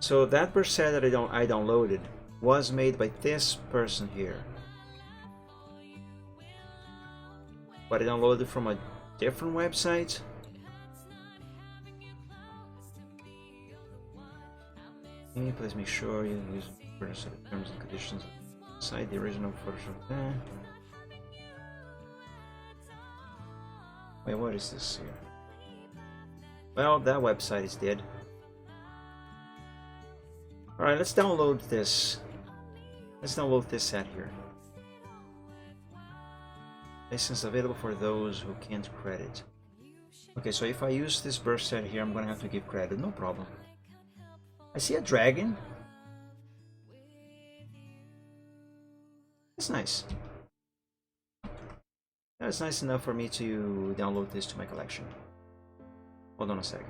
So that brush set that I downloaded was made by this person here, but I downloaded from a different website. Okay, please make sure you use the terms and conditions inside the original Photoshop. Wait, what is this here? Well, that website is dead. Alright, let's download this. Let's download this set here. License available for those who can't credit. Okay, so if I use this brush set here, I'm gonna have to give credit, no problem. I see a dragon. That's nice. That's nice enough for me to download this to my collection. Hold on a second.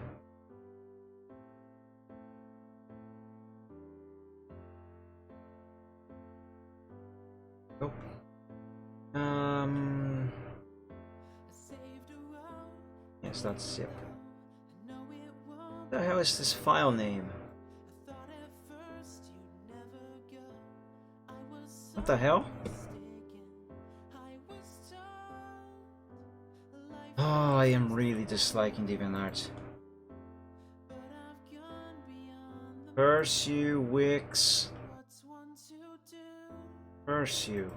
Oh. Yes, that's zip. What the hell is this file name? What the hell? Oh, I am really disliking DeviantArt. Curse you, Wix. Curse you.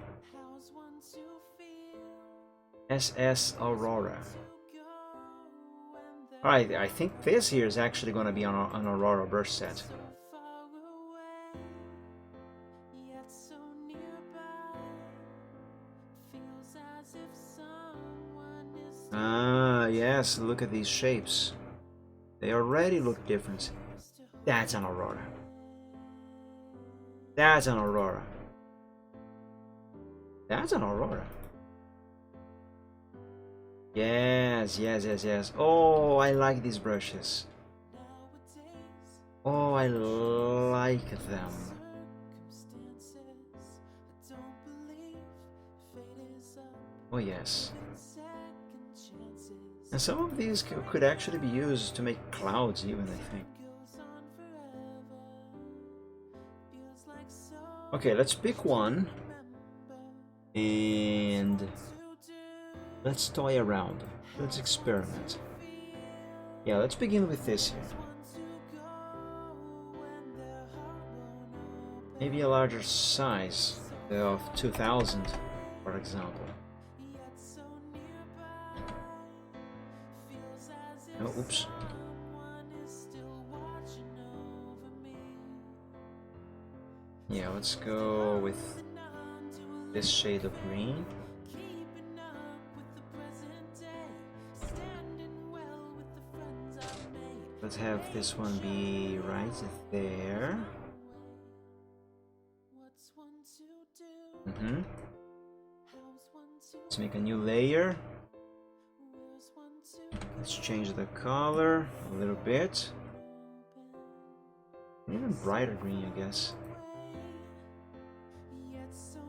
SS Aurora. Alright, I think this here is actually going to be on an Aurora brush set. Ah, yes, look at these shapes. They already look different. That's an Aurora. That's an Aurora. That's an Aurora. Yes, yes, yes, yes. Oh, I like these brushes. Oh, I like them. Oh, yes. And some of these could actually be used to make clouds even, I think. Okay, let's pick one. And let's toy around. Let's experiment. Yeah, let's begin with this here. Maybe a larger size of 2000, for example. Oh, oops. Yeah, let's go with this shade of green. Let's have this one be right there. Let's make a new layer. Let's change the color a little bit. Even brighter green, I guess.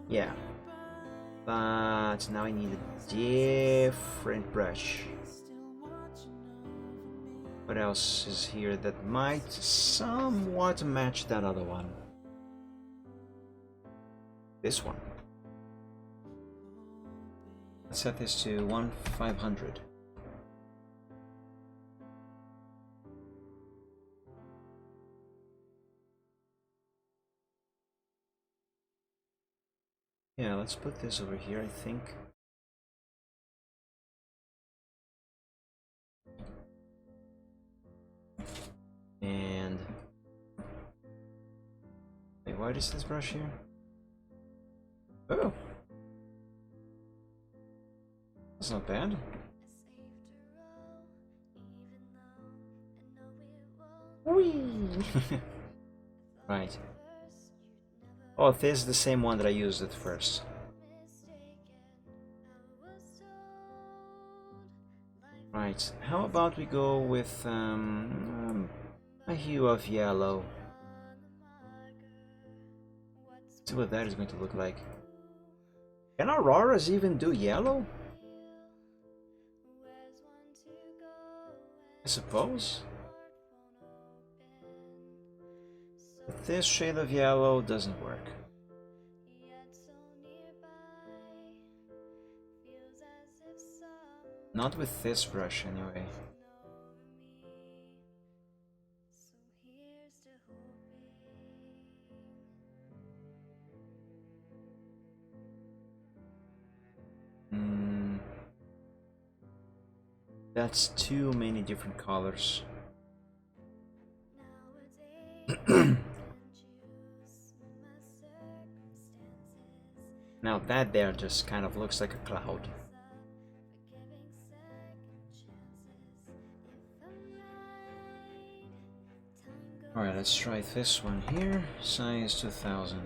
Yeah. But now I need a different brush. What else is here that might somewhat match that other one? This one. Let's set this to 1/500. Yeah, let's put this over here, I think. And wait, why is this brush here? Oh, that's not bad. Whee! Right. Oh, this is the same one that I used at first. Right, how about we go with a hue of yellow. See what that is going to look like. Can auroras even do yellow? suppose. But this shade of yellow doesn't work. Not with this brush anyway. That's too many different colors. Now that there just kind of looks like a cloud. Alright, let's try this one here. Size 2000.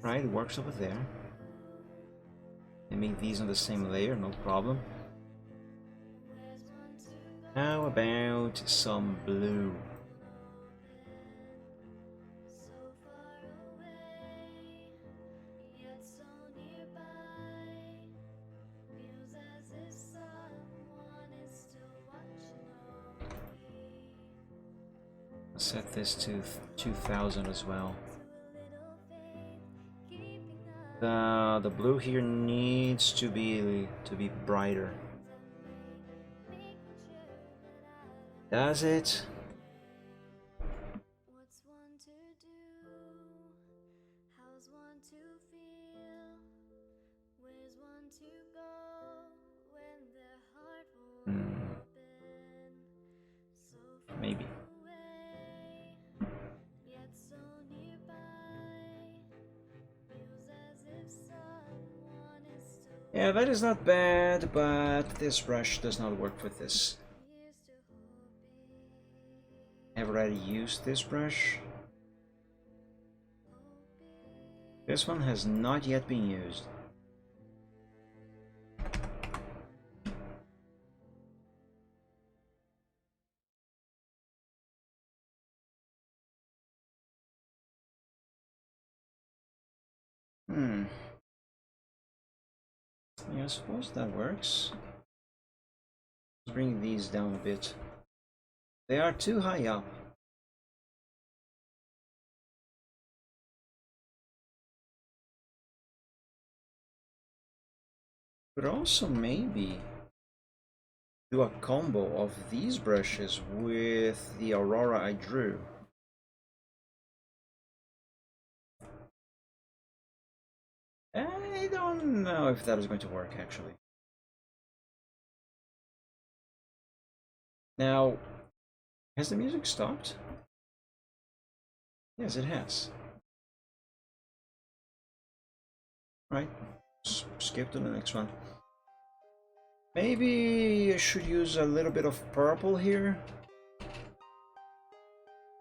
Right, it works over there. And make these on the same layer, no problem. How about some blue? Set this to 2000 as well. The blue here needs to be brighter. Does it? Maybe. Yeah, that is not bad, but this brush does not work with this. I've already used this brush. This one has not yet been used. Yeah, I suppose that works. Let's bring these down a bit. They are too high up. But also maybe do a combo of these brushes with the Aurora I drew. I don't know if that is going to work actually. Now, has the music stopped? Yes, it has. Right, skip to the next one. Maybe I should use a little bit of purple here.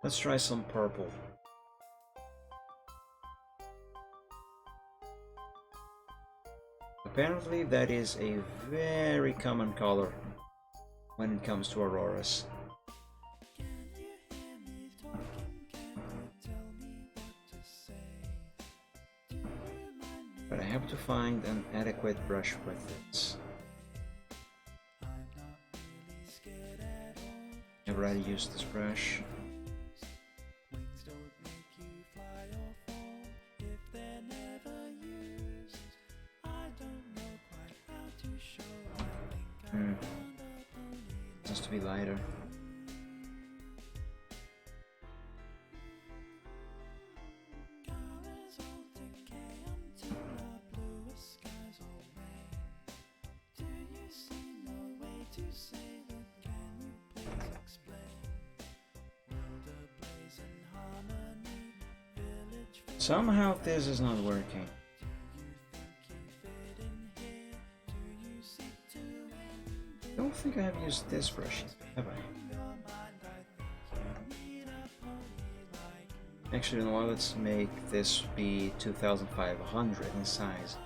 Let's try some purple. Apparently that is a very common color when it comes to auroras. But I have to find an adequate brush with it. I've already used this brush. Just to be lighter. Somehow this is not working. I don't think I have used this brush yet, have I? Actually, you know what? Let's make this be 2500 in size.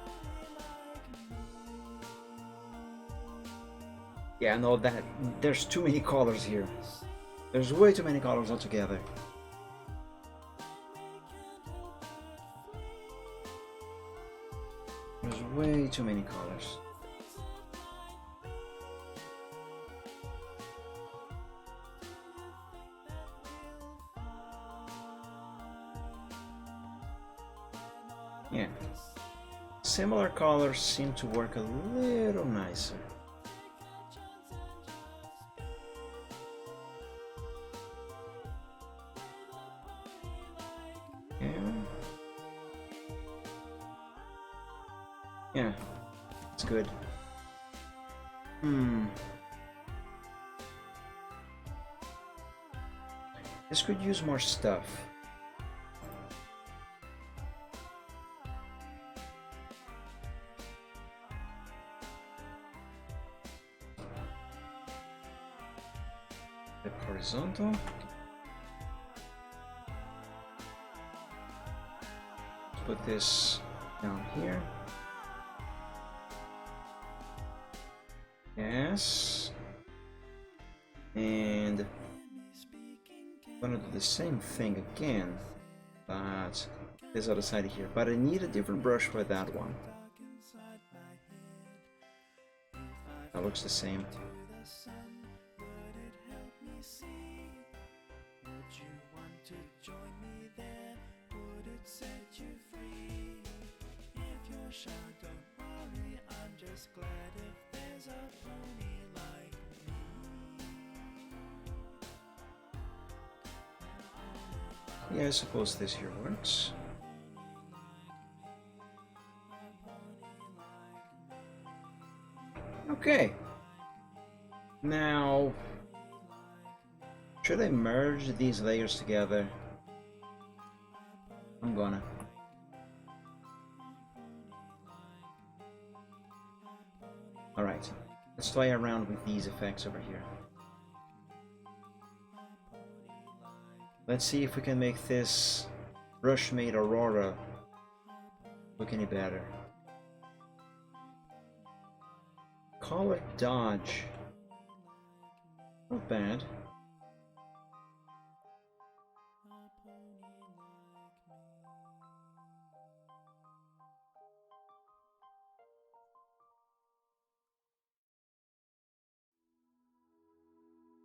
Yeah, no, that there's too many colors here. There's way too many colors altogether. There's way too many colors. Yeah. Similar colors seem to work a little nicer. Yeah. Yeah. It's good. This could use more stuff. The horizontal. Put this down here. Yes. And I'm gonna do the same thing again, but this other side here. But I need a different brush for that one. That looks the same. Yeah, I suppose this here works. Okay. Now, should I merge these layers together? I'm gonna. Alright, let's play around with these effects over here. Let's see if we can make this brush-made Aurora look any better. Color dodge. Not bad.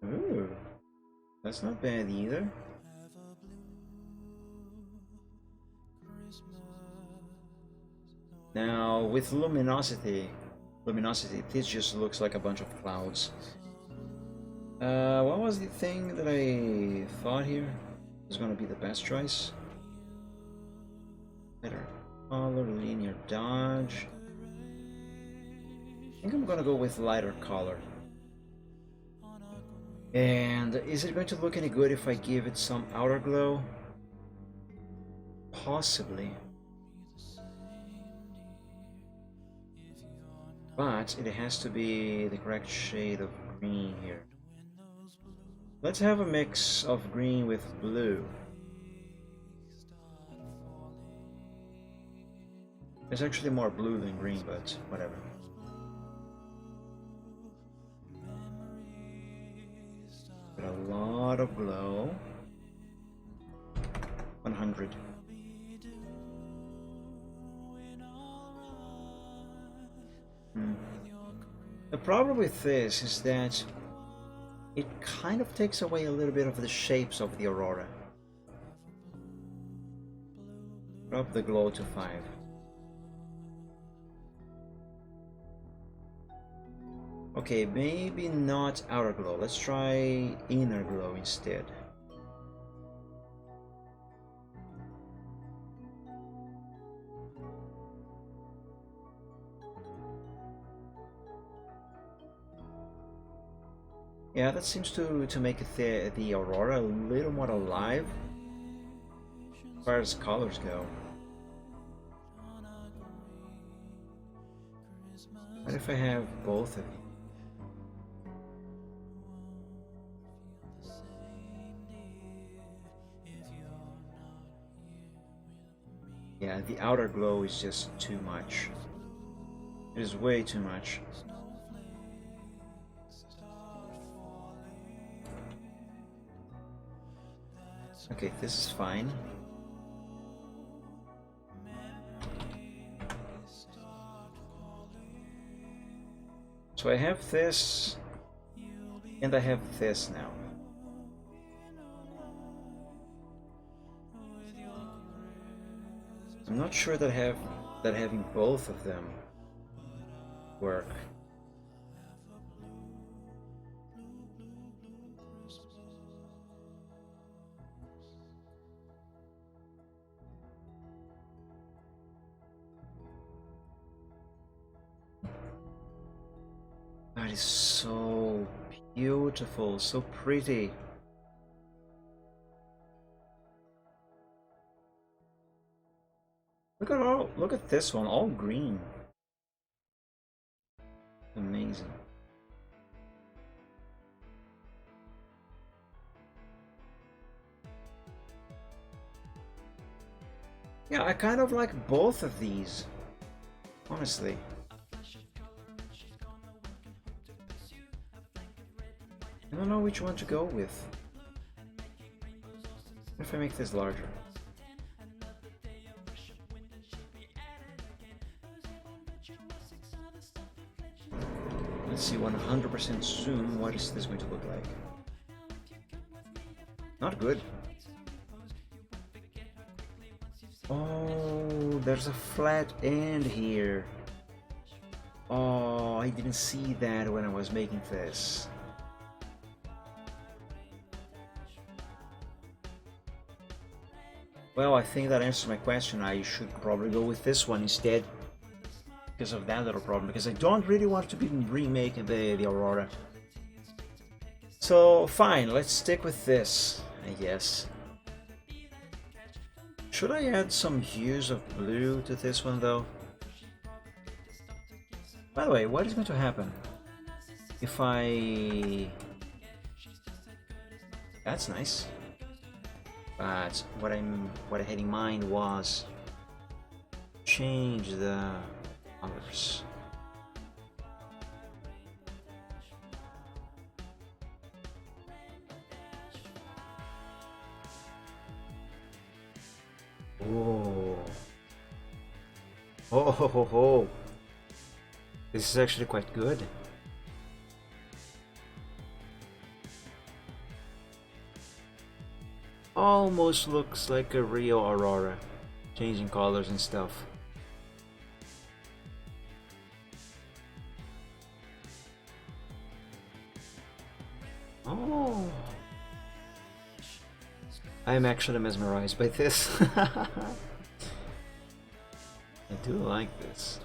Ooh, that's not bad either. Now with luminosity, this just looks like a bunch of clouds. What was the thing that I thought here was gonna be the best choice? Better color, linear dodge. I think I'm gonna go with lighter color. And is it going to look any good if I give it some outer glow? Possibly. But it has to be the correct shade of green here. Let's have a mix of green with blue. There's actually more blue than green, but whatever. Got a lot of glow. 100. The problem with this is that it kind of takes away a little bit of the shapes of the Aurora. Drop the glow to 5. Okay, maybe not outer glow. Let's try inner glow instead. Yeah, that seems to make the Aurora a little more alive as far as colors go. What if I have both of you? Yeah, the outer glow is just too much. It is way too much. Okay, this is fine. So I have this, and I have this now. I'm not sure that having both of them work. That is so beautiful, so pretty. Look at this one, all green. Amazing. Yeah, I kind of like both of these, honestly. I don't know which one to go with. What if I make this larger? Let's see, 100% zoom. What is this going to look like? Not good. Oh, there's a flat end here. Oh, I didn't see that when I was making this. Well, I think that answers my question. I should probably go with this one instead. Because of that little problem, because I don't really want to be remaking the Aurora. So fine, let's stick with this, I guess. Should I add some hues of blue to this one though? By the way, what is going to happen if I... That's nice. But what I had in mind was change the colors. Oh. Oh ho ho ho. This is actually quite good. Almost looks like a real Aurora, changing colors and stuff. Oh, I'm actually mesmerized by this. I do like this.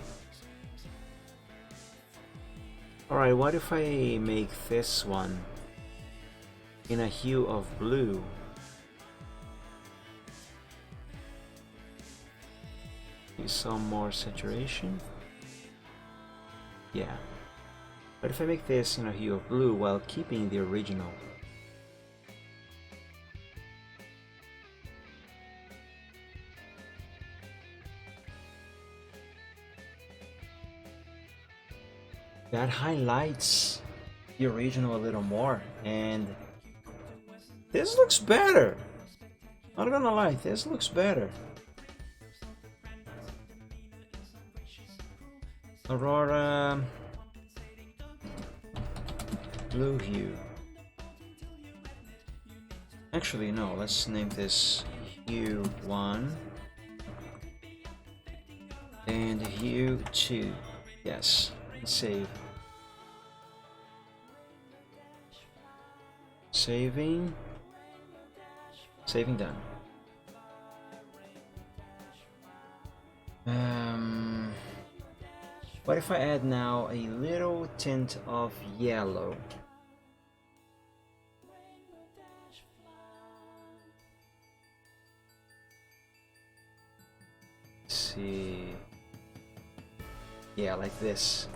Alright, what if I make this one in a hue of blue? Use some more saturation. Yeah. But if I make this in a hue of blue while keeping the original, that highlights the original a little more, and this looks better. Not gonna lie, this looks better. Aurora blue hue. Actually, no, let's name this hue 1 and hue 2. Yes, save. Saving done. What if I add now a little tint of yellow? Let's see. Yeah, like this.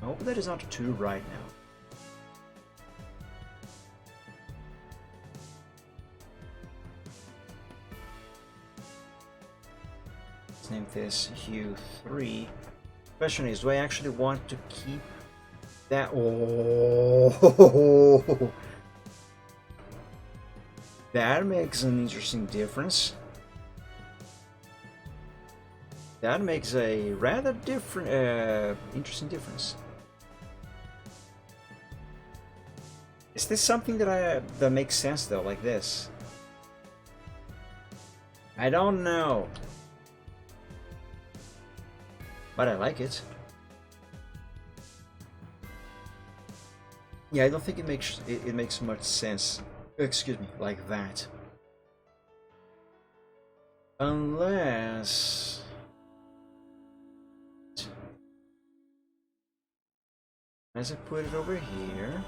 I hope that is not too bright now. Let's name this hue 3. Question is, do I actually want to keep that? Oh, that makes an interesting difference. That makes a rather different, interesting difference. Is this something that makes sense though, like this? I don't know. But I like it. Yeah, I don't think it makes much sense. Excuse me, like that. Unless I put it over here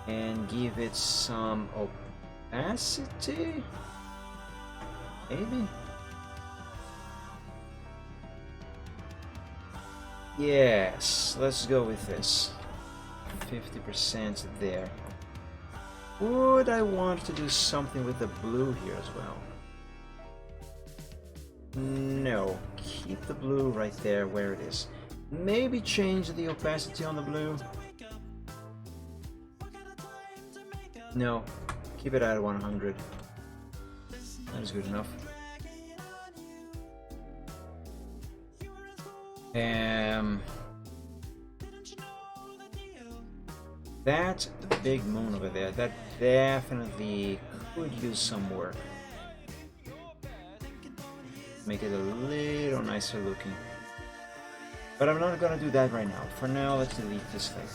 and give it some opacity, maybe. Yes, let's go with this. 50% there. Would I want to do something with the blue here as well? No, keep the blue right there where it is. Maybe change the opacity on the blue. No, keep it at 100. That is good enough. That big moon over there, that definitely could use some work. Make it a little nicer looking. But I'm not gonna do that right now. For now, let's delete this thing.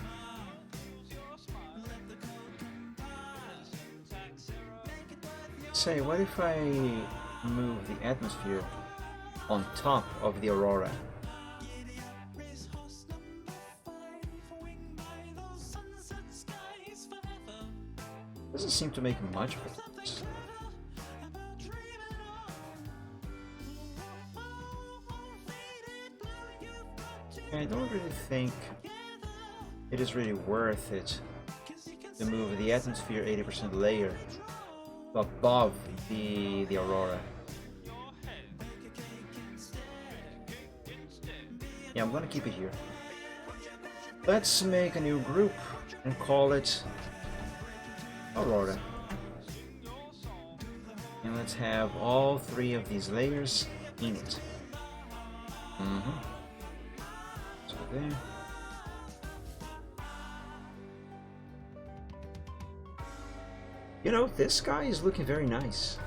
Say, what if I move the atmosphere on top of the aurora? Doesn't seem to make much of it. I don't really think it is really worth it to move the atmosphere 80% layer above the aurora. Yeah, I'm gonna keep it here. Let's make a new group and call it Aurora. And let's have all three of these layers in it. So there. You know, this sky is looking very nice.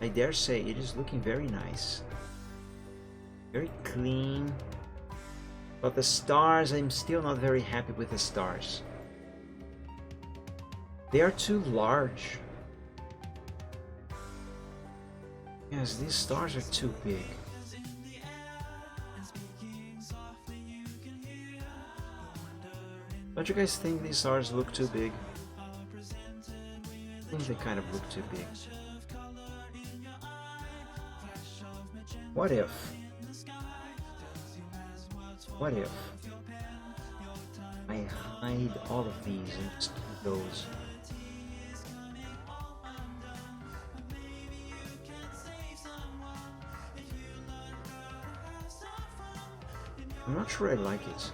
I dare say it is looking very nice. Very clean. But the stars, I'm still not very happy with the stars. They are too large. Yes, these stars are too big. Don't you guys think these stars look too big? I think they kind of look too big. What if? What if I hide all of these and just keep those? I'm not sure I like it.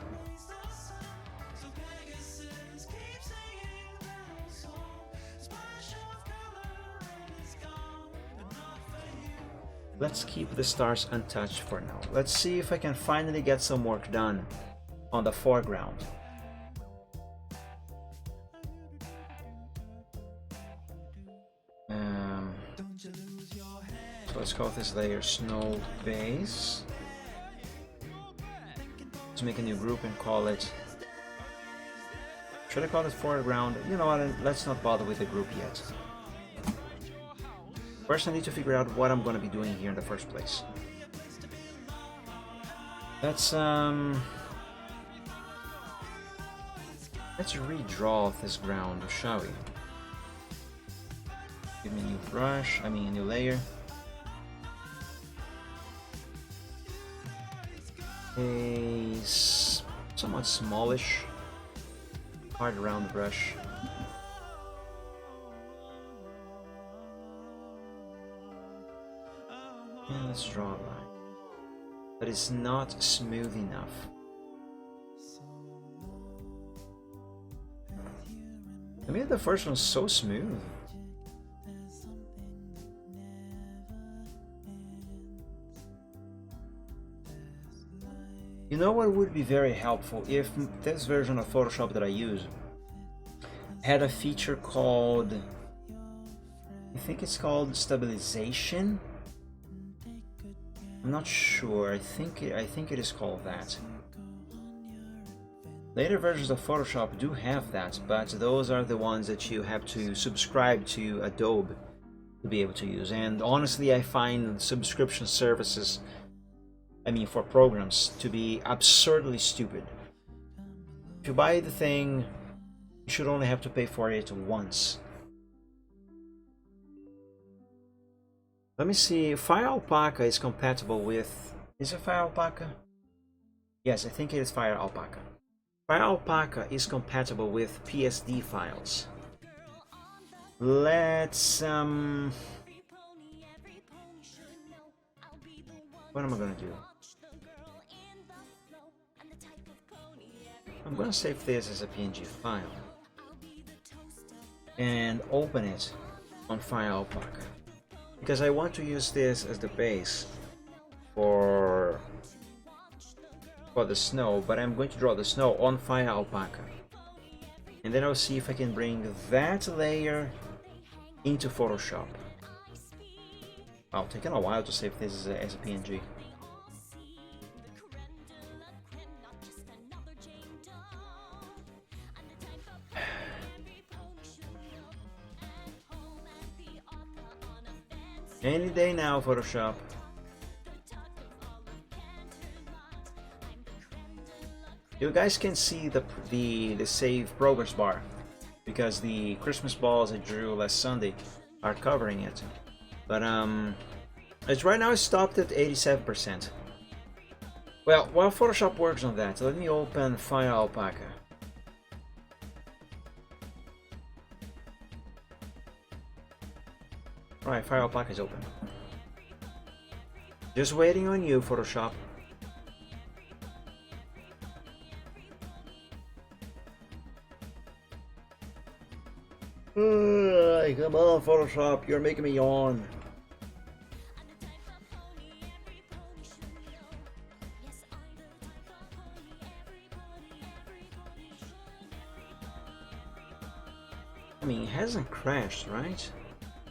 Let's keep the stars untouched for now. Let's see if I can finally get some work done on the foreground. So let's call this layer Snow Base. Let's make a new group and call it... Should I call it foreground? You know what, let's not bother with the group yet. First I need to figure out what I'm going to be doing here in the first place. Let's redraw this ground, shall we? Give me a new brush, a new layer. A somewhat smallish, hard round brush. And let's draw a line. But it's not smooth enough. I mean, the first one's so smooth. You know what would be very helpful if this version of Photoshop that I use had a feature called I think it's called stabilization. I'm not sure. I think it is called that. Later versions of Photoshop do have that, but those are the ones that you have to subscribe to Adobe to be able to use. And honestly, I find subscription services, I mean for programs, to be absurdly stupid. If you buy the thing, you should only have to pay for it once. Let me see, Fire Alpaca is compatible with... Is it Fire Alpaca? Yes, I think it is Fire Alpaca. Fire Alpaca is compatible with PSD files. Let's what am I gonna do? I'm gonna save this as a PNG file and open it on Fire Alpaca because I want to use this as the base for the snow, but I'm going to draw the snow on Fire Alpaca, and then I'll see if I can bring that layer into Photoshop. Wow, taking a while to save this as a PNG. Any day now, Photoshop. You guys can see the save progress bar because the Christmas balls I drew last Sunday are covering it. But it's right now it's stopped at 87%. Well, while Photoshop works on that, let me open Fire Alpaca. Right, Fire Alpaca is open. Just waiting on you, Photoshop. Come on, Photoshop, you're making me yawn. I mean, it hasn't crashed, right?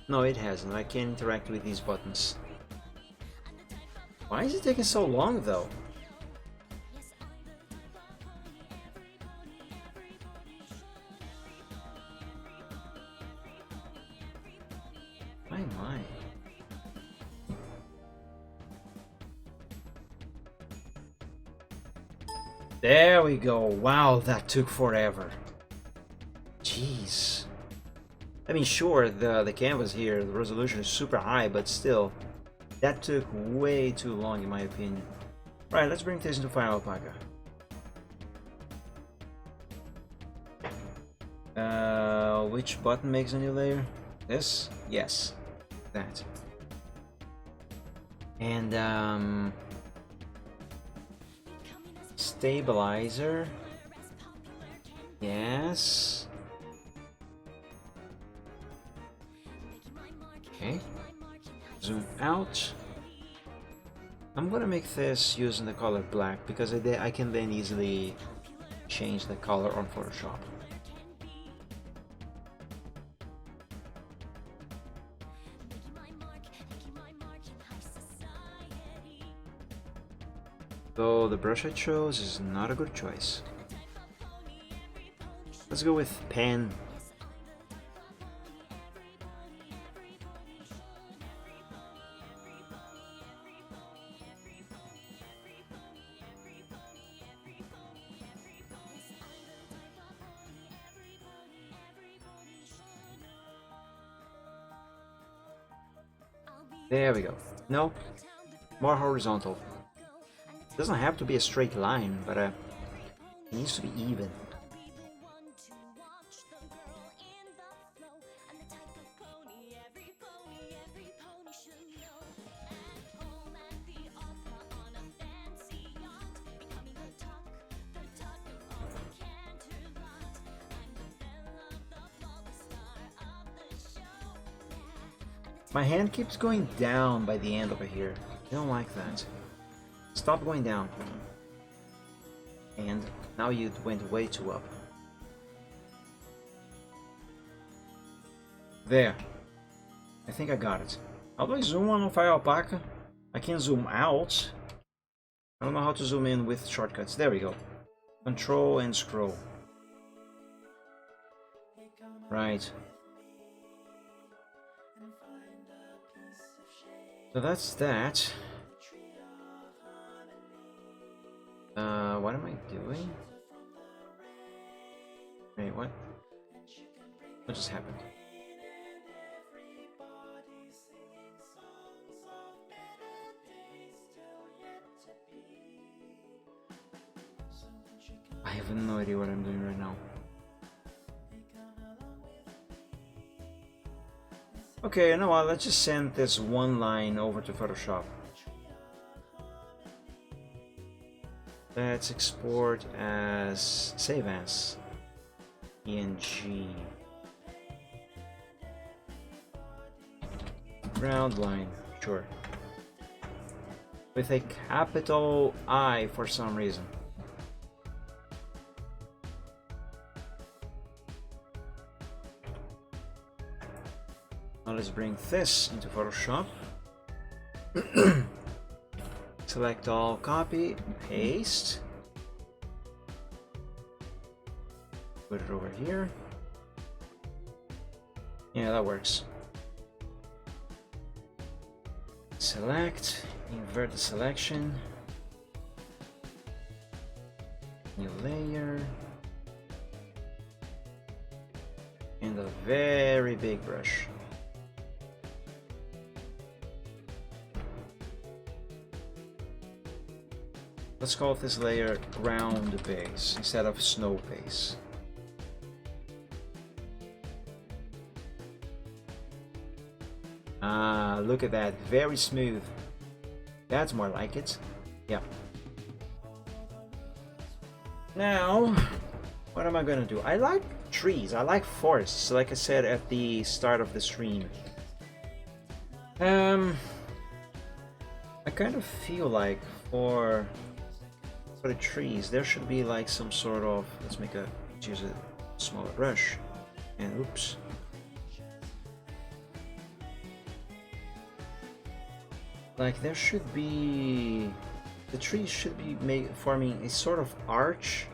No, it hasn't. I can't interact with these buttons. Why is it taking so long, though? My. There we go. Wow, that took forever. Jeez. I mean, sure, the canvas here, the resolution is super high, but still, that took way too long in my opinion. Right, let's bring this into Fire Alpaca. Which button makes a new layer? This? Yes. That. And stabilizer. Yes. Okay. Zoom out. I'm gonna make this using the color black because I can then easily change the color on Photoshop. Though the brush I chose is not a good choice. Let's go with pen. There we go. No, more horizontal. Doesn't have to be a straight line, but it needs to be even. My hand keeps going down by the end over here. I don't like that. Stop going down. And now you went way too up. There. I think I got it. How do I zoom on Fire Alpaca? I can zoom out. I don't know how to zoom in with shortcuts. There we go. Control and scroll. Right. So that's that. What am I doing? Wait, what? What just happened? I have no idea what I'm doing right now. Okay, you know what? Let's just send this one line over to Photoshop. Let's export as save as PNG. Ground line, sure. With a capital I for some reason. Now let's bring this into Photoshop. Select all, copy, paste. Put it over here. Yeah, that works. Select, invert the selection. New layer. And a very big brush. Let's call this layer ground base instead of snow base. Ah, look at that, very smooth. That's more like it. Yeah. Now, what am I gonna do? I like trees, I like forests, like I said at the start of the stream. I kind of feel like for the trees there should be like some sort of, let's use a smaller brush, and oops. Like there should be, the trees should be forming a sort of arch.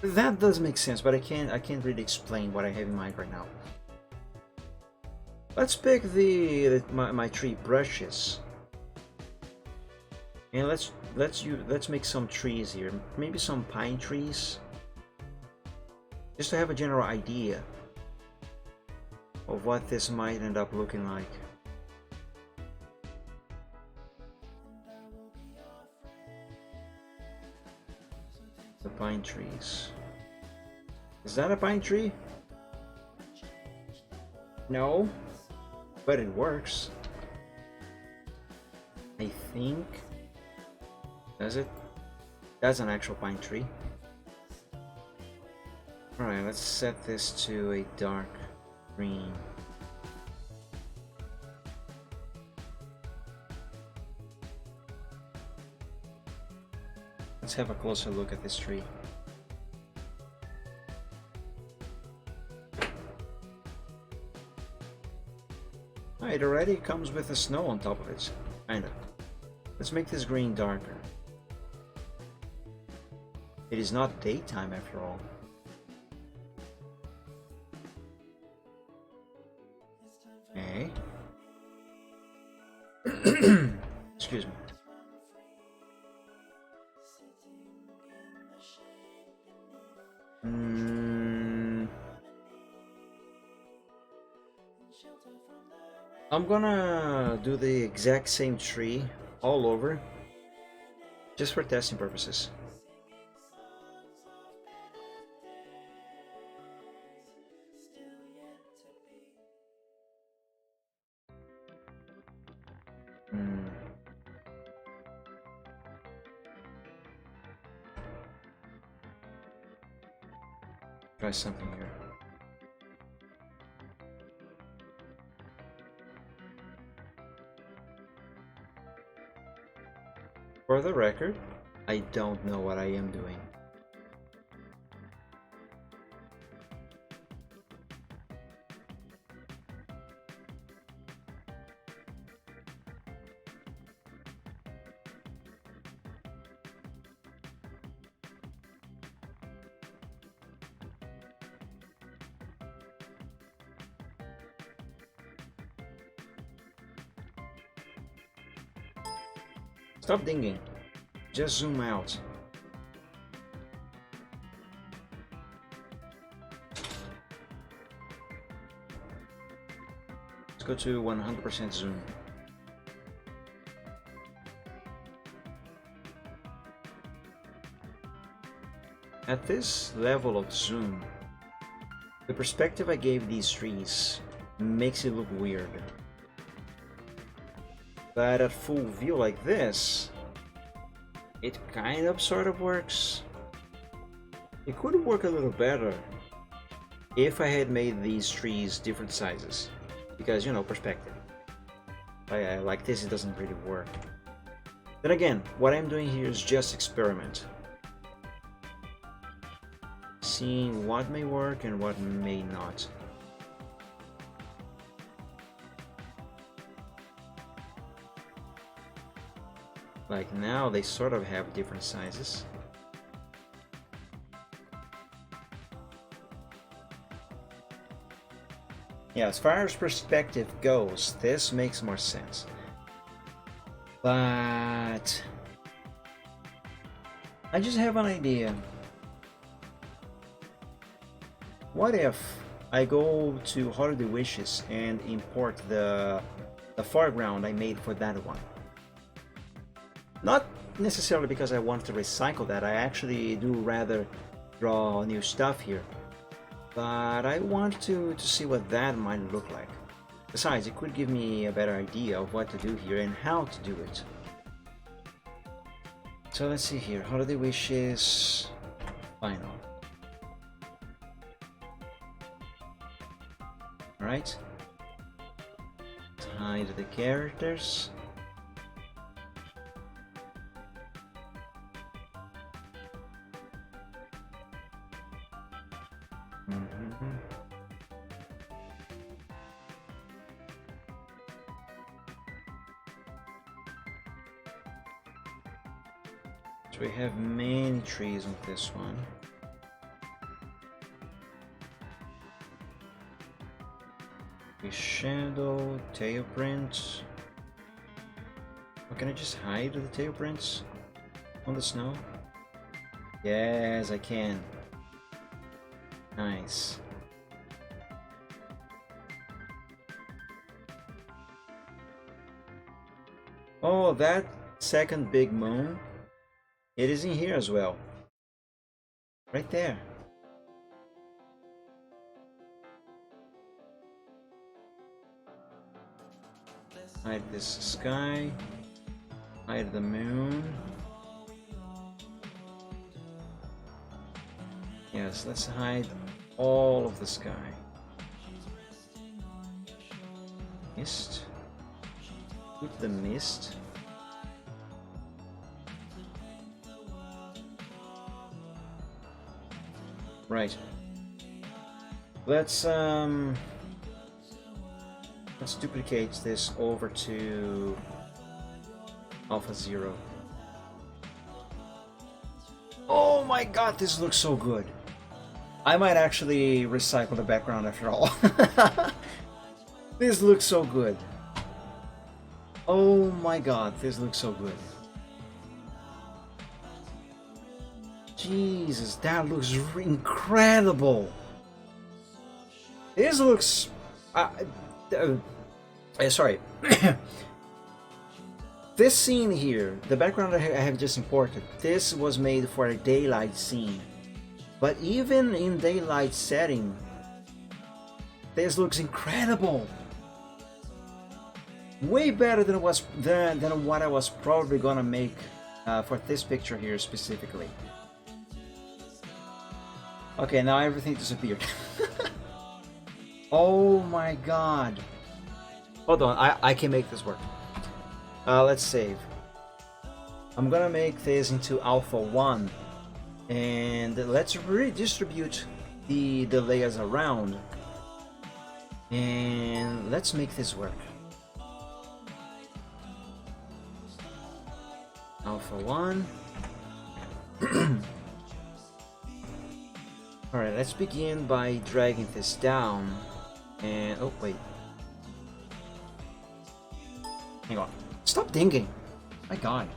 That does make sense, but I can't really explain what I have in mind right now. Let's pick my tree brushes. And let's make some trees here. Maybe some pine trees. Just to have a general idea of what this might end up looking like. The pine trees. Is that a pine tree? No, but it works. I think. Does it? That's an actual pine tree. Alright, let's set this to a dark green. Let's have a closer look at this tree. It already comes with the snow on top of it, kinda. Let's make this green darker. It is not daytime after all. Okay. Excuse me. I'm gonna do the exact same tree all over, just for testing purposes. Try something here. For the record, I don't know what I am doing. Stop dinging. Just zoom out. Let's go to 100% zoom. At this level of zoom, the perspective I gave these trees makes it look weird. But at full view like this, it kind of sort of works. It could work a little better if I had made these trees different sizes. Because, you know, perspective. Like this, it doesn't really work. Then again, what I'm doing here is just experiment. Seeing what may work and what may not. Like now they sort of have different sizes. Yeah, as far as perspective goes, this makes more sense. But I just have an idea. What if I go to Holiday Wishes and import the foreground I made for that one? Not necessarily because I want to recycle that, I actually do rather draw new stuff here. But I want to see what that might look like. Besides, it could give me a better idea of what to do here and how to do it. So let's see here, Holiday Wishes, final. Alright. Hide the characters. So we have many trees on this one. A shadow, tail prints. Oh, can I just hide the tail prints on the snow? Yes, I can. Nice. Oh, that second big moon, it is in here as well. Right there. Hide this sky. Hide the moon. Yes, let's hide all of the sky. Mist. Put the mist. Right. Let's duplicate this over to Alpha 0. Oh my god, this looks so good. I might actually recycle the background after all. This looks so good. Oh my god, this looks so good. Jesus, that looks incredible. This looks... sorry. This scene here, the background I have just imported, this was made for a daylight scene. But even in daylight setting, this looks incredible. Way better than what I was probably gonna make for this picture here specifically. Okay, now everything disappeared. Oh my god. Hold on, I can make this work. Let's save. I'm gonna make this into Alpha 1. And let's redistribute the layers around. And let's make this work. Alpha 1. Alright, let's begin by dragging this down. And oh wait. Hang on. Stop dinging. My god.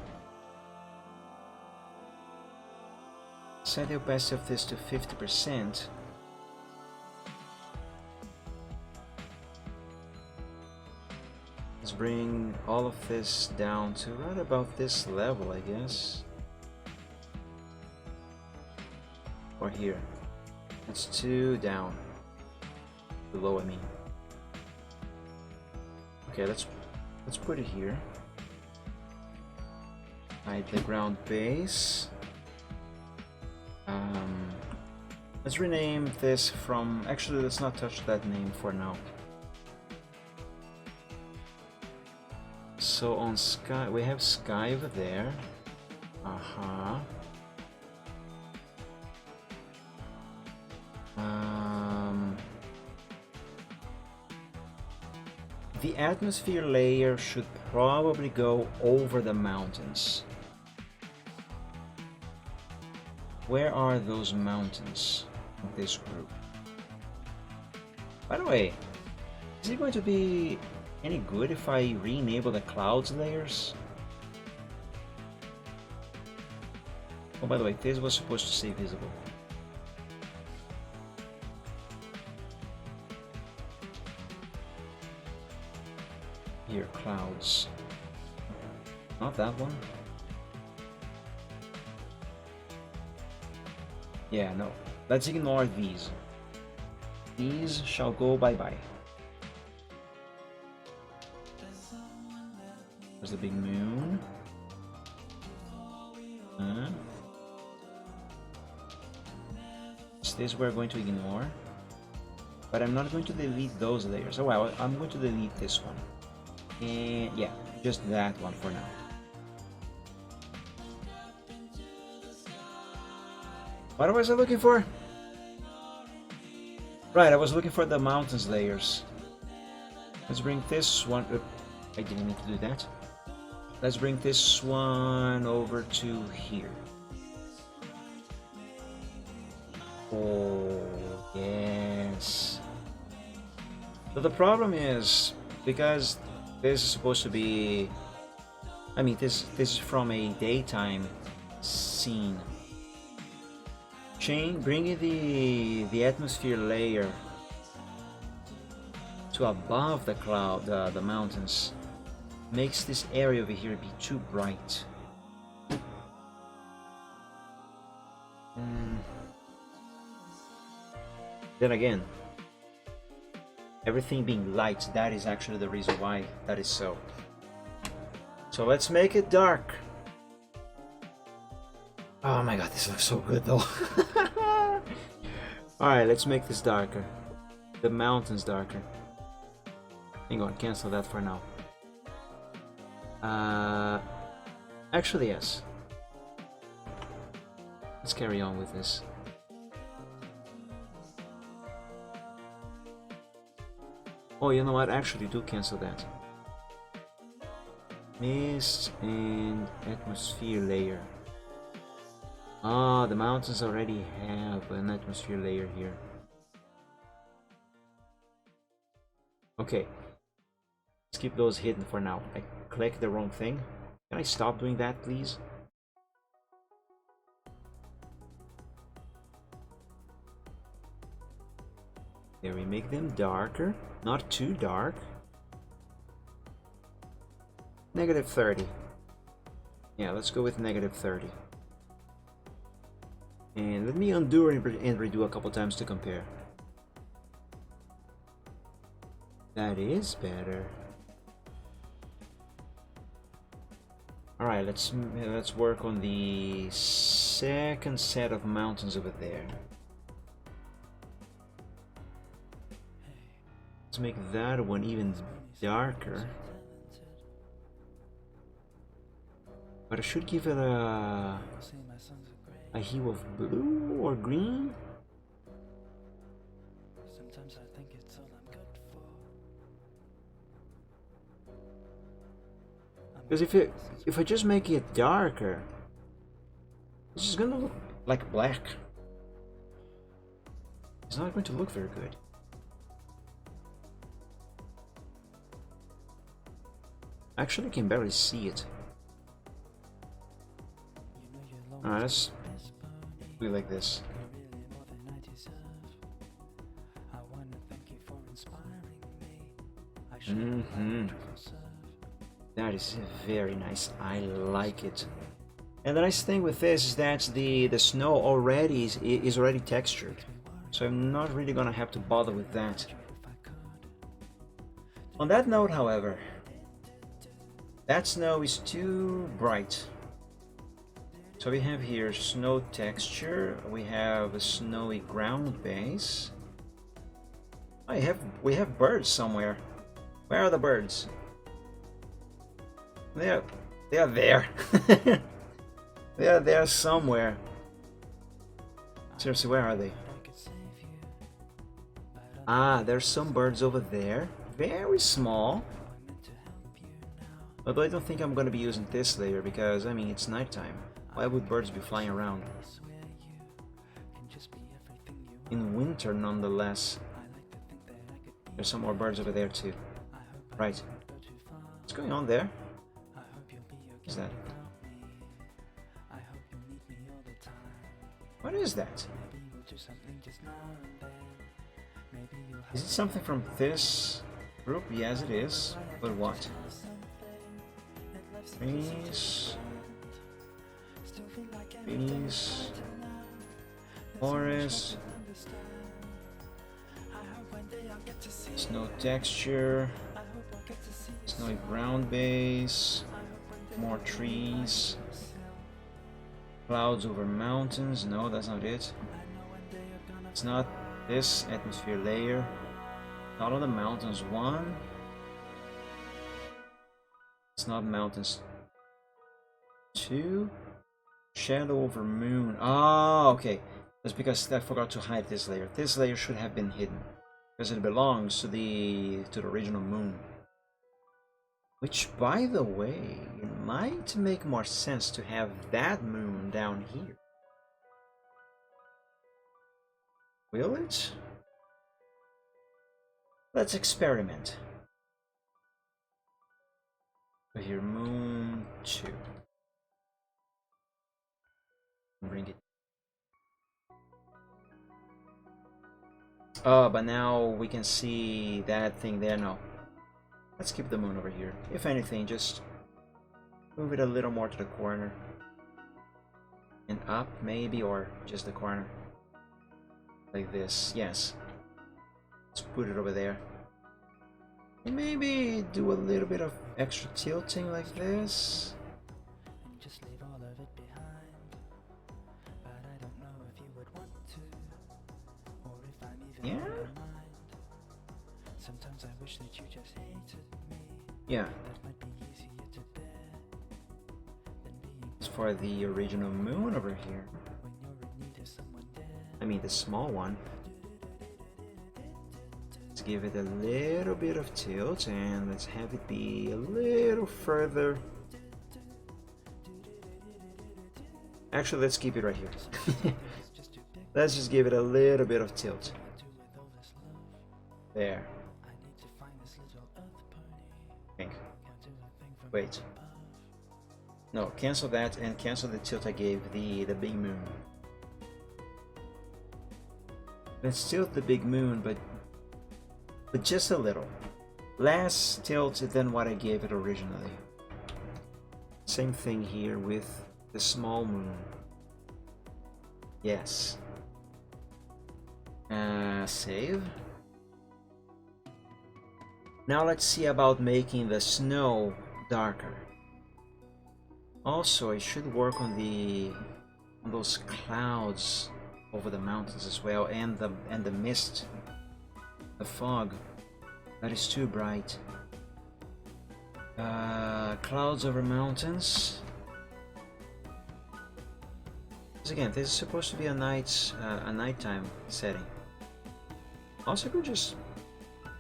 set the opacity of this to 50%. Let's bring all of this down to right about this level, I guess. Or here. That's 2 down. Below, I mean. Okay, let's put it here. Hide the ground base. Let's rename this from... Actually, let's not touch that name for now. So on Sky, we have Sky over there. The atmosphere layer should probably go over the mountains. Where are those mountains of this group? By the way, is it going to be any good if I re-enable the clouds layers? Oh, by the way, this was supposed to stay visible. Here, clouds. Not that one. Yeah, no. Let's ignore these. These shall go bye-bye. There's the big moon. So this we're going to ignore. But I'm not going to delete those layers. Oh well, I'm going to delete this one. And yeah, just that one for now. What was I looking for? Right, I was looking for the mountains layers. Let's bring this one up. I didn't need to do that. Let's bring this one over to here. Oh, yes. So the problem is, because this is supposed to be... I mean, this is from a daytime scene. Bringing the atmosphere layer to above the cloud, the mountains, makes this area over here be too bright. Then again, everything being light, that is actually the reason why that is so. So let's make it dark. Oh my god, this looks so good though. Alright, let's make this darker. The mountains darker. Hang on, cancel that for now. Actually, yes. Let's carry on with this. Oh, you know what? Actually, do cancel that. Mist and atmosphere layer. Ah, the mountains already have an atmosphere layer here. Okay. Let's keep those hidden for now. I clicked the wrong thing. Can I stop doing that, please? There, we make them darker. Not too dark. -30. Yeah, let's go with -30. And let me undo and redo a couple times to compare. That is better. All right, let's work on the second set of mountains over there. Let's make that one even darker. But I should give it a hue of blue or green. Sometimes I think it's all I'm good for. Because if I just make it darker, it's just gonna look like black. It's not going to look very good. Actually, I can barely see it. Alright, let's Do it like this. You're really more than I deserve. I wanna thank you for inspiring me. I should Mhm. serve. That is very nice. I like it. And the nice thing with this is that the snow already is already textured, so I'm not really gonna have to bother with that. On that note, however, that snow is too bright. So we have here snow texture. We have a snowy ground base. We have birds somewhere. Where are the birds? They are there. They are there somewhere. Seriously, where are they? Ah, there's some birds over there. Very small. Although I don't think I'm gonna be using this layer because, I mean, it's nighttime. Why would birds be flying around? In winter, nonetheless. There's some more birds over there too. Right. What's going on there? What is that? What is that? Is it something from this group? Yes, it is. But what? Trees. Trees. Forest. Snow texture. Snowy ground base. More trees. Clouds over mountains. No, that's not it. It's not this atmosphere layer. Not on the mountains one. It's not mountains 2. Shadow over moon. Oh, okay. That's because I forgot to hide this layer. This layer should have been hidden because it belongs to the original moon. Which, by the way, it might make more sense to have that moon down here. Will it? Let's experiment. So here, moon 2. Bring it. Oh, but now we can see that thing there. No. Let's keep the moon over here. If anything, just move it a little more to the corner. And up, maybe, or just the corner. Like this, yes. Let's put it over there. And maybe do a little bit of extra tilting like this. Just leave all of it behind. But I don't know if you would want to, or if I'm even Yeah? in your mind. Sometimes I wish that you just hated me. Yeah. That might be easier to bear than being It's for the original moon over here. when you're in need of someone there. I mean, the small one. Let's give it a little bit of tilt and let's have it be a little further. Actually, let's keep it right here. Let's just give it a little bit of tilt. There. I need to find this little earth pony. Think. Can't do a thing from Wait. No, cancel that and cancel the tilt I gave the big moon. Let's tilt the big moon, but just a little. Less tilt than what I gave it originally. Same thing here with the small moon. Yes. Save. Now let's see about making the snow darker. Also, I should work on those clouds over the mountains as well, and the mist, the fog. That is too bright. Clouds over mountains. Because again, this is supposed to be a nighttime setting. Also, I could just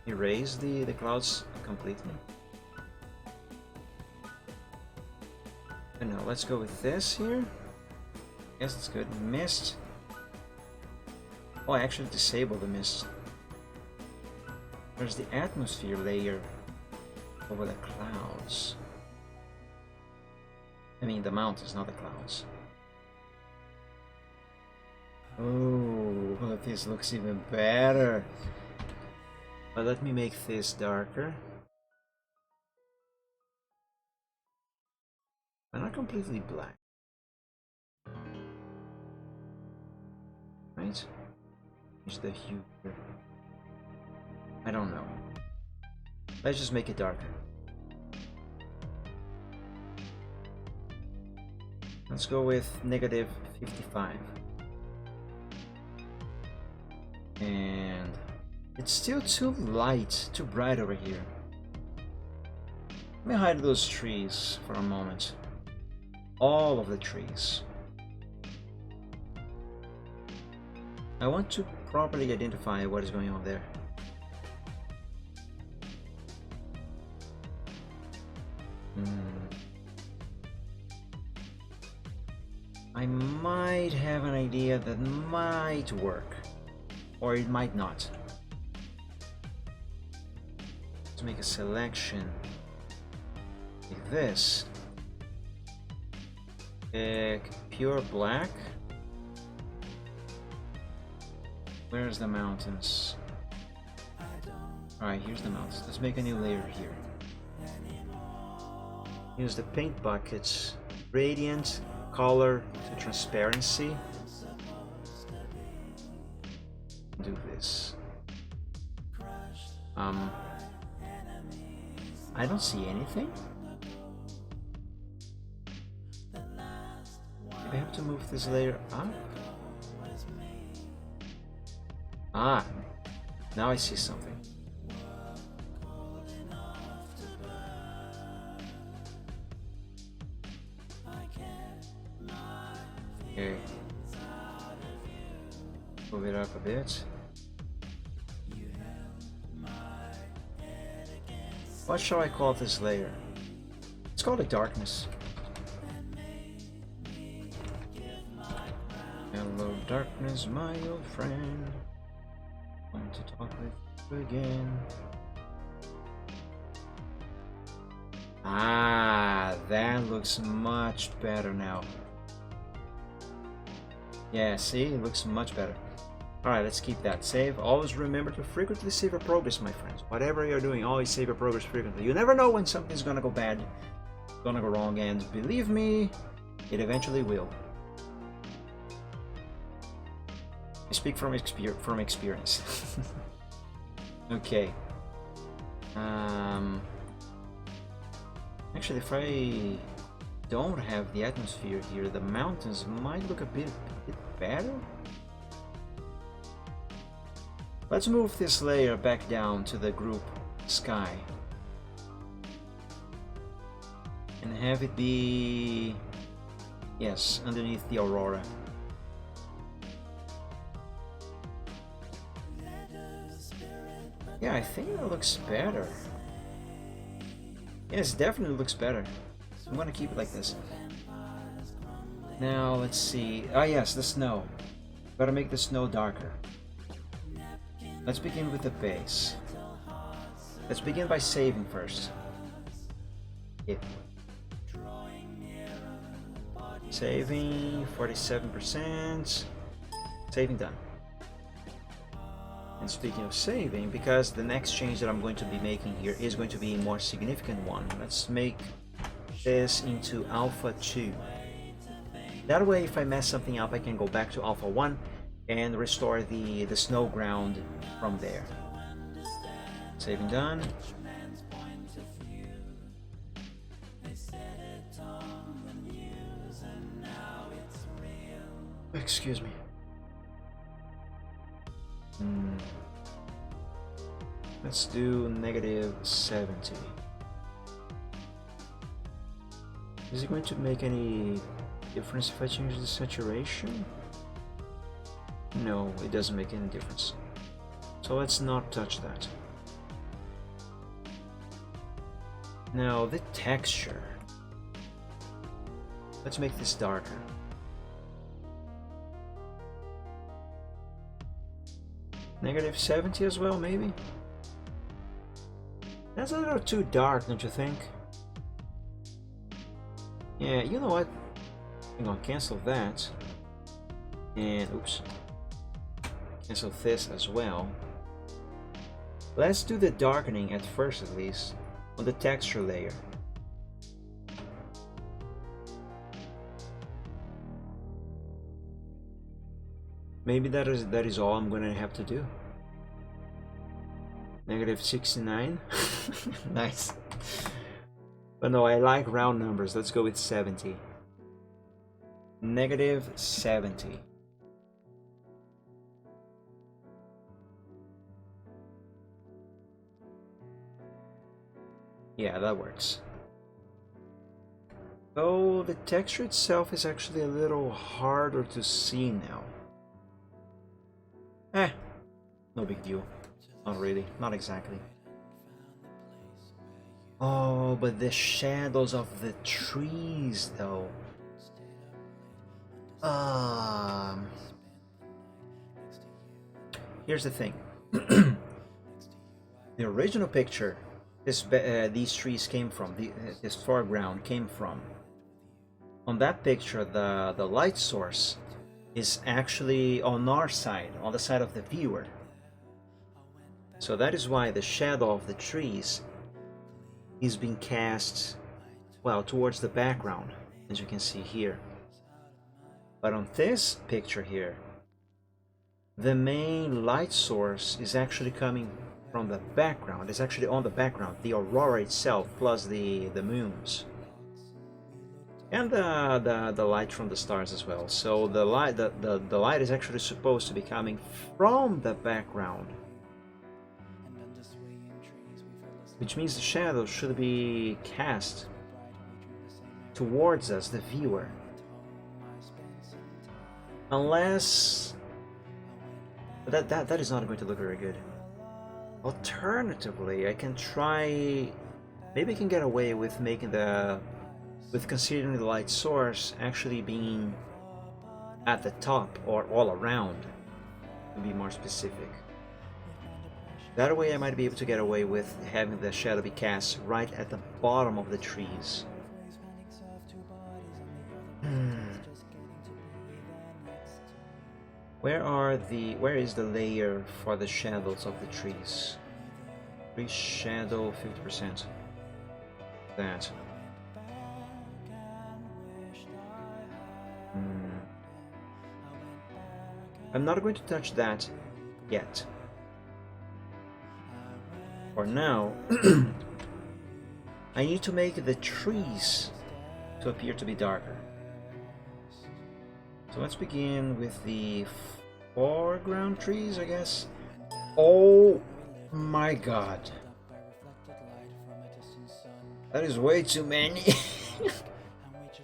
erase the clouds completely. And now let's go with this here. Yes, that's good. Mist. Oh, I actually disabled the mist. There's the atmosphere layer over the clouds. I mean the mountains, not the clouds. Oh, this looks even better. But let me make this darker. But not completely black. Right? Change the hue here. I don't know. Let's just make it darker. Let's go with negative 55. And it's still too light, too bright over here. Let me hide those trees for a moment. All of the trees. I want to properly identify what is going on there. I might have an idea that might work, or it might not. Let's make a selection like this. Pick pure black. Where's the mountains? Alright, here's the mountains. Let's make a new layer here. Use the paint buckets. Radiant, color to transparency. Do this. I don't see anything. Maybe I have to move this layer up. Ah, now I see something. Okay. Move it up a bit. What shall I call this layer? Let's call it darkness. Hello, darkness, my old friend. Want to talk with you again. Ah, that looks much better now. Yeah, see, it looks much better. Alright, let's keep that. Save. Always remember to frequently save your progress, my friends. Whatever you're doing, always save your progress frequently. You never know when something's gonna go bad, gonna go wrong, and believe me, it eventually will. I speak from experience. Okay. Actually, if I don't have the atmosphere here, the mountains might look a bit better. Let's move this layer back down to the group sky and have it be, yes, underneath the aurora. Yeah, I think that looks better. Yes, definitely looks better. I'm gonna keep it like this. Now let's see. Ah yes, the snow. Gotta make the snow darker. Let's begin with the base. Let's begin by saving first. Yeah. Saving 47%. Saving done. And speaking of saving, because the next change that I'm going to be making here is going to be a more significant one, let's make this into Alpha 2. That way, if I mess something up, I can go back to Alpha 1 and restore the snow ground from there. Saving done. Excuse me. Let's do negative 70. Is it going to make any difference if I change the saturation? No, it doesn't make any difference. So let's not touch that. Now the texture. Let's make this darker. Negative 70 as well, maybe? That's a little too dark, don't you think? Yeah, you know what? I'm gonna cancel that. And oops, and so this as well. Let's do the darkening at first, at least, on the texture layer. Maybe that is all I'm gonna have to do. -69. Nice. But no, I like round numbers. Let's go with 70. -70. Yeah, that works. Though the texture itself is actually a little harder to see now. No big deal. Not really, not exactly. Oh, but the shadows of the trees though. Here's the thing. The original picture these trees came from, this foreground came from. On that picture, the light source is actually on our side, on the side of the viewer. So that is why the shadow of the trees is being cast, well, towards the background, as you can see here. But on this picture here, the main light source is actually coming from the background. It's actually on the background, the aurora itself, plus the moons. And the light from the stars as well. So the light is actually supposed to be coming from the background, which means the shadow should be cast towards us, the viewer. Unless that is not going to look very good. Alternatively, I can try, maybe I can get away with making with considering the light source actually being at the top or all around, to be more specific. That way I might be able to get away with having the shadow be cast right at the bottom of the trees. Where is the layer for the shadows of the trees? Tree shadow 50%. That. I'm not going to touch that yet. For now, I need to make the trees to appear to be darker. So let's begin with the foreground trees, I guess. Oh my god. That is way too many.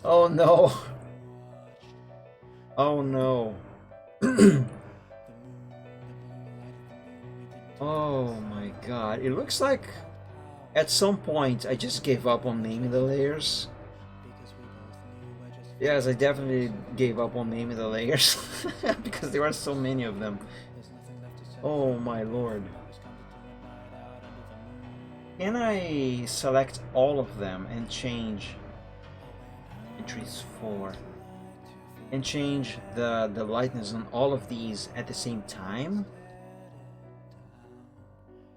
Oh no. Oh no. Oh my god. It looks like at some point I just gave up on naming the layers. Yes, I definitely gave up on naming the layers because there are so many of them. Oh my lord. Can I select all of them and change entries 4 and change the lightness on all of these at the same time?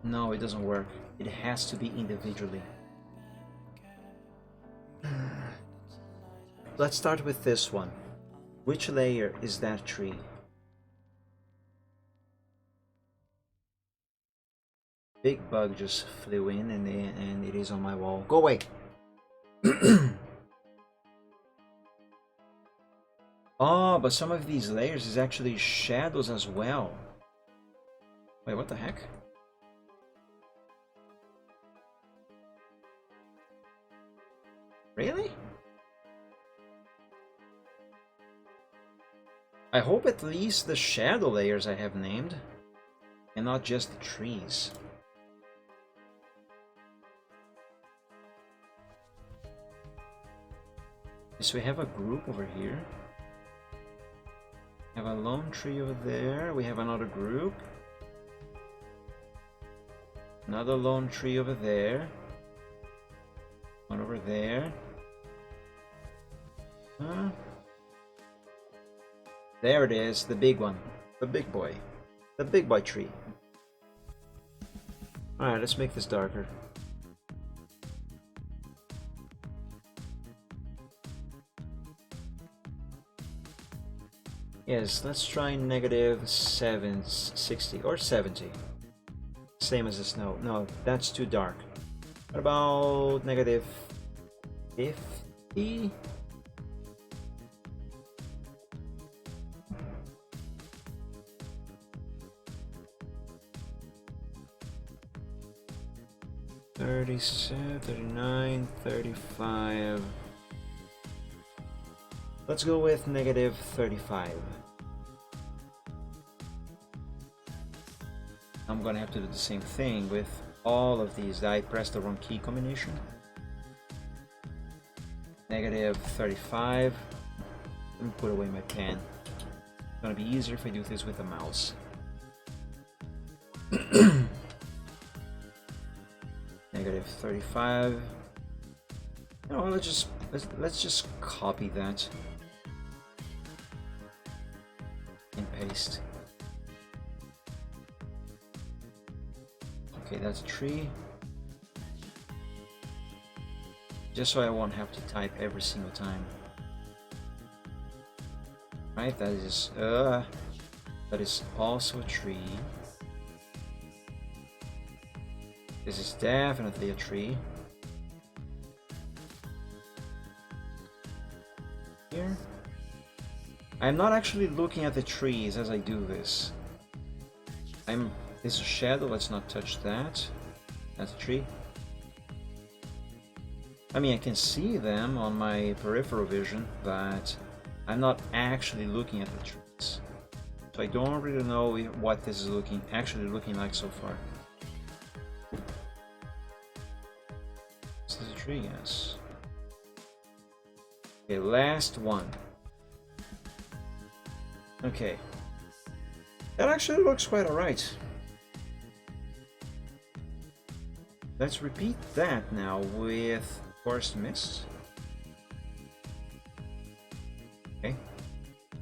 No, it doesn't work. It has to be individually. Let's start with this one. Which layer is that tree? Big bug just flew in and it is on my wall. Go away! Oh, but some of these layers is actually shadows as well. Wait, what the heck? Really? I hope at least the shadow layers I have named, and not just the trees. So we have a group over here. We have a lone tree over there. We have another group. Another lone tree over there. One over there. Huh? There it is, the big one. The big boy. The big boy tree. Alright, let's make this darker. Yes, let's try negative 760 or 70. Same as the snow. No, that's too dark. What about negative 50? $37, $39, $35. Let's go with negative 35. I'm gonna have to do the same thing with all of these. I pressed the wrong key combination. Negative 35. Let me put away my pen. It's gonna be easier if I do this with a mouse. Negative 35. You know, let's just copy that and paste. Okay, that's a tree. Just so I won't have to type every single time. Right, that is also a tree. This is definitely a tree. Here. I'm not actually looking at the trees as I do this. This is a shadow, let's not touch that. That's a tree. I mean, I can see them on my peripheral vision, but I'm not actually looking at the trees. So I don't really know what this is actually looking like so far. This is a tree, yes. Okay, last one. Okay. That actually looks quite alright. Let's repeat that now with Forest Mist. Okay.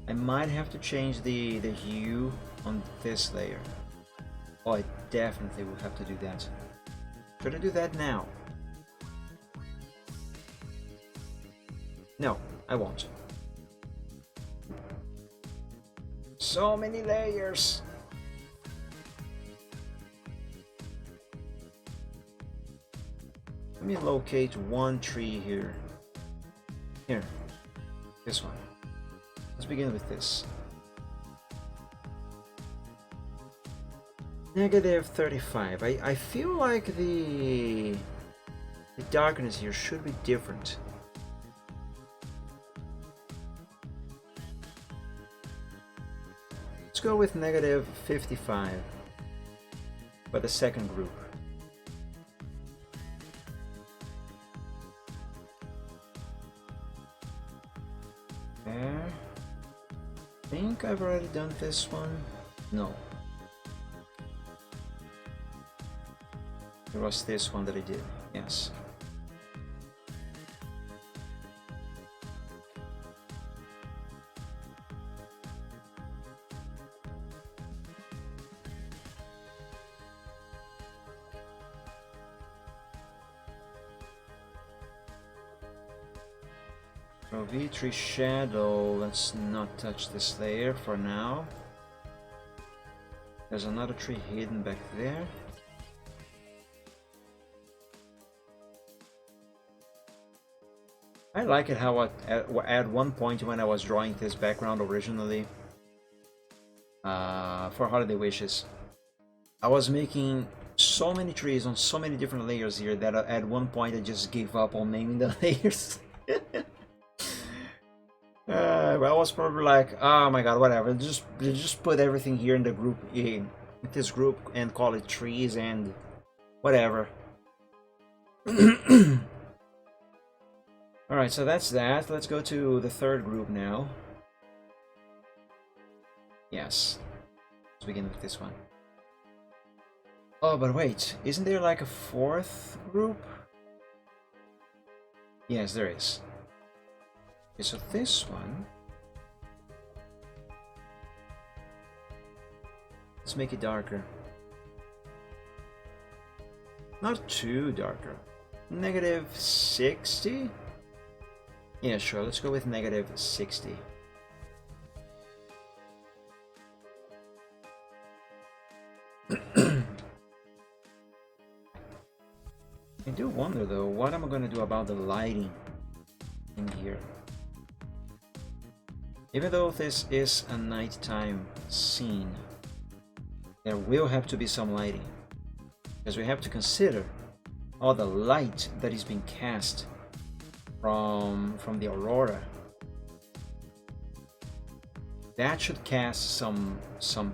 I might have to change the hue on this layer. Oh, I definitely will have to do that. Should I do that now? No, I won't. So many layers! Let me locate one tree here. Here. This one. Let's begin with this. Negative 35. I feel like the darkness here should be different. Let's go with negative 55 for the second group. There. I think I've already done this one. No. There was this one that I did. Yes. V3 shadow, let's not touch this layer for now. There's another tree hidden back there. I like it how at one point when I was drawing this background originally for Holiday Wishes, I was making so many trees on so many different layers here that at one point I just gave up on naming the layers. I was probably like, oh my god, whatever. Just put everything here in the group, in this group, and call it trees and whatever. All right, so that's that. Let's go to the third group now. Yes, let's begin with this one. Oh, but wait, isn't there like a fourth group? Yes, there is. Okay, so this one. Let's make it darker. Not too darker. Negative 60? Yeah, sure, let's go with negative 60. I do wonder though, what am I gonna do about the lighting in here? Even though this is a nighttime scene, there will have to be some lighting, because we have to consider all the light that is being cast from the aurora. That should cast some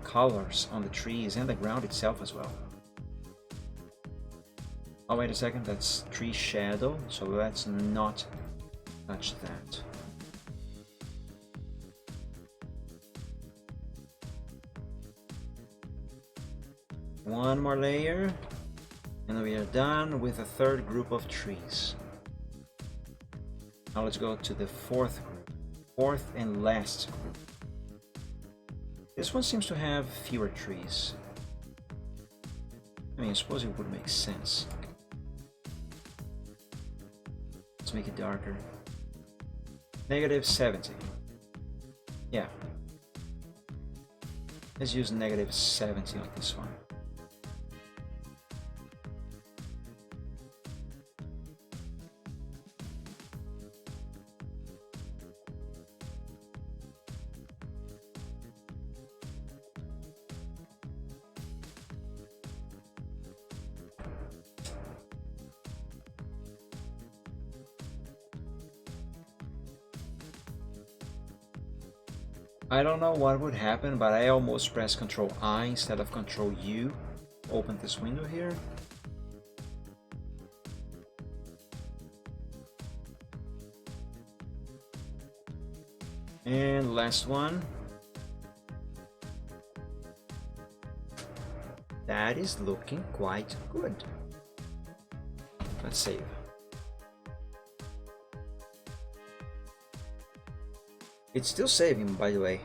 colors on the trees and the ground itself as well. Oh, wait a second, that's tree shadow, so let's not touch that. One more layer, and we are done with the third group of trees. Now let's go to the fourth group, fourth and last group. This one seems to have fewer trees. I mean, I suppose it would make sense. Let's make it darker. Negative 70. Yeah. Let's use negative 70 on this one. I don't know what would happen, but I almost pressed Ctrl I instead of Ctrl U. Open this window here. And last one. That is looking quite good. Let's save. It's still saving, by the way.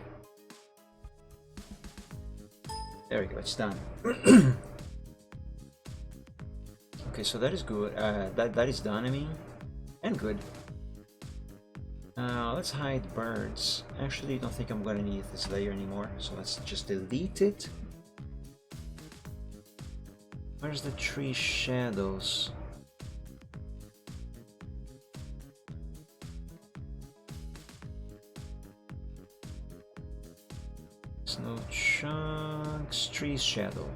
There we go, it's done. Okay, so that is good. That is done, I mean, and good. Let's hide birds. Actually, I don't think I'm gonna need this layer anymore, so let's just delete it. Where's the tree shadows? Snow chunks, tree shadow.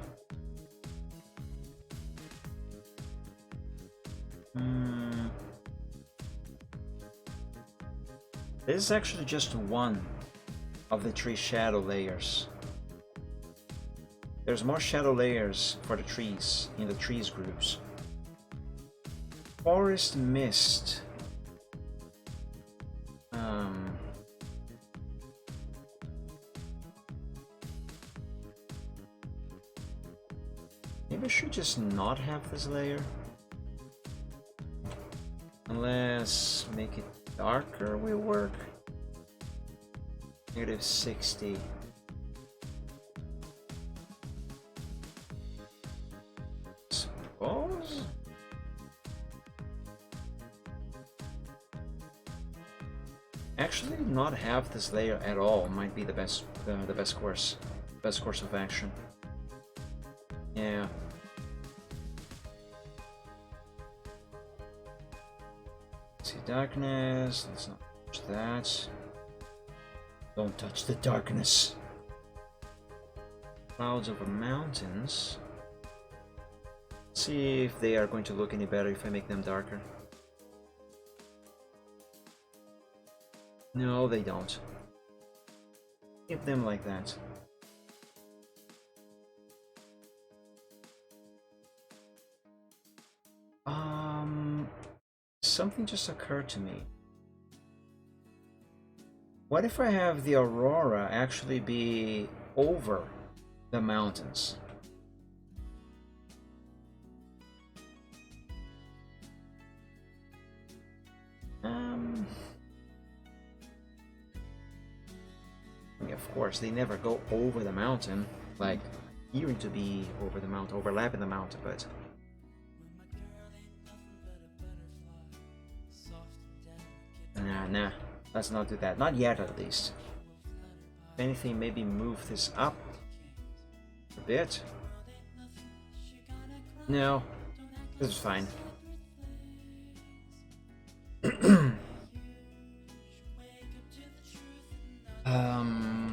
This is actually just one of the tree shadow layers. There's more shadow layers for the trees in the trees groups. Forest mist. Maybe I should just not have this layer. Unless make it darker will work. Negative 60. Suppose. Actually, not have this layer at all might be the best course of action. Yeah. See darkness. Let's not touch that. Don't touch the darkness. Clouds over mountains. Let's see if they are going to look any better if I make them darker. No, they don't. Keep them like that. Something just occurred to me. What if I have the aurora actually be over the mountains? Yeah, of course, they never go over the mountain, like appearing to be over the mountain, overlapping the mountain, but nah, let's not do that. Not yet, at least. If anything, maybe move this up a bit. No, this is fine.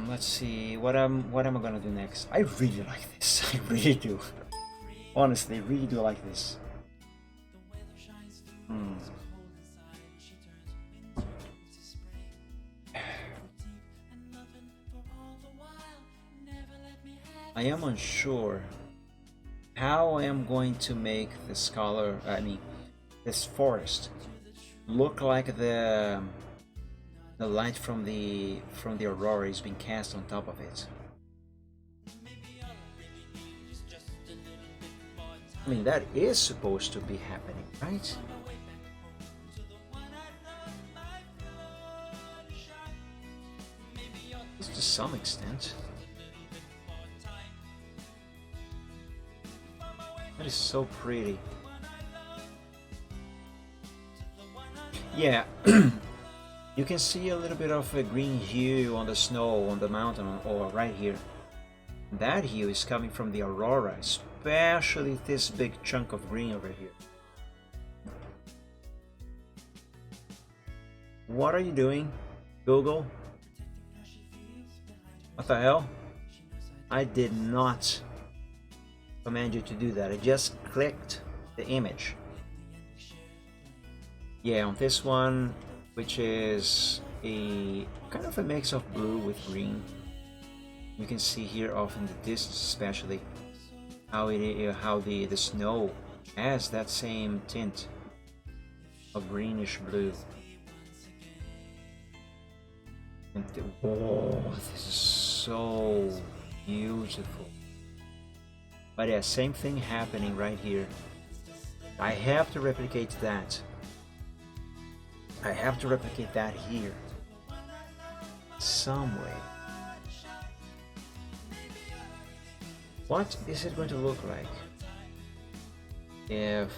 Let's see. What am I gonna do next? I really like this. I really do. Honestly, really do like this. I am unsure how I am going to make this color, this forest look like the light from the aurora is being cast on top of it. I mean, that is supposed to be happening, right? Just to some extent. That is so pretty. Yeah, you can see a little bit of a green hue on the snow on the mountain, or right here. That hue is coming from the aurora, especially this big chunk of green over here. What are you doing, Google? What the hell? I did not command you to do that. I just clicked the image. Yeah, on this one, which is a kind of a mix of blue with green, you can see here off in the distance, especially how the snow has that same tint of greenish blue. And oh, this is so beautiful. But yeah, same thing happening right here. I have to replicate that. I have to replicate that here. Some way. What is it going to look like if...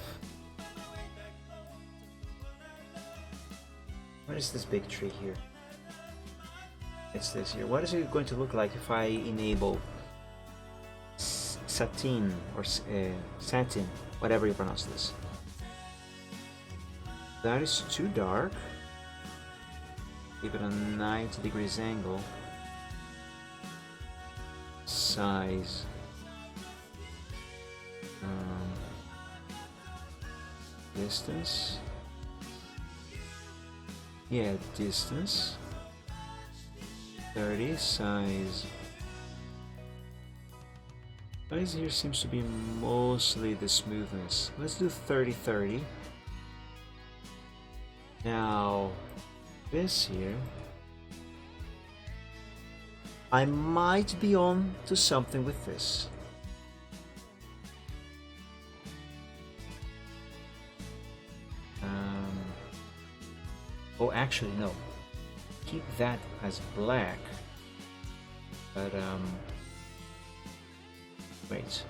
What is this big tree here? It's this here. What is it going to look like if I enable satin or satin, whatever you pronounce this? That is too dark. Give it a 90 degrees angle. Size. Distance. Yeah, distance. 30. Size. Size here seems to be mostly the smoothness. Let's do 30-30. Now, this here, I might be on to something with this. Oh, actually, no. Keep that as black. But, wait.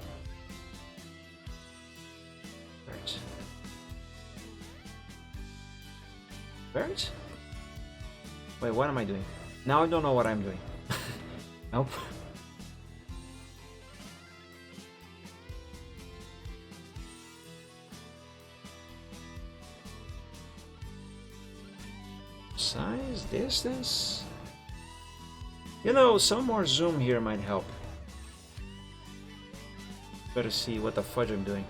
Right. Birds? Wait, what am I doing? Now I don't know what I'm doing. Nope. Size, distance. You know, some more zoom here might help. Better see what the fudge I'm doing.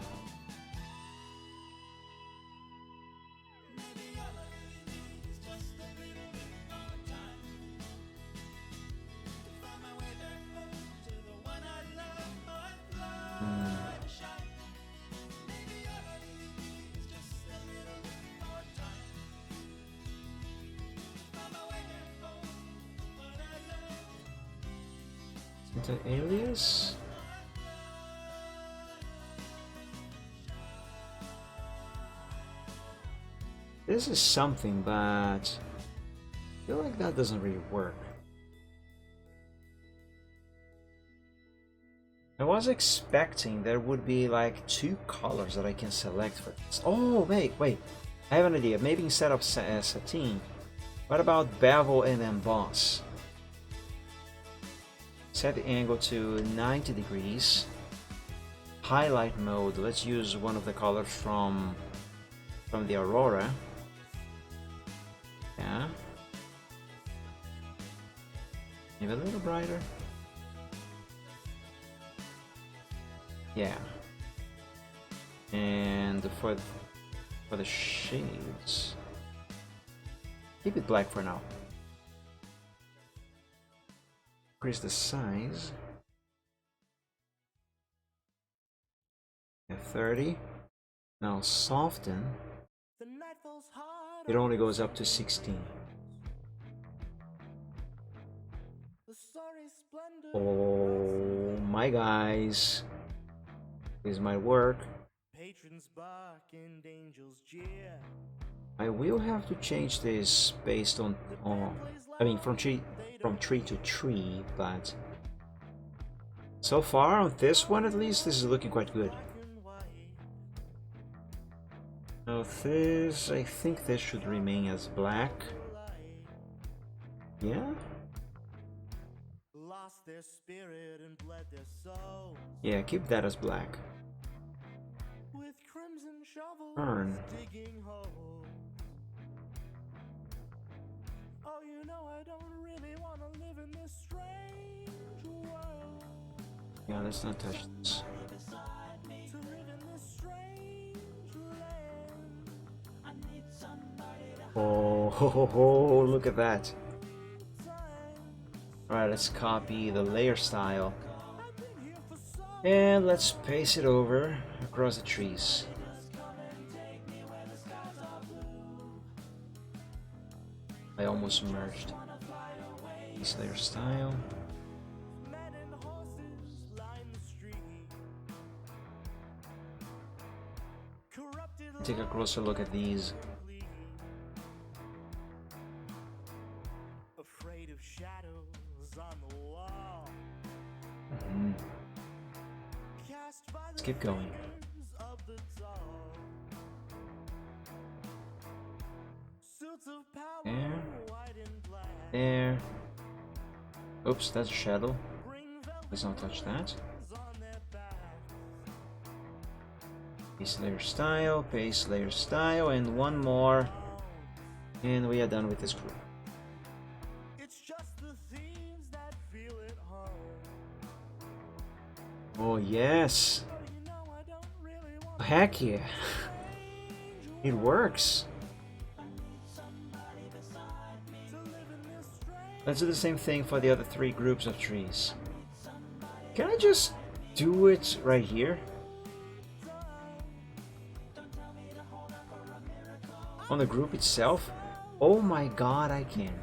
The alias? This is something, but I feel like that doesn't really work. I was expecting there would be like 2 colors that I can select for this. Oh, wait. I have an idea. Maybe instead of sateen, what about bevel and emboss? Set the angle to 90 degrees. Highlight mode. Let's use one of the colors from the Aurora. Yeah. Maybe a little brighter. Yeah. And for the shades, keep it black for now. Increase the size. At 30. Now soften. It only goes up to 16. Oh my guys. This might work. I will have to change this based on I mean from tree to tree, but so far on this one at least this is looking quite good. Now this, I think this should remain as black. Yeah? Yeah, keep that as black. Turn. Yeah, let's not touch this. Oh, ho, ho, ho, look at that. Alright, let's copy the layer style. And let's paste it over across the trees. I almost merged. This layer style. Take a closer look at these. Let's keep going. There. There. Oops, that's a shadow. Let's not touch that. Paste layer style, and one more. And we are done with this group. Oh yes! Heck yeah! It works! Let's do the same thing for the other 3 groups of trees. Can I just do it right here? On the group itself? Oh my god, I can.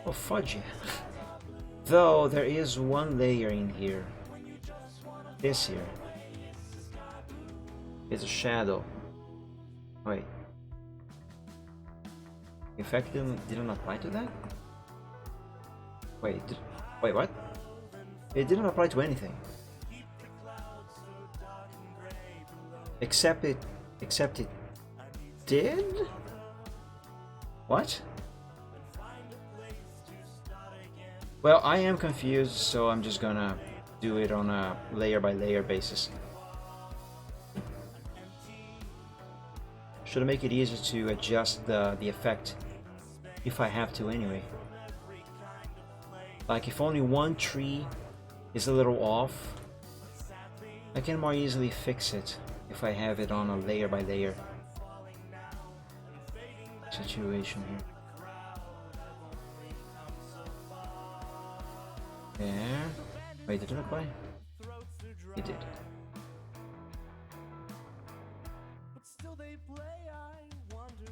Oh fudge yeah. Though there is one layer in here. This here. It's a shadow. Wait. Effect didn't apply to that? Wait, wait, what? It didn't apply to anything. Except it did? What? Well, I am confused, so I'm just gonna do it on a layer by layer basis. Should make it easier to adjust the effect if I have to anyway. Like if only one tree is a little off, I can more easily fix it if I have it on a layer by layer situation here. There. Wait, did it apply? It did.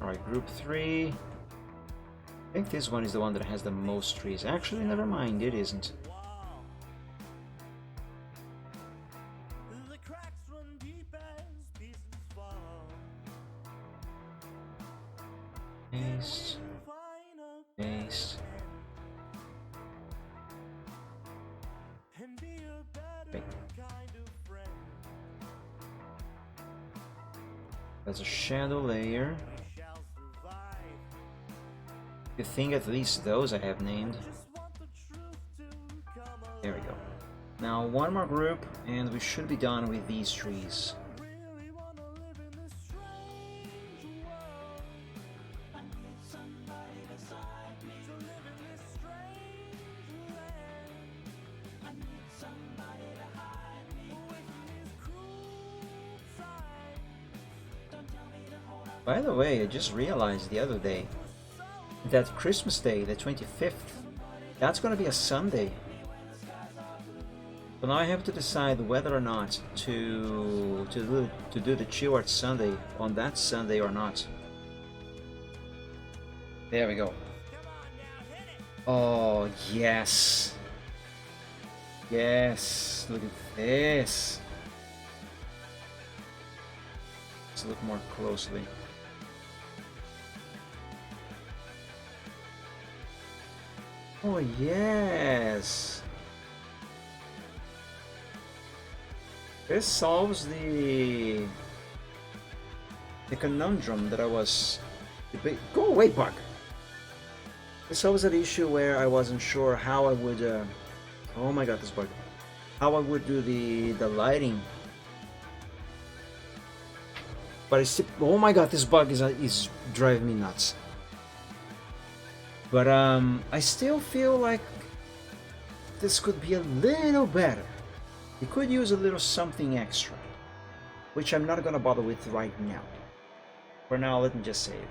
Alright, group 3. I think this one is the one that has the most trees. Actually, never mind, it isn't. Paste. Paste. There's a shadow layer. You think at least those I have named. There we go. Now one more group and we should be done with these trees. By the way, I just realized the other day that Christmas Day, the 25th, that's gonna be a Sunday. So now I have to decide whether or not to do the Chill Art Sunday on that Sunday or not. There we go. Oh yes, yes. Look at this. Let's look more closely. Oh yes. This solves the conundrum that I was. Go away, bug. This solves that issue where I wasn't sure how I would. Oh my god, this bug. How I would do the lighting. But I still. Oh my god, this bug is driving me nuts. But I still feel like this could be a little better. It could use a little something extra, which I'm not gonna bother with right now. For now, let me just save.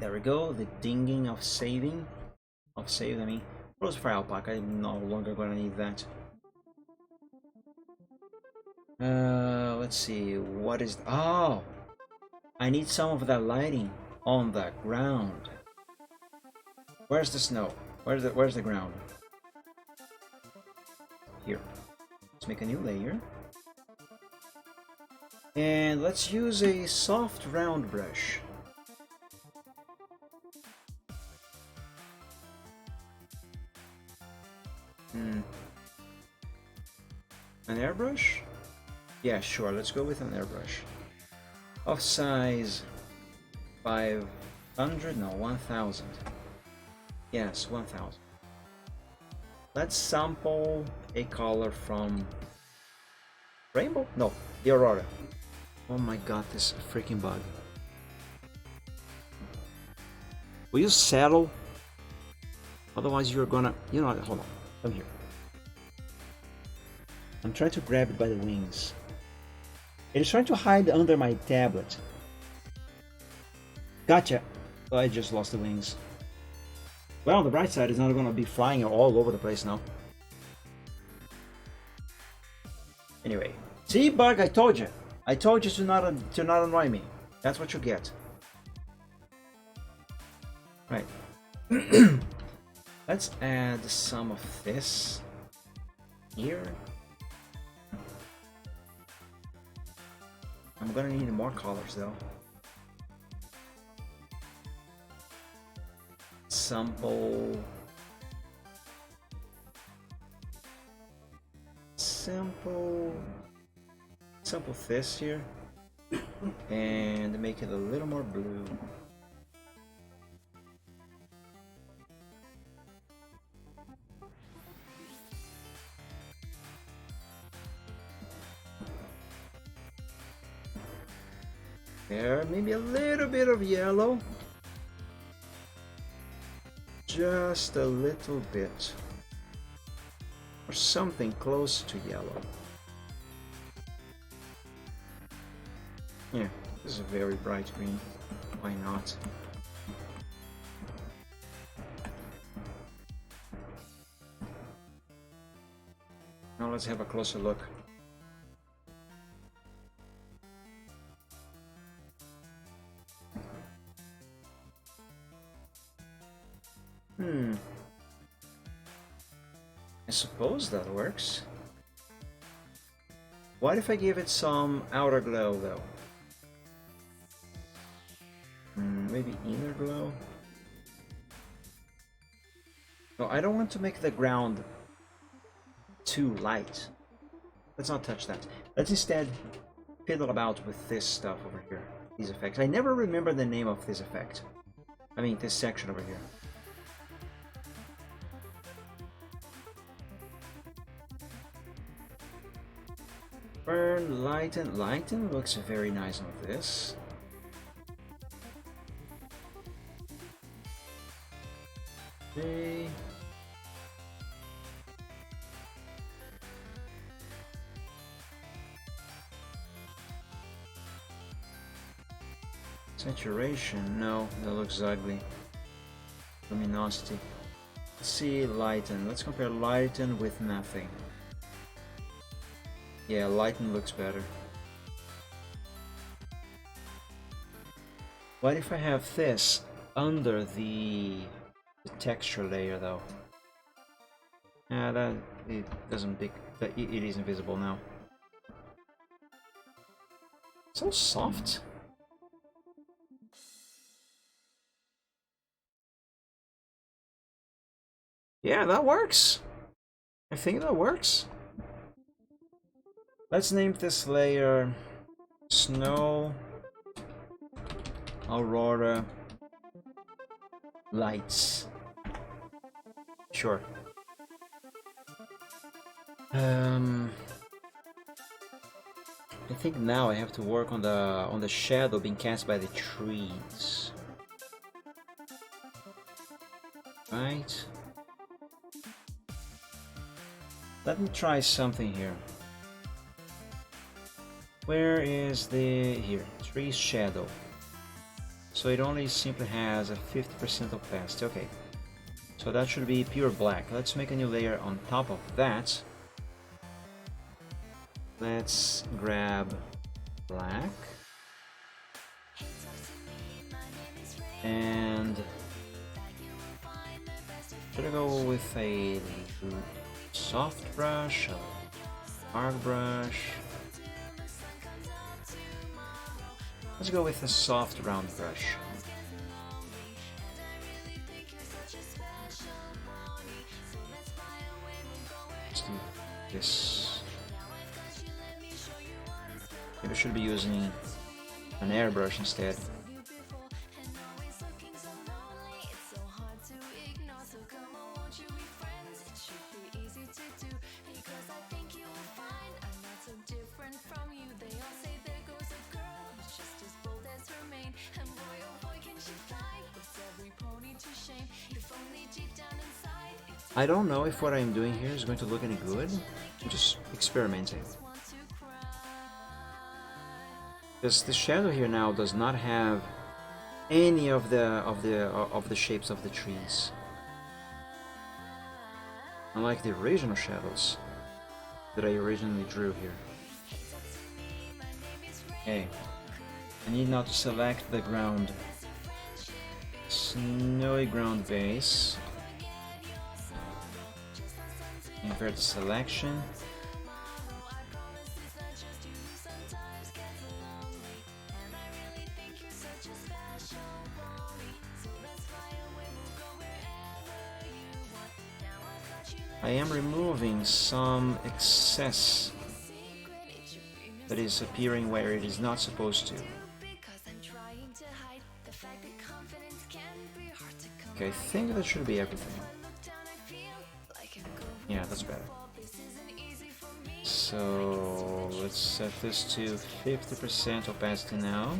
There we go, the dinging of saving. Of save, I mean. Close file pack, I'm no longer gonna need that. Let's see, what is... Oh! I need some of that lighting on the ground. Where's the snow? Where's the ground? Here. Let's make a new layer. And let's use a soft round brush. An airbrush? Yeah, sure, let's go with an airbrush. Of size 500, no, 1000. Yes, 1000. Let's sample a color from Rainbow? No, the Aurora. Oh my god, this freaking bug. Will you settle? Otherwise you're gonna... You know what, hold on, come here. I'm trying to grab it by the wings. It is trying to hide under my tablet. Gotcha! Oh, I just lost the wings. Well, on the bright side, it's not gonna be flying all over the place now. Anyway. See, bug, I told you! I told you to not annoy me. That's what you get. Right. Let's add some of this here. I'm gonna need more colors though. Sample this here and make it a little more blue. There, maybe a little bit of yellow. Just a little bit. Or something close to yellow. Yeah, this is a very bright green. Why not? Now let's have a closer look. I suppose that works. What if I give it some outer glow though? Maybe inner glow? No, I don't want to make the ground too light. Let's not touch that. Let's instead fiddle about with this stuff over here. These effects. I never remember the name of this effect. I mean, this section over here. Burn, lighten. Lighten looks very nice on this. Okay. Saturation, no, that looks ugly. Luminosity. Let's see, lighten. Let's compare lighten with nothing. Yeah, lighten looks better. What if I have this under the texture layer though? Yeah, that it doesn't big. It is invisible now. So soft. Yeah, that works. I think that works. Let's name this layer Snow Aurora Lights. Sure. I think now I have to work on the shadow being cast by the trees. Right. Let me try something here. Where is the... here, tree shadow. So it only simply has a 50% opacity, okay. So that should be pure black. Let's make a new layer on top of that. Let's grab black. And... should I go with a soft brush, a hard brush? Let's go with a soft round brush. Let's do this. Maybe I should be using an airbrush instead. I don't know if what I'm doing here is going to look any good. I'm just experimenting. Because the shadow here now does not have any of the shapes of the trees, unlike the original shadows that I originally drew here. Okay, I need now to select the ground, snowy ground base. Invert selection. I am removing some excess that is appearing where it is not supposed to. Okay, I think that should be everything. Yeah, that's better. So let's set this to 50% opacity now.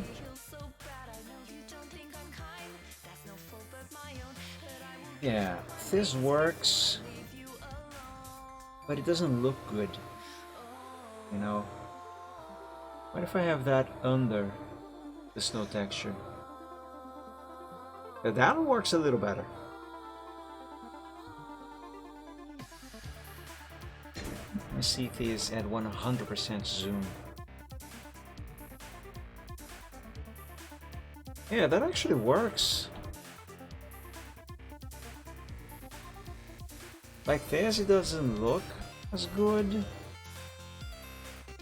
Yeah, this works, but it doesn't look good, you know. What if I have that under the snow texture? That works a little better. Let me see if it is at 100% zoom. Yeah, that actually works. Like this, it doesn't look as good,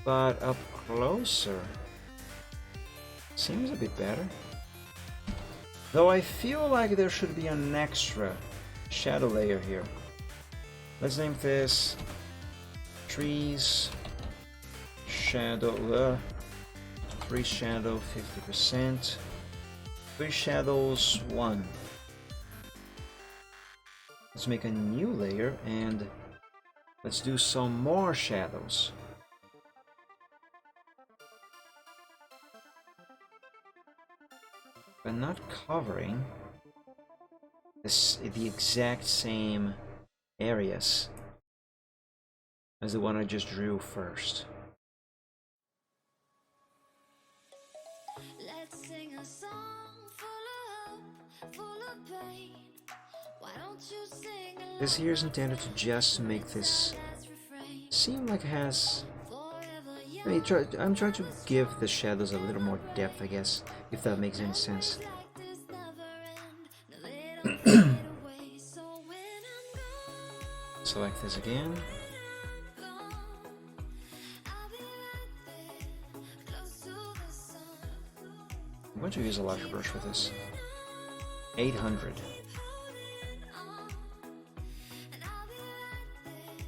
but up closer seems a bit better. Though I feel like there should be an extra shadow layer here. Let's name this trees, shadow, 3 shadow, 50%, 3 shadows, 1. Let's make a new layer and let's do some more shadows. But not covering the exact same areas as the one I just drew first. Let's sing a song full of hope, full of pain. Why don't you sing along This here is intended to just make this as refrain? seem like it has. Forever I mean, I'm trying to give the shadows a little more depth, I guess, if that makes any sense. young like this never end. No, they don't fade away. So when I'm gone, Select this again. gone, I'll be right there, close to the sun. I'm going to use a larger brush for this. 800. Holding on, and I'll be right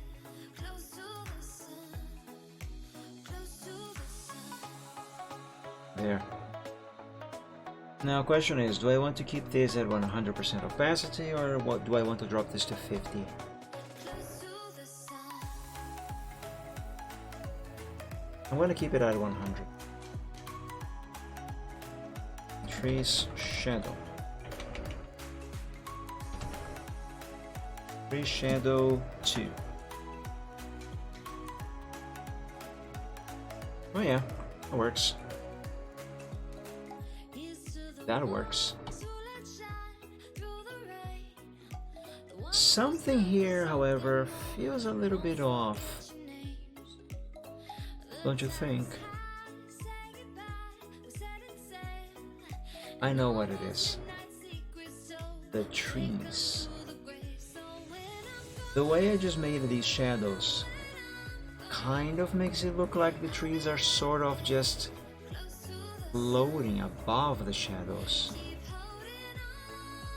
there, close to the sun, close to the sun. There. Now, question is, do I want to keep this at 100% opacity, or what do I want to drop this to 50? Close to the sun. I'm going to keep it at 100. Trees, shadow. 3 shadow, 2. Oh yeah, that works. Here's to the That works. ones who let shine through the rain. The ones Something here, however, feels a little bit off, who names. don't you think? Say goodbye, we said and said. I know what it is. That secret soul The trees. to the grave. So when I'm The way I just made these shadows kind of makes it look like the trees are sort of just close to the floating above the shadows. keep holding on,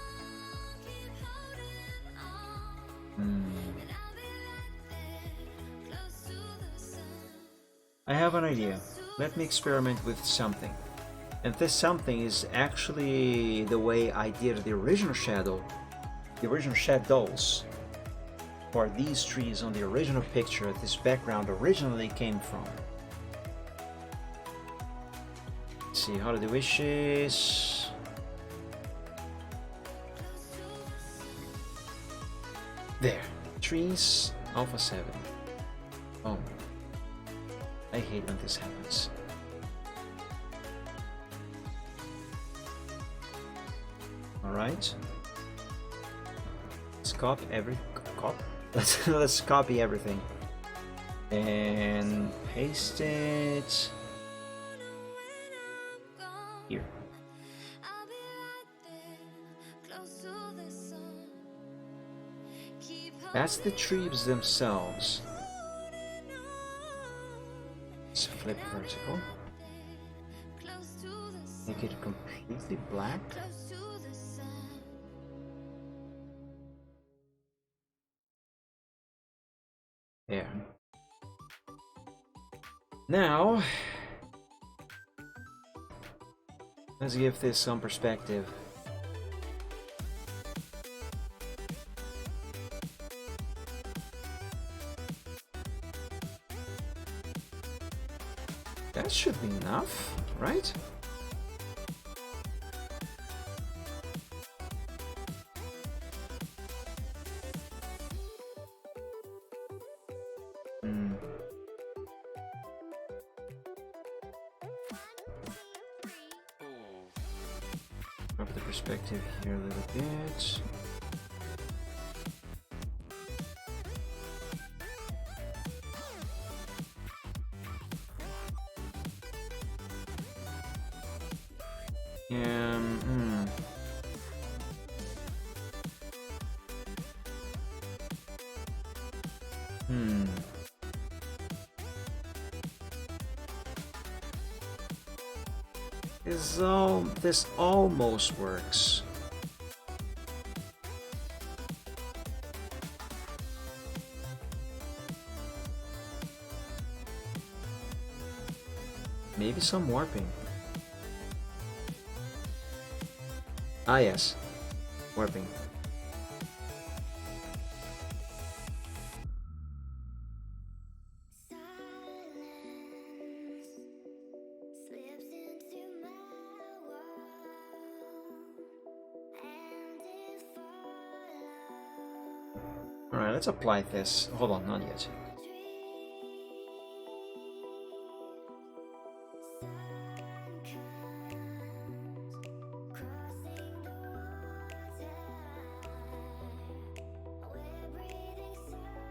keep holding on. Hmm. And I'll be right there, close to the sun. I have an idea. Let me experiment with something. And this something is actually the way I did the original shadows for these trees on the original picture this background originally came from. Let's see, Holiday Wishes. There. Trees, Alpha 7. Oh. I hate when this happens. Alright. Let's copy let's copy everything. And paste it here. I'll be right there, close to the sun. Keep That's the trees themselves. Let's flip vertical. close to the sun, Make it completely black. close to the sun. There. Now, let's give this some perspective. That should be enough, right? Hmm. Up the perspective here a little bit. Hmm. Hmm. This almost works. Maybe some warping. Ah yes, warping. Slips into my world, and it follows. Alright, let's apply this. Hold on, not yet.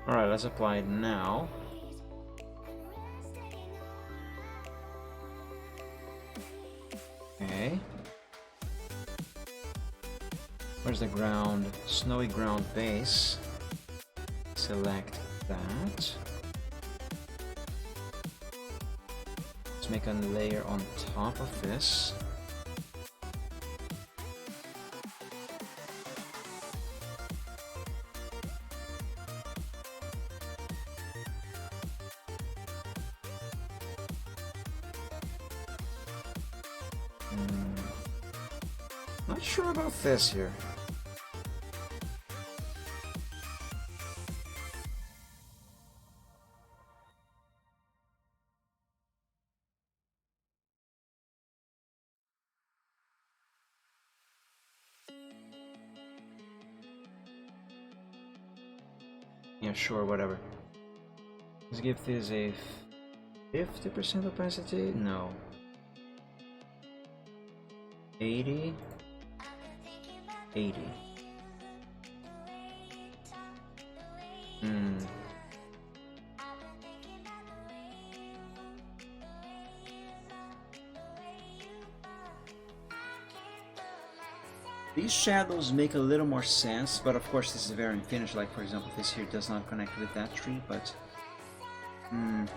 Alright, let's apply it now. Okay. Where's the ground? Snowy ground base. Select that. Let's make a layer on top of this. Not sure about this here. Yeah, sure, whatever. Let's give this a 50% opacity? No. 80. 80. These shadows make a little more sense, but of course this is very unfinished. Like for example, this here does not connect with that tree, but I'm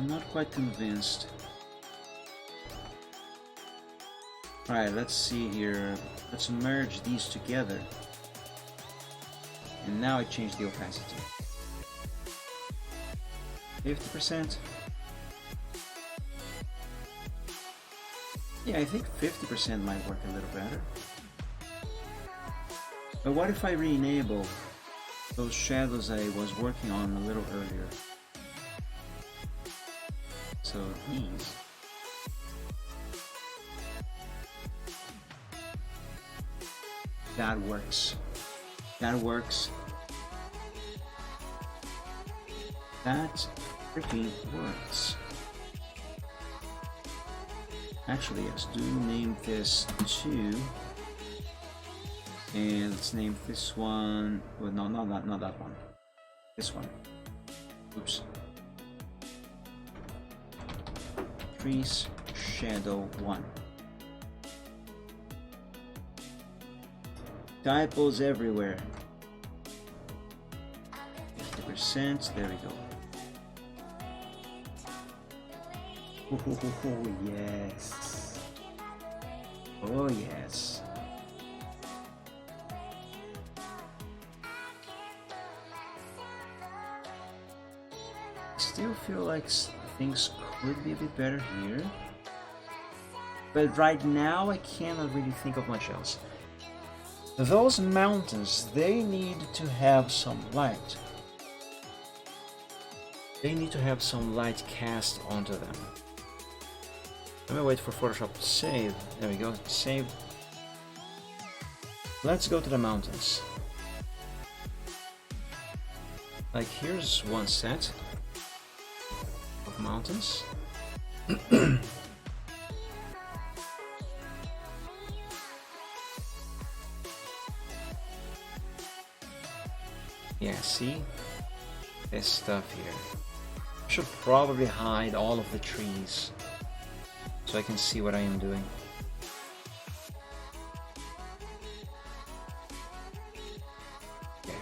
not quite convinced. Alright, let's see here. Let's merge these together. And now I change the opacity. 50%. Yeah, I think 50% might work a little better. But what if I re-enable those shadows I was working on a little earlier? So these. That works. That works. That freaking works. Actually, yes, do name this 2. And let's name this one. Well, no, not that one. This one. Oops. Trees Shadow 1. Typos everywhere. 50%. There we go. Oh yes. Oh yes. Still feel like things could be a bit better here. But right now I cannot really think of much else. Those mountains, they need to have some light. They need to have some light cast onto them. Let me wait for Photoshop to save. There we go, saved. Let's go to the mountains. Like here's one set of mountains. Yeah, see? This stuff here. I should probably hide all of the trees so I can see what I am doing. Yeah.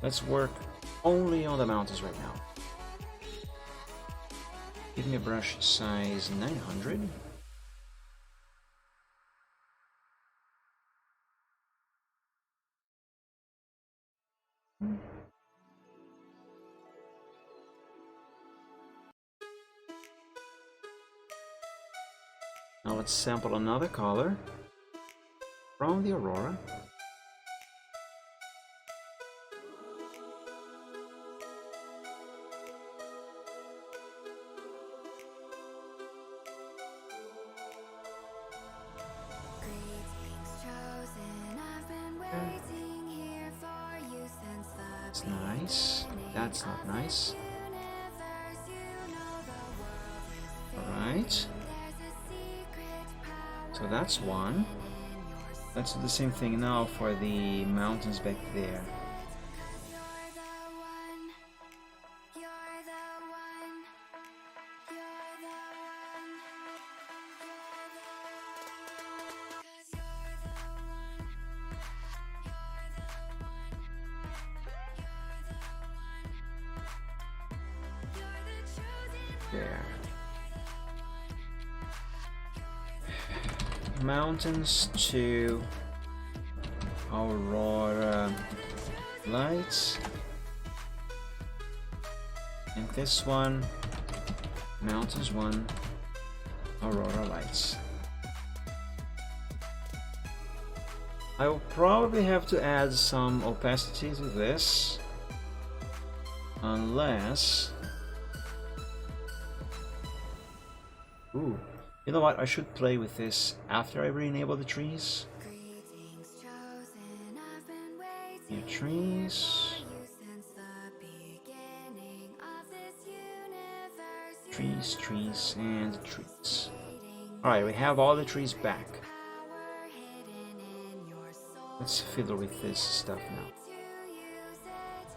Let's work only on the mountains right now. Give me a brush size 900. Now let's sample another color from the Aurora. Greetings chosen, I've been waiting here for you since the That's nice. That's not nice. universe. You know the world is Alright. there's a secret power So that's one. in your soul. Let's do the same thing now for the mountains back there. 'Cause you're the one. You're the one. You're the one. You're the one. 'Cause you're the one. You're the one. You're the one. You're the chosen There. Mountains to Aurora lights. And this one, mountains 1, Aurora lights. I will probably have to add some opacity to this, unless... Ooh, you know what? I should play with this after I re-enable the trees. greetings chosen. I've been waiting New trees, for you since the beginning of this universe. You trees, trees, and trees. waiting Alright, we have all the trees back. power hidden in your soul. Let's fiddle with this stuff now. To use it.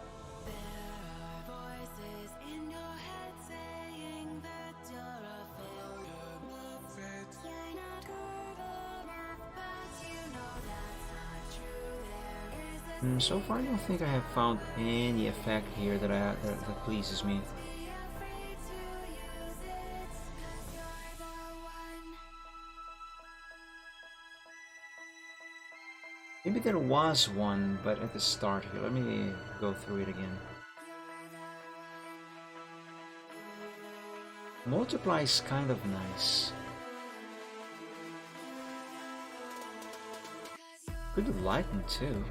There are voices in your head saying that you're a failure. Move it. You're not good enough, but you know that's not true. There is a So far, I don't think I have found any effect here that pleases me. be afraid to use it. 'Cause you're the one. Maybe there was one, but at the start here. Let me go through it again. Multiply is kind of nice. Could do lighten too.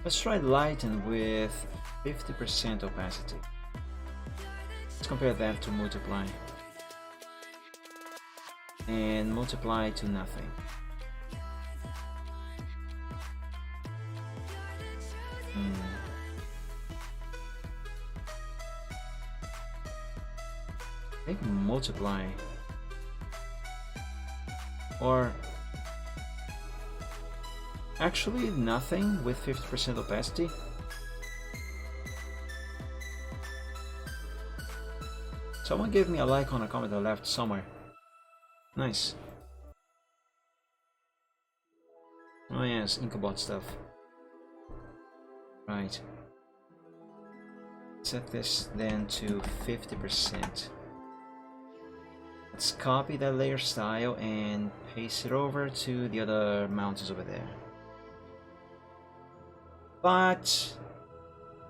Let's try lighten with 50% opacity. Let's compare that to multiply. And multiply to nothing. Maybe multiply. Or actually nothing with 50% opacity. Someone gave me a like on a comment I left somewhere. Nice. Oh yes, Inkabot stuff. Right. Set this then to 50%. Let's copy that layer style and paste it over to the other mountains over there. But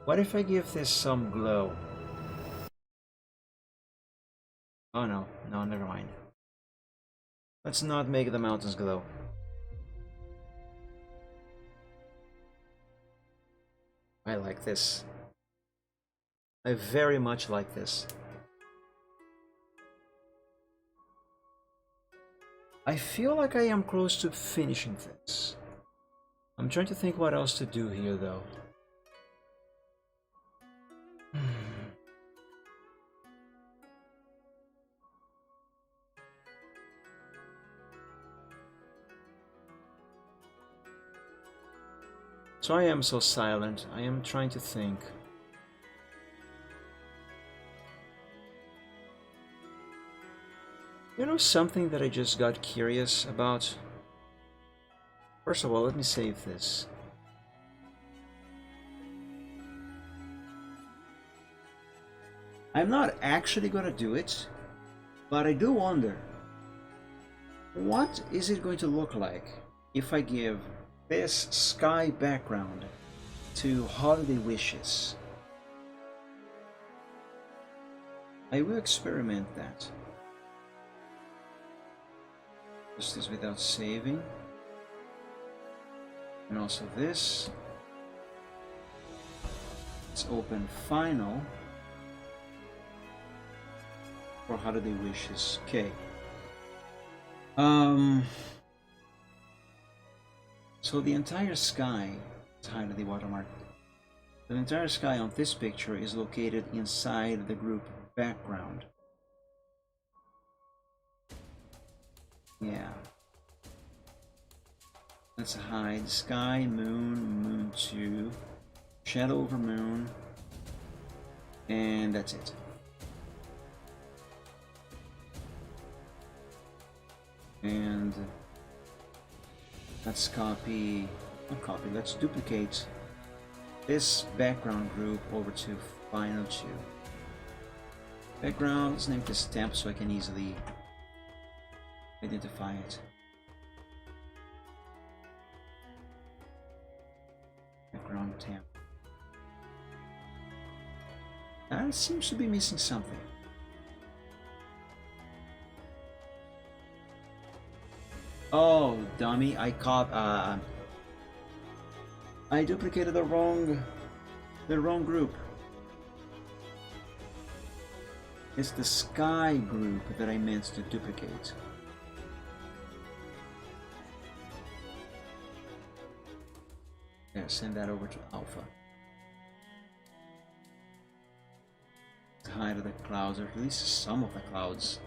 what if I give this some glow? Oh no, no, never mind. Let's not make the mountains glow. I like this. I very much like this. I feel like I am close to finishing this. I'm trying to think what else to do here though. So I am so silent. I am trying to think. You know something that I just got curious about? First of all, let me save this. I'm not actually gonna do it, but I do wonder, what is it going to look like if I give this sky background to Holiday Wishes? I will experiment that. Just this without saving. And also this. Let's open final. For Holiday Wishes. Okay. So the entire sky, let's hide the watermark. The entire sky on this picture is located inside the group background. Yeah. Let's hide sky, moon, moon 2, shadow over moon, and that's it. And let's let's duplicate this background group over to final 2. Background, let's name this temp so I can easily identify it. Background temp. That seems to be missing something. Oh, dummy! I duplicated the wrong group. It's the sky group that I meant to duplicate. There, send that over to Alpha. To hide the clouds, or at least some of the clouds.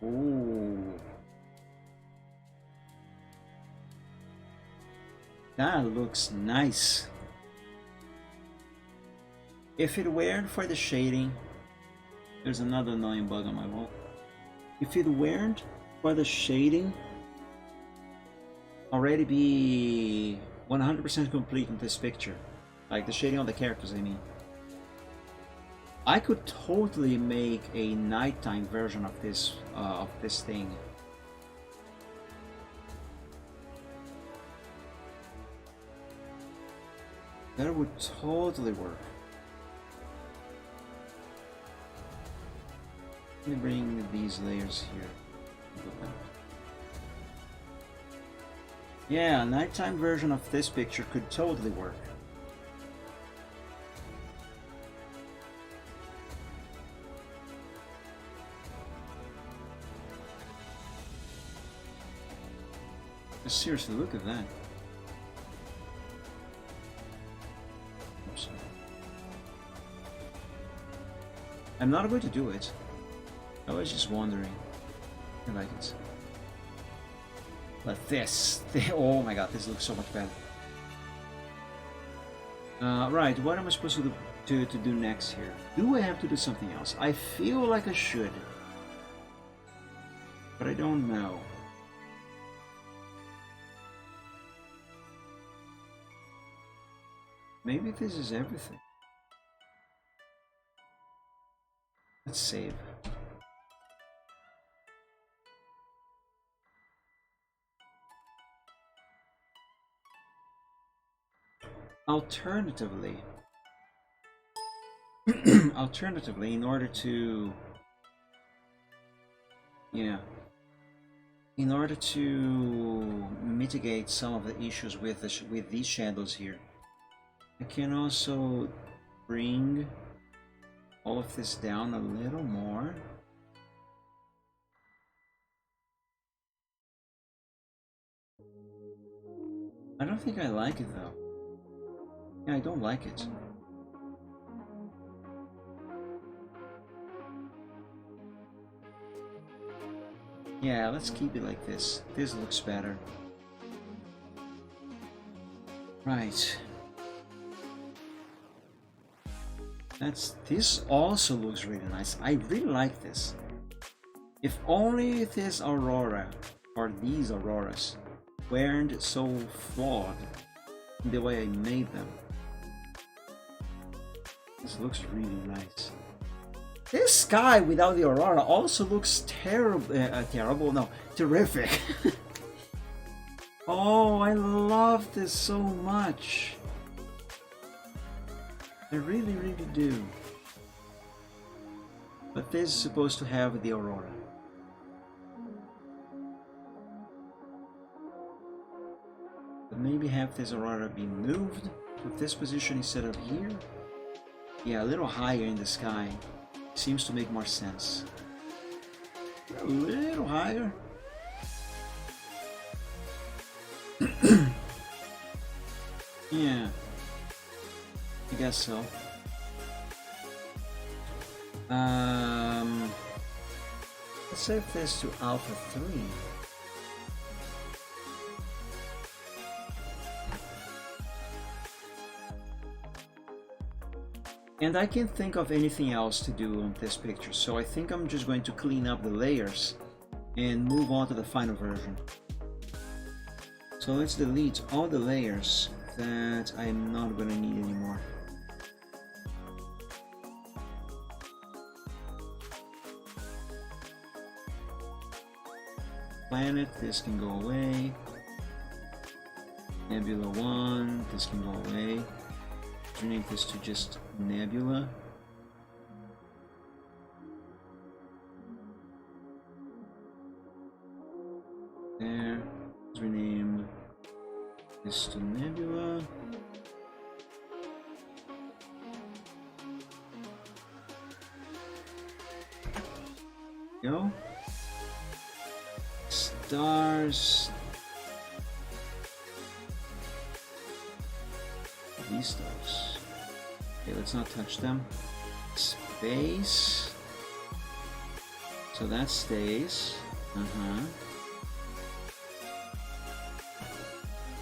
Ooh. That looks nice. If it weren't for the shading, there's another annoying bug on my wall. If it weren't for the shading, already be 100% complete in this picture. Like the shading on the characters, I mean. I could totally make a nighttime version of this thing. That would totally work. Let me bring these layers here. Yeah, a nighttime version of this picture could totally work. Seriously, look at that. Oops. I'm not going to do it. I was just wondering. I like it. But this, oh my god, this looks so much better. Right, what am I supposed to do next here? Do I have to do something else? I feel like I should. But I don't know. Maybe this is everything. Let's save. Alternatively, in order to, in order to mitigate some of the issues with these shadows here, I can also bring all of this down a little more. I don't think I like it though. Yeah, I don't like it. Yeah, let's keep it like this. This looks better. Right. This also looks really nice. I really like this. If only this aurora, or these auroras, weren't so flawed in the way I made them. This looks really nice. This sky without the aurora also looks terrific. Oh, I love this so much. I really, really do. But this is supposed to have the aurora. But maybe have this aurora be moved to this position instead of here? Yeah, a little higher in the sky. Seems to make more sense. A little higher. Yeah, I guess so. Let's set this to alpha 3. And I can't think of anything else to do on this picture, so I think I'm just going to clean up the layers and move on to the final version. So let's delete all the layers that I'm not going to need anymore. Planet, this can go away. Nebula 1, this can go away. Rename this to just Nebula. There. Let's rename this to Nebula. Go. Stars. These stars. Okay, let's not touch them. Space. So that stays.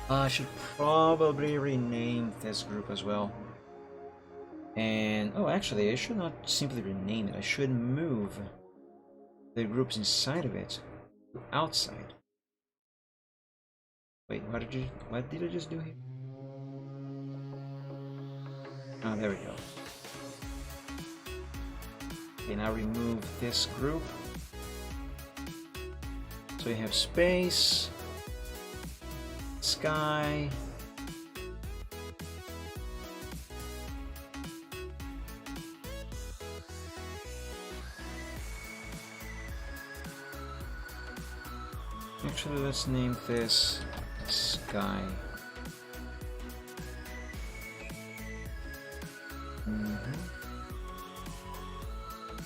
I should probably rename this group as well. And oh, actually, I should not simply rename it. I should move the groups inside of it to outside. Wait, what did I just do here? Oh, there we go. Okay, now remove this group. So we have space, sky, actually let's name this sky.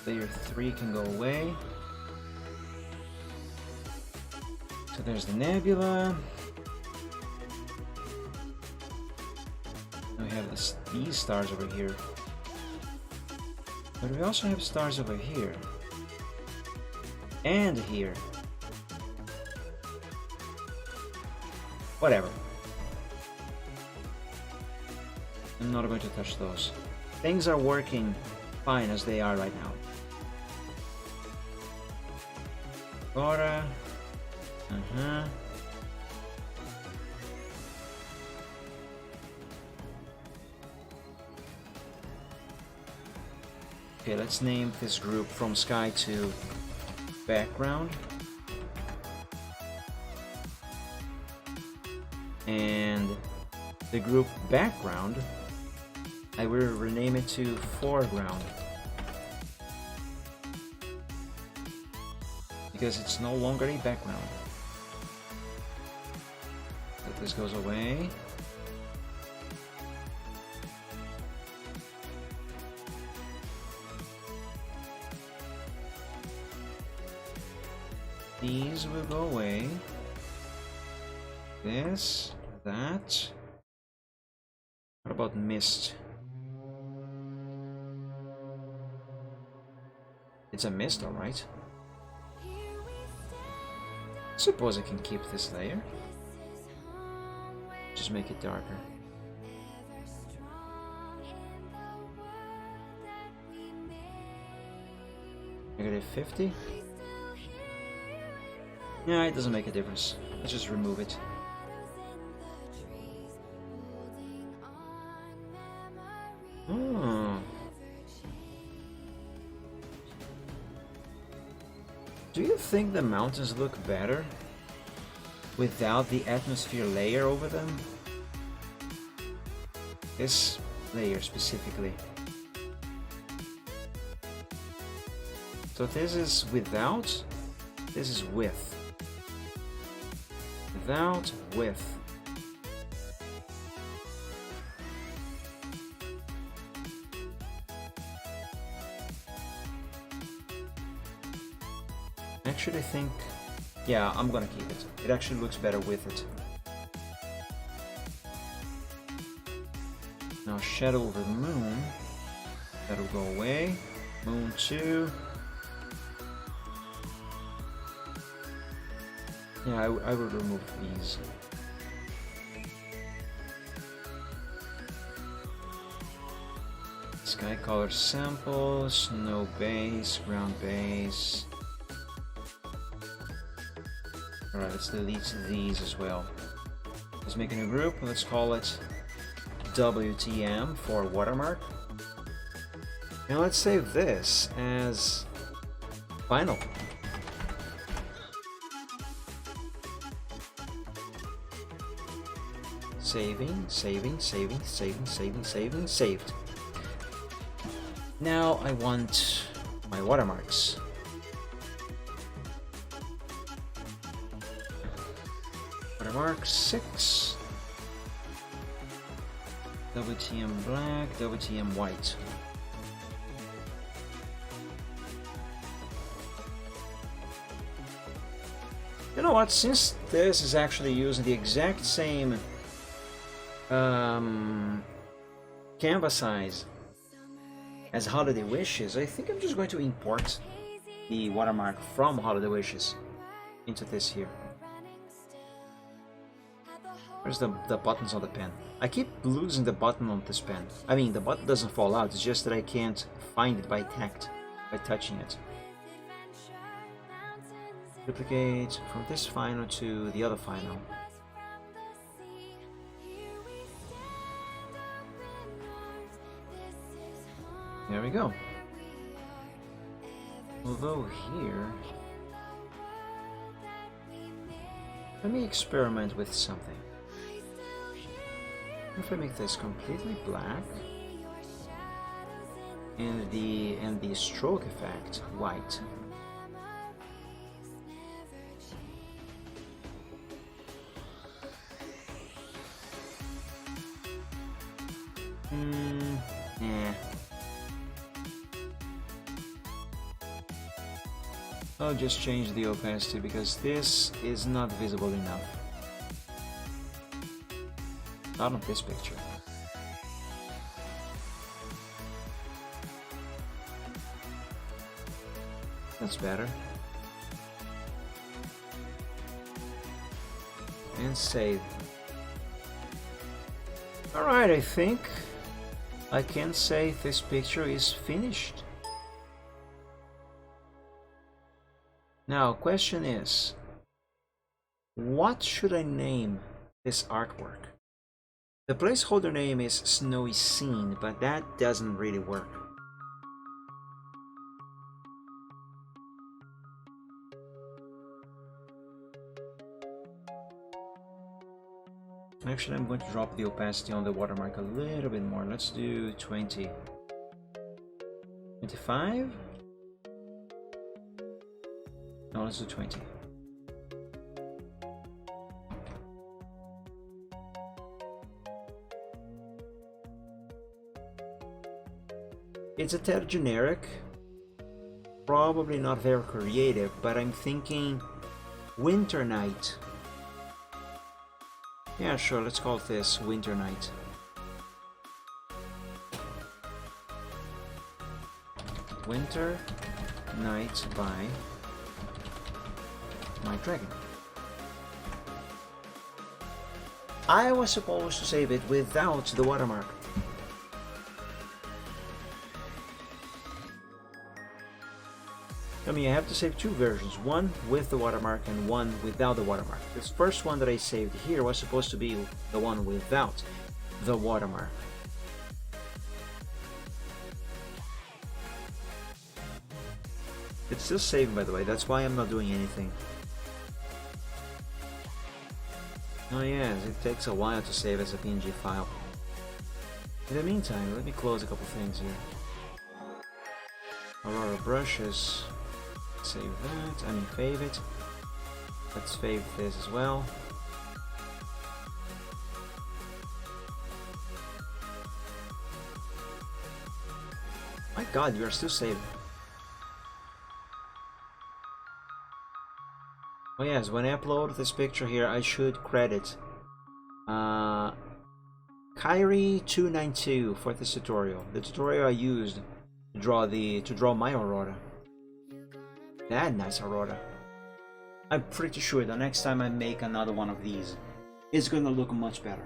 Layer 3 can go away. So there's the nebula. We have these stars over here. But we also have stars over here. And here. Whatever. I'm not going to touch those. Things are working fine as they are right now. Aurora. Okay, let's name this group from sky to background. And the group background, I will rename it to foreground. Because it's no longer a background. Let this goes away. These will go away. This, that. What about mist? It's a mist, alright. Suppose I can keep this layer. Just make it darker. -50? Yeah, it doesn't make a difference. Let's just remove it. Oh. Do you think the mountains look better without the atmosphere layer over them? This layer specifically. So this is without, this is with. Without, with. Actually, I think, yeah, I'm gonna keep it. It actually looks better with it. Now shadow over moon, that'll go away. Moon 2. Yeah, I will remove these. Sky color samples, no base, ground base. Alright, let's delete these as well. Let's make a new group. Let's call it WTM for watermark. And let's save this as final. Saving, saved. Now I want my watermarks. Watermark 6. WTM black, WTM white. You know what, since this is actually using the exact same canvas size as Holiday Wishes, I think I'm just going to import the watermark from Holiday Wishes into this here. Where's the buttons on the pen? I keep losing the button on this pen. I mean, the button doesn't fall out, it's just that I can't find it by tact, by touching it. Duplicate from this final to the other final. There we go. Although here, let me experiment with something. If I make this completely black and the stroke effect white. I'll just change the opacity because this is not visible enough. Not on this picture. That's better. And save. Alright, I think I can say this picture is finished. Now, question is, what should I name this artwork? The placeholder name is Snowy Scene, but that doesn't really work. Actually, I'm going to drop the opacity on the watermark a little bit more. Let's do 20. 25? No, let's do 20. It's a tad generic, probably not very creative, but I'm thinking Winter Night. Yeah, sure, let's call this Winter Night. Winter Night by My Dragon. I was supposed to save it without the watermark. I mean, I have to save two versions, one with the watermark and one without the watermark. This first one that I saved here was supposed to be the one without the watermark. It's still saving, by the way, that's why I'm not doing anything. Oh yes, it takes a while to save as a PNG file. In the meantime, let me close a couple things here. Aurora brushes. Save that. I mean, fave it. Let's fave this as well. My God, you are still saving. Oh yes, when I upload this picture here, I should credit Kyrie292 for this tutorial. The tutorial I used to draw my Aurora. That nice Aurora. I'm pretty sure the next time I make another one of these, it's gonna look much better.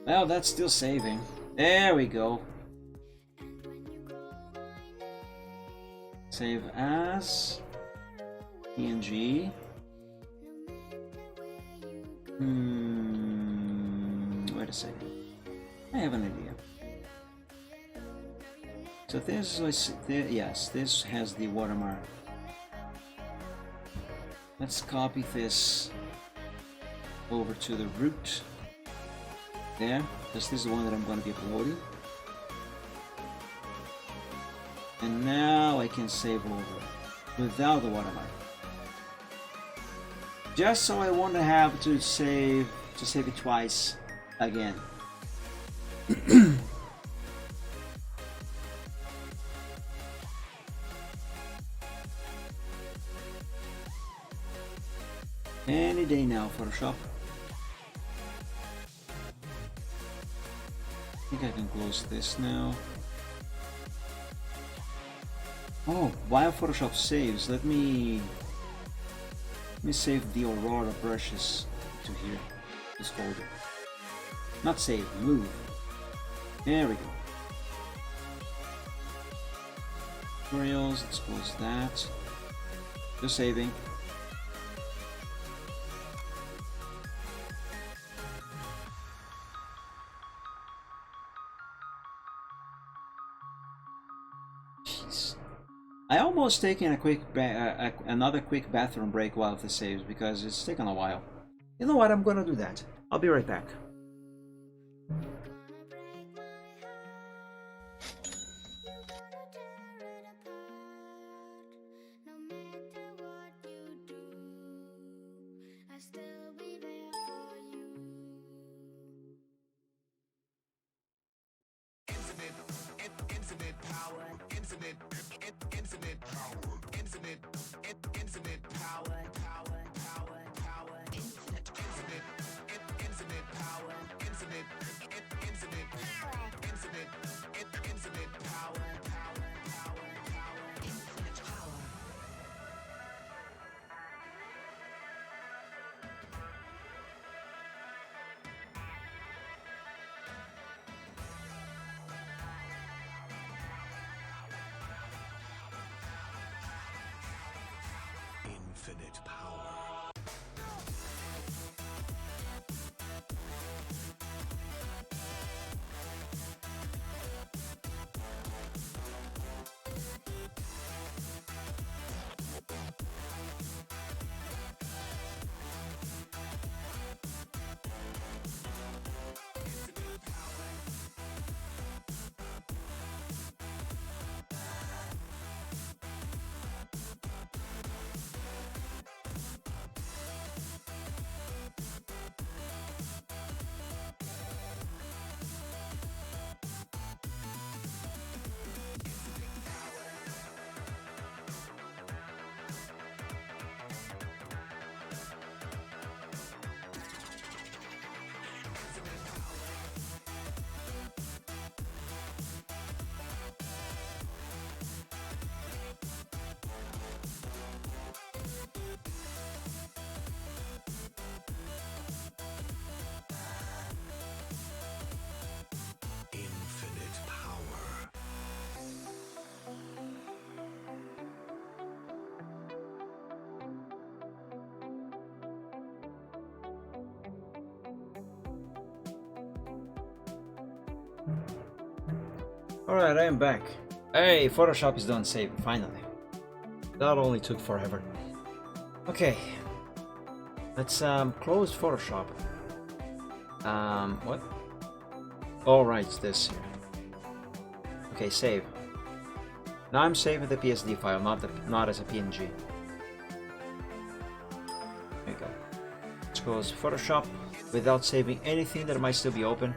Well, that's still saving. There we go. Save as PNG. Wait a second. I have an idea. So this is, yes, this has the watermark. Let's copy this over to the root there, because this is the one that I'm going to be uploading. And now I can save over without the watermark. Just so I won't have to save it twice again. Any day now, Photoshop. I think I can close this now. Oh, while Photoshop saves, let me save the Aurora brushes to here, this folder. Not save, move. There we go. Tutorials, let's close that. Just saving. I almost taken a quick another quick bathroom break while this saves because it's taken a while. You know what? I'm gonna do that. I'll be right back. Infinite power. Infinite power. Alright, I am back. Hey, Photoshop is done saving, finally. That only took forever. Okay. Let's close Photoshop. What? Oh right, it's this here. Okay, save. Now I'm saving the PSD file, not as a PNG. There you go. Let's close Photoshop without saving anything that might still be open.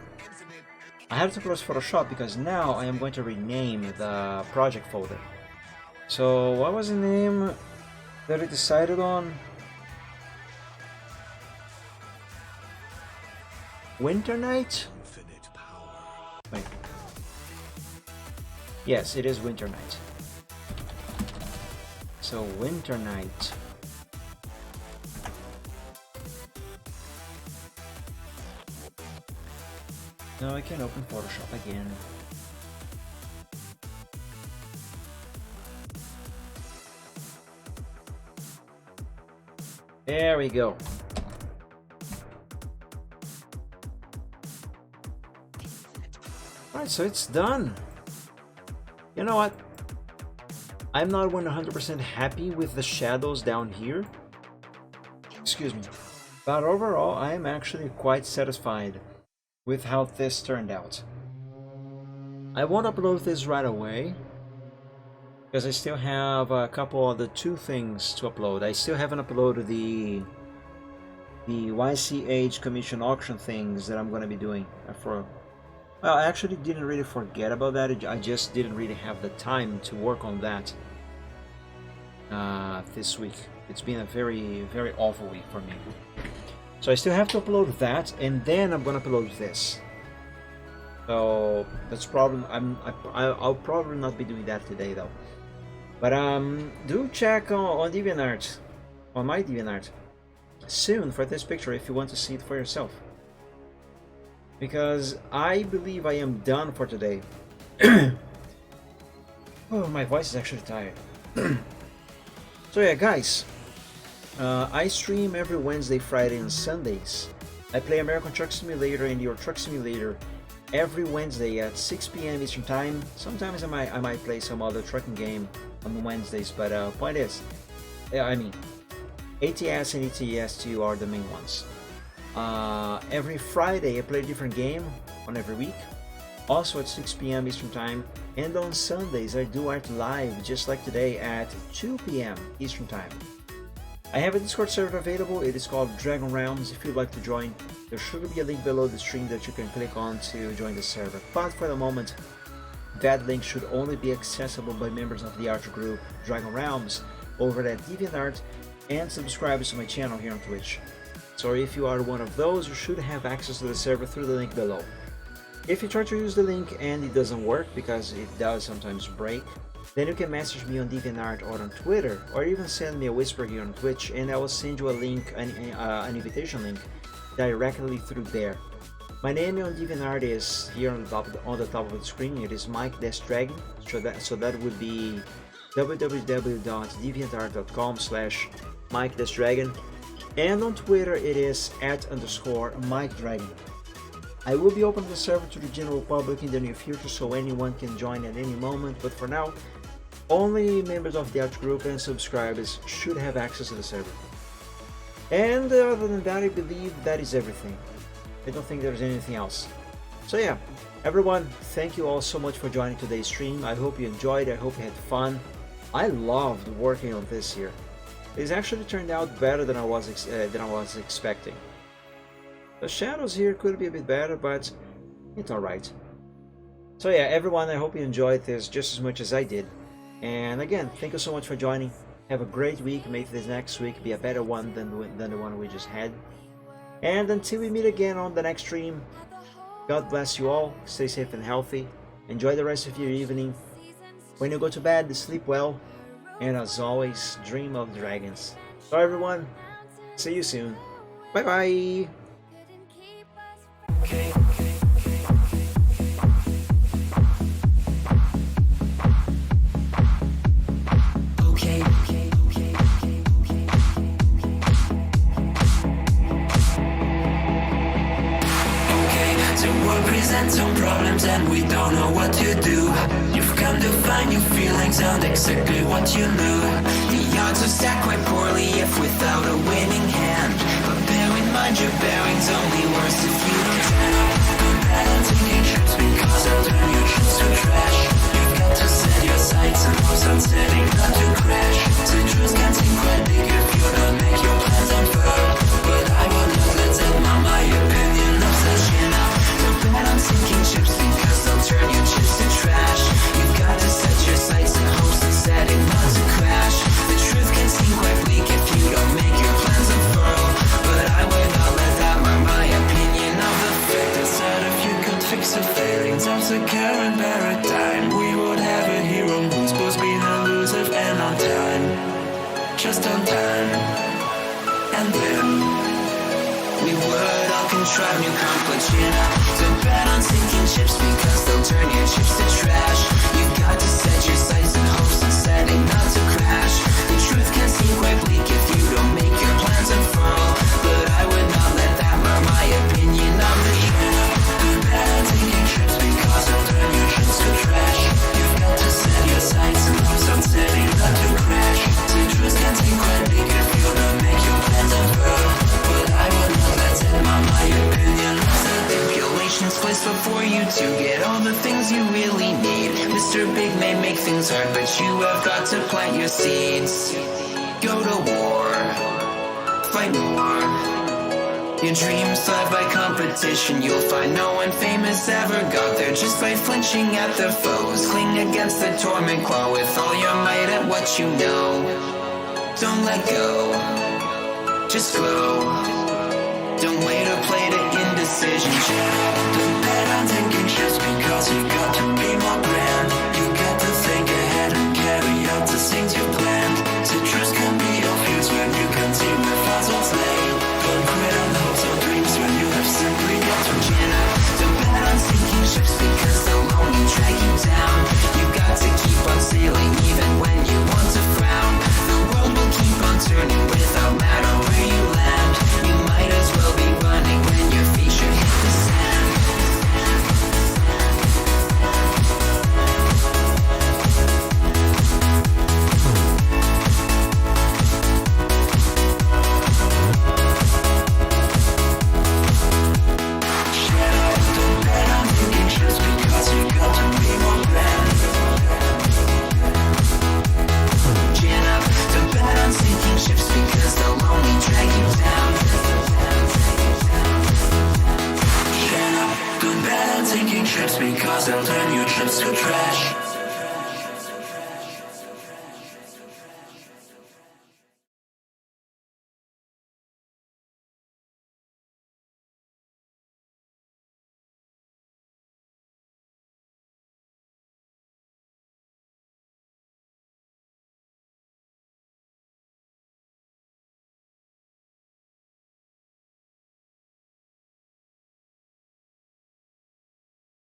I have to close Photoshop because now I am going to rename the project folder. So what was the name that I decided on? Winter Night? Infinite power. Wait. Yes, it is Winter Night. So Winter Night. Now I can open Photoshop again. There we go. Alright, so it's done. You know what? I'm not 100% happy with the shadows down here. Excuse me. But overall, I am actually quite satisfied with how this turned out. I won't upload this right away because I still have a couple of the two things to upload. I still haven't uploaded the YCH commission auction things that I'm going to be doing for. Well, I actually didn't really forget about that. I just didn't really have the time to work on that this week. It's been a very, very awful week for me. So I still have to upload that, and then I'm gonna upload this. So that's problem. I'll probably not be doing that today though. But do check on DeviantArt, on my DeviantArt, soon for this picture if you want to see it for yourself. Because I believe I am done for today. Oh, my voice is actually tired. So yeah, guys. I stream every Wednesday, Friday, and Sundays. I play American Truck Simulator and Euro Truck Simulator every Wednesday at 6 p.m. Eastern Time. Sometimes I might play some other trucking game on Wednesdays, but point is, I mean, ATS and ETS2 are the main ones. Every Friday I play a different game on every week, also at 6 p.m. Eastern Time, and on Sundays I do art live just like today at 2 p.m. Eastern Time. I have a Discord server available. It is called Dragon Realms. If you'd like to join, there should be a link below the stream that you can click on to join the server. But for the moment, that link should only be accessible by members of the art group Dragon Realms over at DeviantArt and subscribers to my channel here on Twitch. So if you are one of those, you should have access to the server through the link below. If you try to use the link and it doesn't work, because it does sometimes break, then you can message me on DeviantArt or on Twitter, or even send me a whisper here on Twitch, and I will send you a link, an invitation link, directly through there. My name on DeviantArt is here on the top of the screen. It is Mike-Dragon, so that would be www.deviantart.com/Mike-Dragon, and on Twitter it is @_MikeDragon. I will be opening the server to the general public in the near future, so anyone can join at any moment, but for now, only members of the art group and subscribers should have access to the server. And other than that, I believe that is everything. I don't think there's anything else. So yeah, everyone, thank you all so much for joining today's stream. I hope you enjoyed, I hope you had fun. I loved working on this here. It's actually turned out better than I was expecting. The shadows here could be a bit better, but it's alright. So yeah, everyone, I hope you enjoyed this just as much as I did. And again, thank you so much for joining. Have a great week. Make this next week be a better one than the one we just had. And until we meet again on the next stream, God bless you all. Stay safe and healthy. Enjoy the rest of your evening. When you go to bed, sleep well. And as always, dream of dragons. So everyone, see you soon. Bye bye. Some problems and we don't know what to do. You've come to find your feelings and exactly what you knew. The odds are stacked quite poorly if without a winning hand. But bear in mind your bearing's only worse if you don't turn up. Go bad and taking trips because I'll turn your trips to trash. You've got to set your sights and ends of the current paradigm. We would have a hero who's both been elusive and on time. Just on time. And then we would all contrive new conflicts, you know. So bet on sinking ships because they'll turn your chips to trash. You've got to set your sights and hopes and setting not to crash. The truth can seem quite bleak if you don't make your plans unfurl, but I would not let that mar my opinion of the year. Bet on sinking ships because they'll turn your chips to trash. You've got to set your sights and hopes on setting not to crash. The truth can seem quite bleak if you don't make your plans unfurl, but I would not let that mar my opinion. Stipulations placed before you to get all the things you really need. Mr. Big may make things hard, but you have got to plant your seeds. Go to war, fight more. Your dreams thrive by competition. You'll find no one famous ever got there just by flinching at their foes. Cling against the torment, claw with all your might at what you know. Don't let go, just grow. Don't wait or play to indecision. Don't bet on taking shifts because you've got to be more grand. You've got to think ahead and carry out the things you planned. Citrus can be your fears when you can see where puzzles lay. Don't quit on hopes or dreams when you have simply got to chin up. Don't bet on sinking ships because they'll only drag you down. You've got to keep on sailing even when you want to frown. The world will keep on turning without matter where you land. You might as well be running when your feet should hit the sand. Don't bet on thinking just because you got to be more grand. Chin up, don't bet on sinking ships because they'll only drag you down. Chin up, don't bet on sinking ships because they'll turn your trips to trash.